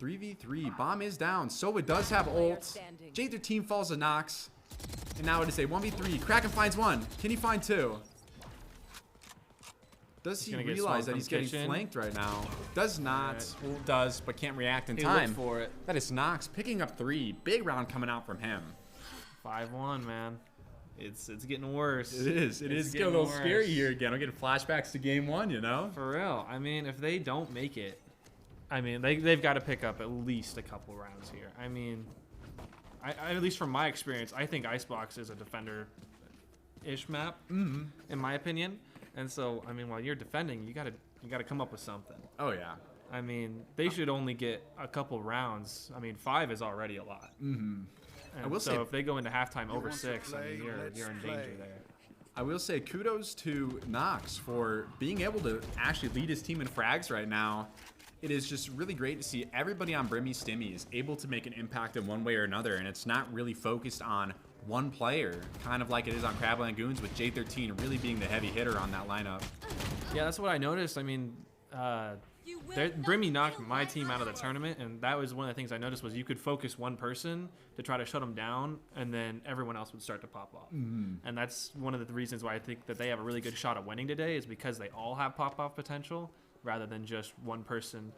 3v3. Bomb is down. Sova does have ult. J13 falls to Nox. And now it is a 1v3. Kraken finds one. Can he find two? Does he gonna get realize smoked that from he's getting kitchen. flanked right now? Does not. Right. Well, does, but can't react in He time. looked for it. That is Nox picking up 3. Big round coming out from him. 5-1, man. It's getting worse. It is. It It's is getting getting a little worse. scary here again. I'm getting flashbacks to game 1, you know? For real. I mean, if they don't make it, I mean, they've got to pick up at least a couple rounds here. I mean, I at least from my experience, I think Icebox is a defender-ish map, in my opinion. And so, I mean, while you're defending, you gotta come up with something. Oh, yeah. I mean, they should only get a couple rounds. I mean, 5 is already a lot. Mm-hmm. And I will so say- if they go into halftime over want to 6, I mean, play? Let's you're in play. danger there. I will say kudos to Nox for being able to actually lead his team in frags right now. It is just really great to see everybody on brimmywthestimmy is able to make an impact in one way or another, and it's not really focused on one player, kind of like it is on LANgoons with J13 really being the heavy hitter on that lineup. Yeah, that's what I noticed. I mean, Brimmy knocked my team out of the tournament, and that was one of the things I noticed was you could focus one person to try to shut them down, and then everyone else would start to pop off. And that's one of the reasons why I think that they have a really good shot at winning today is because they all have pop-off potential rather than just one person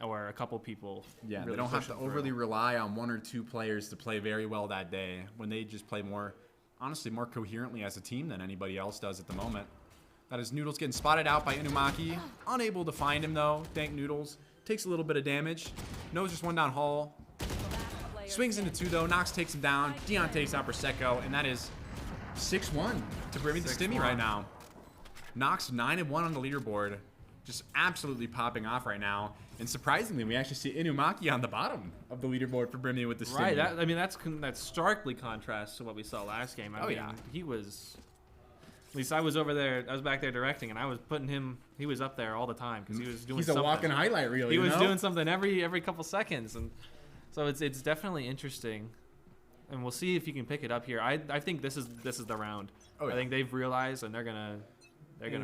or a couple people. Yeah, really they don't have to pushing through. overly rely on 1 or 2 players to play very well that day when they just play more, honestly, more coherently as a team than anybody else does at the moment. That is Noodles getting spotted out by Inumaki. Unable to find him, though. Dank Noodles. Takes a little bit of damage. Knows just one down Hall. Swings into 2, though. Nox takes him down. Dion takes out Prosecco. And that is 6-1 to brimmywthestimmy right now. Nox 9-1 on the leaderboard. Just absolutely popping off right now. And surprisingly, we actually see Inumaki on the bottom of the leaderboard for brimmywthestimmy. Right, I mean, that's starkly contrasts to what we saw last game. I mean, yeah. he was... At least I was over there. I was back there directing, and I was putting him. He was up there all the time because he was doing. He's something. a walking highlight reel. He you was know? doing something every couple seconds, and so it's definitely interesting, and we'll see if you can pick it up here. I think this is the round. Oh, yeah. I think they've realized, and they're gonna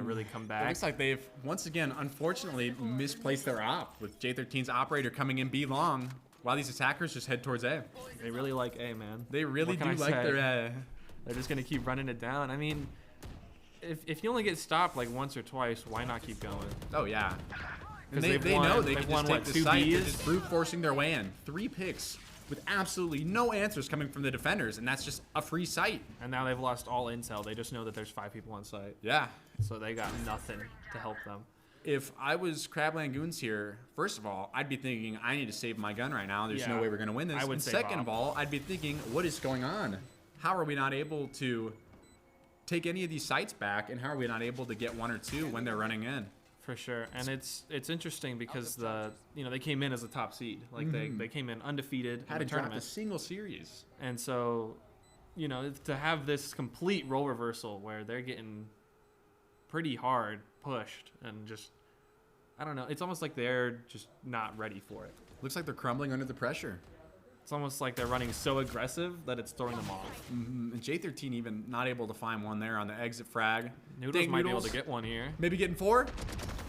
really come It back. looks like they've once again, unfortunately, misplaced their op with J13's operator coming in B long, while these attackers just head towards A. They really like A, man. They really What can do I like say? their A. They're just gonna keep running it down. I mean, if you only get stopped like once or twice, why not keep going? Oh yeah. And 'Cause they they've know won- they they've can won, just take what, the 2 site. They're Bs? just brute forcing their way in. 3 picks with absolutely no answers coming from the defenders, and that's just a free site. And now they've lost all intel. They just know that there's 5 people on site, Yeah. so they got nothing to help them. If I was LANgoons here, first of all, I'd be thinking I need to save my gun right now. There's Yeah. no way we're gonna win this. I would and save second off. of all, I'd be thinking, what is going on? How are we not able to take any of these sites back, and how are we not able to get 1 or 2 when they're running in? For sure, and it's interesting because they came in as a top seed, like they came in undefeated Had to in the drop a tournament, single series. and so to have this complete role reversal where they're getting pretty hard pushed and just I don't know, it's almost like they're just not ready for it. Looks like they're crumbling under the pressure. It's almost like they're running so aggressive that it's throwing them off. And J13 even not able to find one there on the exit frag. Noodles Dang might be Noodles. able to get one here. Maybe getting 4.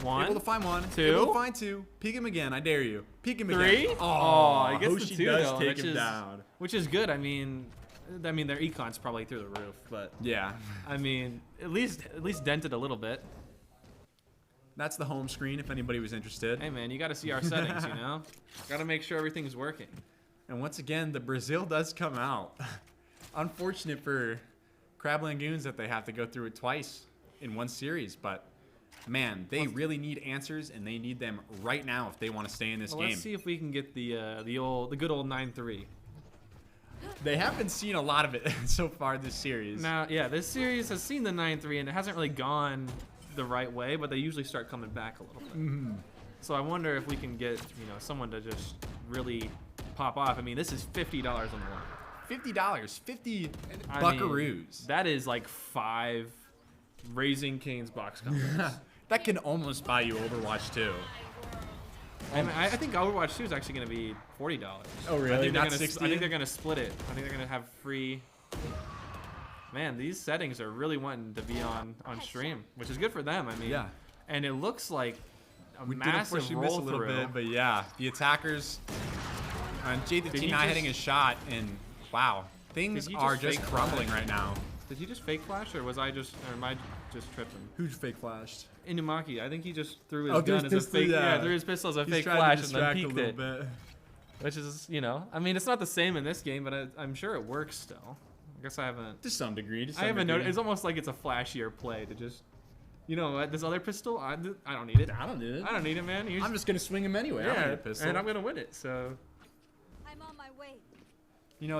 One, Able to find 1. 2. Able to find 2. Peek him again. I dare you. Peek him 3. again. Oh, he gets Hoshi the 2 does though, take which him is down. which is good. I mean, their econ's probably through the roof, but Yeah. I mean, at least dented a little bit. That's the home screen if anybody was interested. Hey man, you got to see our settings, you know? Got to make sure everything's working. And once again, the Brazil does come out. Unfortunate for LANgoons that they have to go through it twice in one series, but man, they really need answers, and they need them right now if they want to stay in this Well, game. let's see if we can get the good old 9-3. They haven't seen a lot of it so far this series. Now, yeah, this series has seen the 9-3 and it hasn't really gone the right way, but they usually start coming back a little bit. So I wonder if we can get someone to just really pop off. I mean, this is $50 on the line. $50. 50 I mean, buckaroos. that is like 5 Raising Cane's box combos. That can almost buy you Overwatch 2. And I think Overwatch 2 is actually going to be $40. Oh, really? I think they're Not gonna, 60? I think they're going to split it. I think they're going to have free. Man, these settings are really wanting to be on stream, which is good for them. I mean, Yeah. And it looks like a We did massive unfortunately miss a roll little through. bit, but yeah, the attackers on Did J13 he not just- hitting his shot, and wow, things Did he are just just fake crumbling flash? right now. Did he just fake flash, or am I just tripping? Who's fake flashed? Inumaki, I think he just threw his Oh, threw gun his as a pistol, fake. yeah. Yeah, threw his pistol as a He's fake trying to flash and then distract a peeked little it. bit. Which is, I mean, it's not the same in this game, but I'm sure it works still. I guess I haven't. To some degree. I haven't noticed. It's almost like it's a flashier play to just, this other pistol. I don't need it. I don't need it. I don't need it, man. I'm just gonna swing him anyway. I don't need a pistol. and I'm gonna win it. So I'm on my way.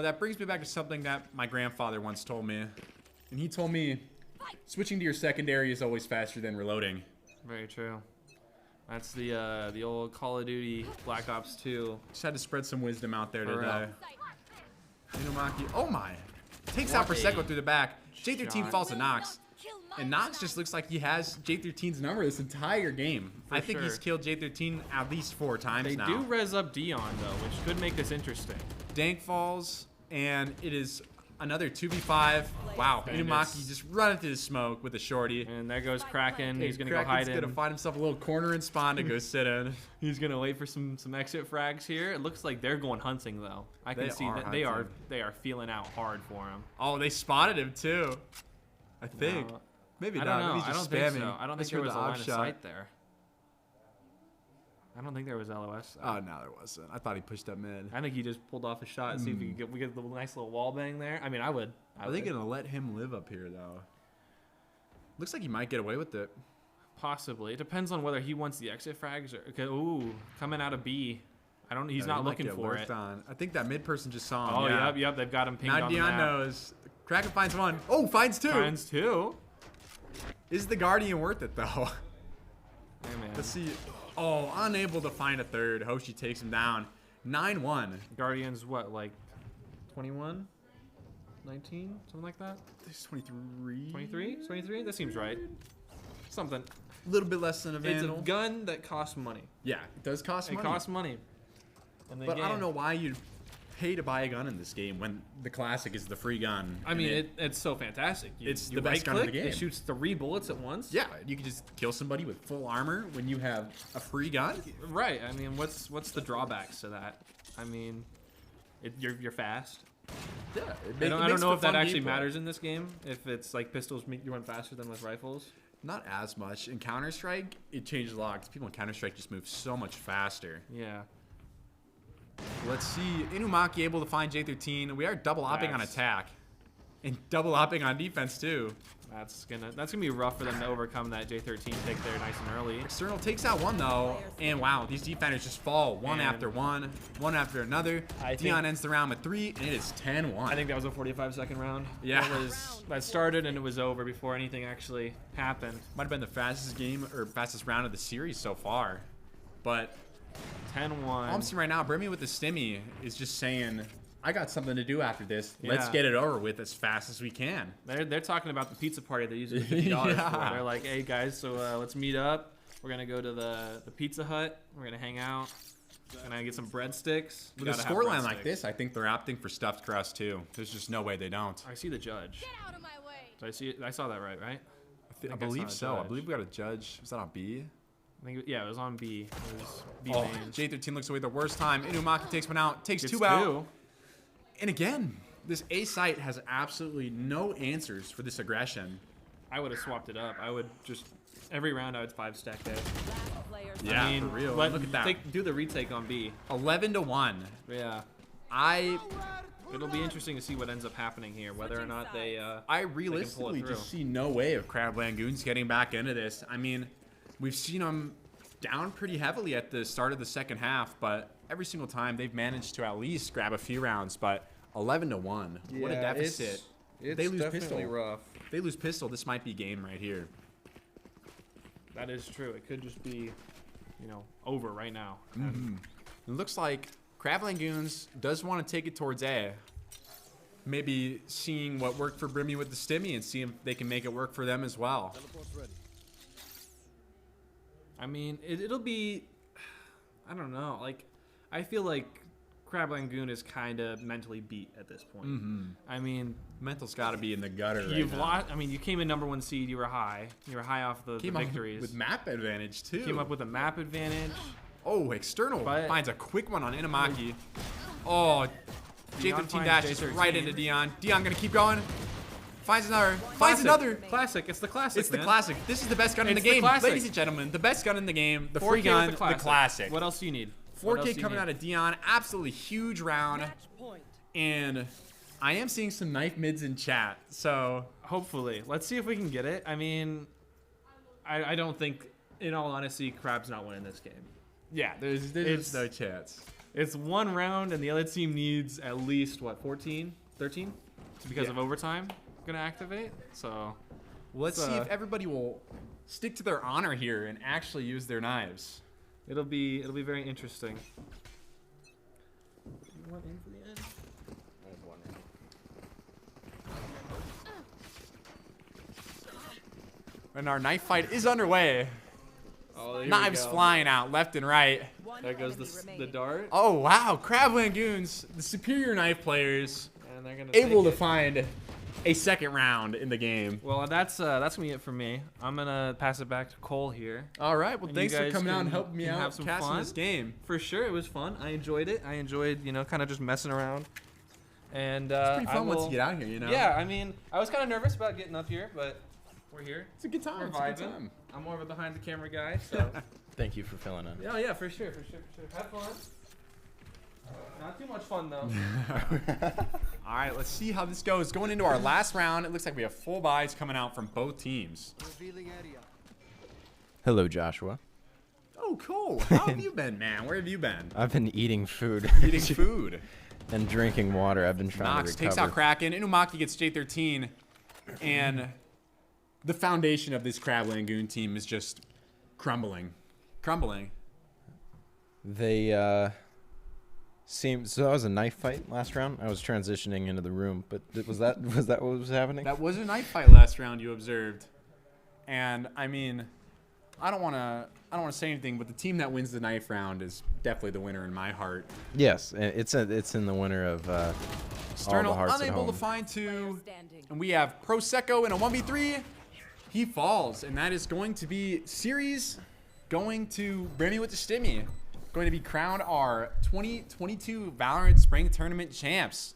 That brings me back to something that my grandfather once told me. And he told me, switching to your secondary is always faster than reloading. very true. That's the old Call of Duty Black Ops 2. Just had to spread some wisdom out there For today. real. Inumaki, oh my. Takes What out Prosecco a through the back. J13 shot. falls to Nox. Kill my And Nox just looks like he has J13's number this entire game. I think he's sure. killed J13 at least 4 times They now. do res up Dion though, which could make this interesting. Dank falls, and it is another 2v5. Wow, Bandits. Inumaki just running through the smoke with a shorty. And there goes Kraken. He's gonna go Kraken's hide in. gonna find himself a little corner and spawn to go sit in. He's gonna wait for some exit frags here. It looks like they're going hunting though. I can They see are that they are hunting. feeling out hard for him. Oh, they spotted him too. I think. No, Maybe I not. don't know. Maybe he's I just don't spamming. think so. I don't think That's there for was the a odd line of shot. sight there. I don't think there was LOS. Oh, no, there wasn't. I thought he pushed up mid. I think he just pulled off a shot and see if we get the nice little wall bang there. I mean, I would. Are they gonna let him live up here though? Looks like he might get away with it. Possibly. It depends on whether he wants the exit frags or. Okay, ooh, coming out of B. I don't. He's Yeah, not he might looking get for worked it. on. I think that mid person just saw him. Oh, yeah. yep. They've got him pinged Now on the Dion map. knows. Kraken finds one. Oh, finds 2. Finds 2. Is the Guardian worth it though? Hey, man. Let's see. Oh, unable to find a third. Hoshi takes him down. 9-1. Guardians, what, like 21? 19? Something like that? This is 23. 23? 23? That seems right. Something. A little bit less than a It's Vandal. a gun that costs money. Yeah, it does cost It money. costs money. in the But I game. don't know why you'd pay to buy a gun in this game when the classic is the free gun. I mean, it's so fantastic. It's you the best gun in the right-click, game. It shoots 3 bullets at once. Yeah, you can just kill somebody with full armor when you have a free gun. Right. I mean, what's the drawbacks to that? I mean, you're fast. Yeah, I don't know if that actually matters in this game. If it's like pistols make you run faster than with rifles. Not as much. In Counter-Strike, it changes a lot because people in Counter-Strike just move so much faster. Yeah. Let's see. Inumaki able to find J13. We are double opping on That's- attack. And double opping on defense too. That's gonna be rough for them to overcome that J13 pick there nice and early. External takes out one though. And wow, these defenders just fall one And- after one after another. I Dion think- ends the round with 3, and it is 10-1. I think that was a 45-second round. Yeah. That started and it was over before anything actually happened. Might have been the fastest game or fastest round of the series so far. But 10-1. all I'm seeing right now, Brimmy with the stimmy is just saying, I got something to do after this. Let's Yeah. get it over with as fast as we can. They're talking about the pizza party they're using $50 Yeah. for. They're like, hey guys, so let's meet up. We're gonna go to the Pizza Hut. We're gonna hang out. Gonna get some breadsticks. We With a gotta have scoreline like breadsticks. this, I think they're opting for stuffed crust too. There's just no way they don't. I see the judge. Get out of my way. I saw that right? I think I believe saw a so. I judge. believe we got a judge. Was that on B? I think yeah, it was on B. It was B Oh, main. J13 looks away the worst time. Inumaki takes one out, takes Gets 2 out. And again, this A site has absolutely no answers for this aggression. I would have swapped it up. I would just every round I would 5-stack there. Last player Yeah, I mean, for real. Look Look at that. Do the retake on B. 11-1. Yeah. It'll be interesting to see what ends up happening here, whether or not they. I pull it realistically through. just see no way of LANgoons getting back into this. I mean, we've seen them down pretty heavily at the start of the second half, but every single time they've managed to at least grab a few rounds. But 11-1, what a deficit! They lose pistol. rough. If they lose pistol, this might be game right here. That is true. It could just be, over right now. It looks like LANgoons does want to take it towards A. maybe seeing what worked for Brimmy with the Stimmy and see if they can make it work for them as well. I mean, it'll be, I don't know. Like, I feel like LANgoon is kind of mentally beat at this point. I mean, Mental's got to be in the gutter you've right now. lost. I mean, you came in #1 seed. You were high. You were high off the Came up victories. with map advantage, too. Came up with a map advantage. Oh, external But- finds a quick one on Inamaki. Oh, Dion J13 finds dashes J13. right into Dion. Dion gonna keep going. Finds another. Finds another. Classic. It's the classic. It's the man. classic. This is the best gun in the It's the game. classic. Ladies and gentlemen, the best gun in the game. The 4K free with gun, the classic. What else do you need? What else 4K do you coming need? out of Dion. Absolutely huge round. Match point. And I am seeing some knife mids in chat. So Hopefully. Let's see if we can get it. I mean, I don't think, in all honesty, Crab's not winning this game. yeah, there's It's- no chance. It's one round, and the other team needs at least, what, 14? 13? Because Yeah. of overtime going to activate. So, Let's It's, see if everybody will stick to their honor here and actually use their knives. it'll be very interesting. You want in for the end? And our knife fight is underway. Oh, there we Knives go. flying out left and right. One There goes enemy the remaining. dart. Oh, wow. LANgoons, the superior knife players, And they're going able to find a second round in the game. Well, that's gonna be it for me. I'm gonna pass it back to Cole here. All right. Well, And you thanks for guys coming out and can- helping me can out have some casting fun. this game. For sure, it was fun. I enjoyed it. I enjoyed, kind of just messing around. And It's pretty I fun once will- you get out here, you know? Yeah, I mean, I was kind of nervous about getting up here, but we're here. It's a good time. We're It's a good vibing. time. I'm more of a behind the camera guy, so Thank you for filling in. yeah, for sure. Have fun. Not too much fun though. All right, let's see how this goes. Going into our last round, it looks like we have full buys coming out from both teams. Revealing area. Hello, Joshua. Oh, cool. How have you been, man? Where have you been? I've been eating food Eating food. and drinking water. I've been trying Nox to takes recover. out Kraken. Inumaki gets J13. And the foundation of this LANgoon team is just crumbling. Crumbling. They seemed so. That was a knife fight last round. I was transitioning into the room, but was that what was happening? That was a knife fight last round you observed. And I mean, I don't want to say anything, but the team that wins the knife round is definitely the winner in my heart. Yes, it's in the winner of all Sternal the hearts at unable home. to find two. Standing. And we have Prosecco in a 1v3. He falls, and that is going to be series going to Brimmy with the Stimmy. Going to be crowned our 2022 VALORANT Spring Tournament champs.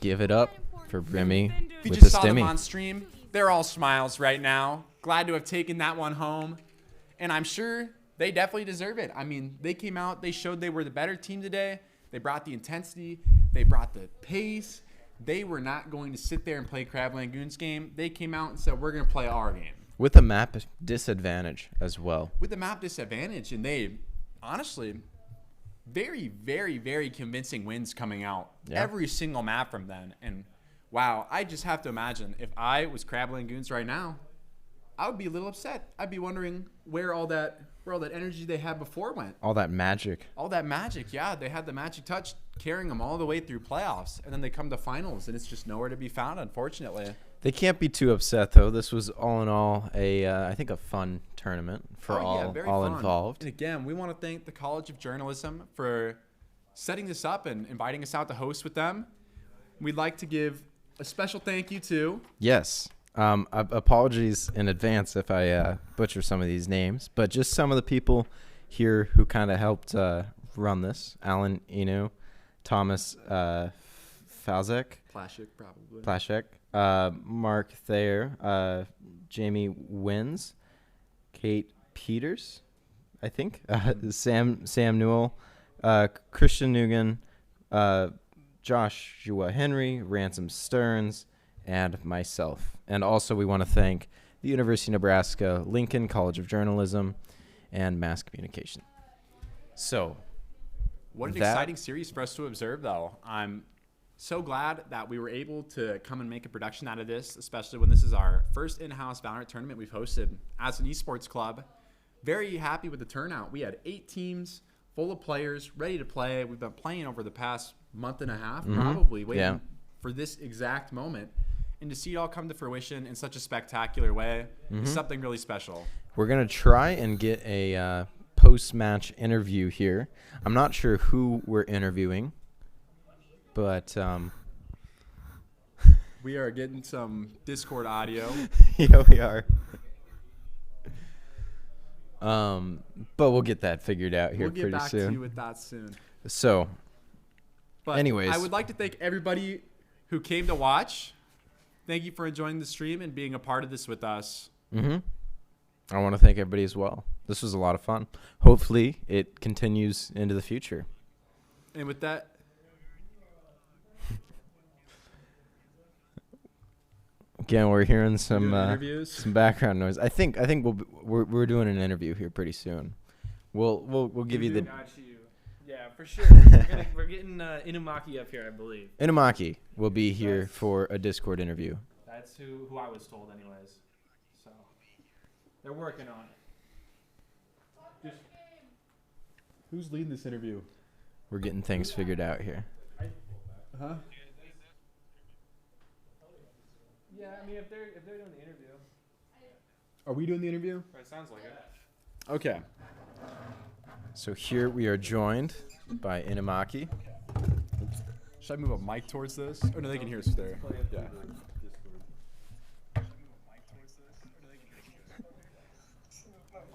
Give it up for Brimmy If you with just the saw them on Stimmy. stream, they're all smiles right now. Glad to have taken that one home. And I'm sure they definitely deserve it. I mean, they came out, they showed they were the better team today. They brought the intensity, they brought the pace. They were not going to sit there and play LANgoon's game. They came out and said, we're going to play our game. With a map disadvantage as well. With the map disadvantage, and they honestly very, very, very convincing wins coming out. Yeah. Every single map from them. And wow, I just have to imagine if I was LANgoons right now, I would be a little upset. I'd be wondering where all that energy they had before went. All that magic. All that magic, yeah, they had the magic touch carrying them all the way through playoffs, and then they come to finals, and it's just nowhere to be found, unfortunately. They can't be too upset though. This was all in all I think a fun tournament for all very all fun. involved. And again, we want to thank the College of Journalism for setting this up and inviting us out to host with them. We'd like to give a special thank you to Yes. Apologies in advance if I butcher some of these names, but just some of the people here who kind of helped run this: Alan Inu, Thomas Falzek, Plashik, Mark Thayer, Jamie Wins, Kate Peters, I think, Sam Newell, Christian Nugan, Joshua Henry, Ransom Stearns, and myself. And also we want to thank the University of Nebraska, Lincoln College of Journalism, and Mass Communication. So, What an that- exciting series for us to observe, though. I'm so glad that we were able to come and make a production out of this, especially when this is our first in-house VALORANT tournament we've hosted as an esports club. Very happy with the turnout. We had 8 teams full of players ready to play. We've been playing over the past month and a half, probably waiting for this exact moment. And to see it all come to fruition in such a spectacular way is something really special. We're going to try and get a post-match interview here. I'm not sure who we're interviewing, but We are getting some Discord audio. yeah, we are. But we'll get that figured out here We'll get pretty back soon. to you with that soon. So, But anyways, I would like to thank everybody who came to watch. Thank you for enjoying the stream and being a part of this with us. I want to thank everybody as well. This was a lot of fun. Hopefully, it continues into the future. And with that, Again, we're hearing some interviews. some background noise. I think we're doing an interview here pretty soon. We'll give you the Got you. Yeah, for sure. We're getting Inumaki up here, I believe. Inumaki will be here for a Discord interview. That's who I was told, anyways. So they're working on it. Who's leading this interview? We're getting things figured out here. Huh? Yeah, I mean, if they're doing the interview, Are we doing the interview? it sounds like it. Okay. So here we are joined by Inumaki. Should I move a mic towards this? Oh, no, they can hear us there. Yeah.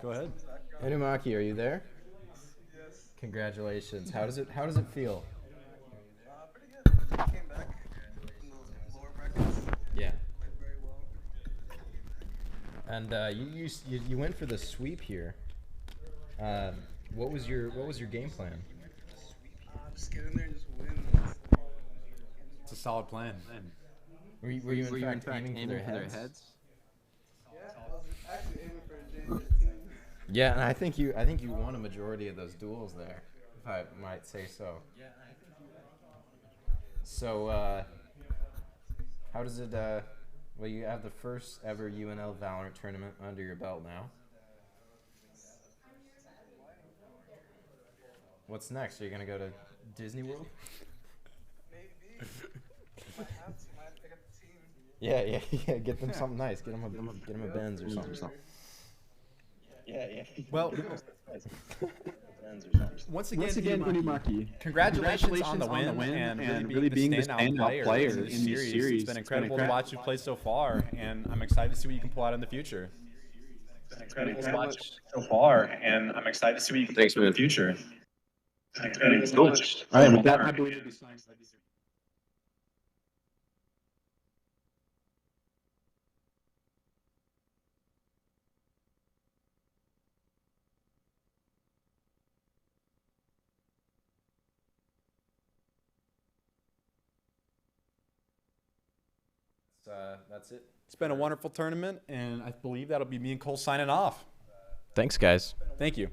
Go ahead. Inumaki, are you there? Yes. Congratulations. How does it feel? Pretty good. I came back from the lower brackets. Yeah. Played very well. And you went for the sweep here. What was your game plan? Just get in there and just win. It's a solid plan. Were you in fact aiming for their heads? Yeah, I was actually aiming for a J13. Yeah, and I think you won a majority of those duels there, if I might say so. Yeah, I think you So, how does it? Well, you have the first ever UNL VALORANT tournament under your belt now. What's next? Are you gonna go to Disney World? maybe. Might have to. Might pick up the team. Yeah. Get them something nice. Get them a Benz or something. Yeah. Well, once again, Inumaki, congratulations on the win and really being the standout player in this series. It's been incredible to watch you play so far, and I'm excited to see what you can pull out in the future. incredible to watch so far, and I'm excited to see what you can do in the future. Thanks so much. All right, with that, I believe it'll be signed by these. That's it. It's been a wonderful tournament, and I believe that'll be me and Cole signing off. Thanks, guys. Thank you.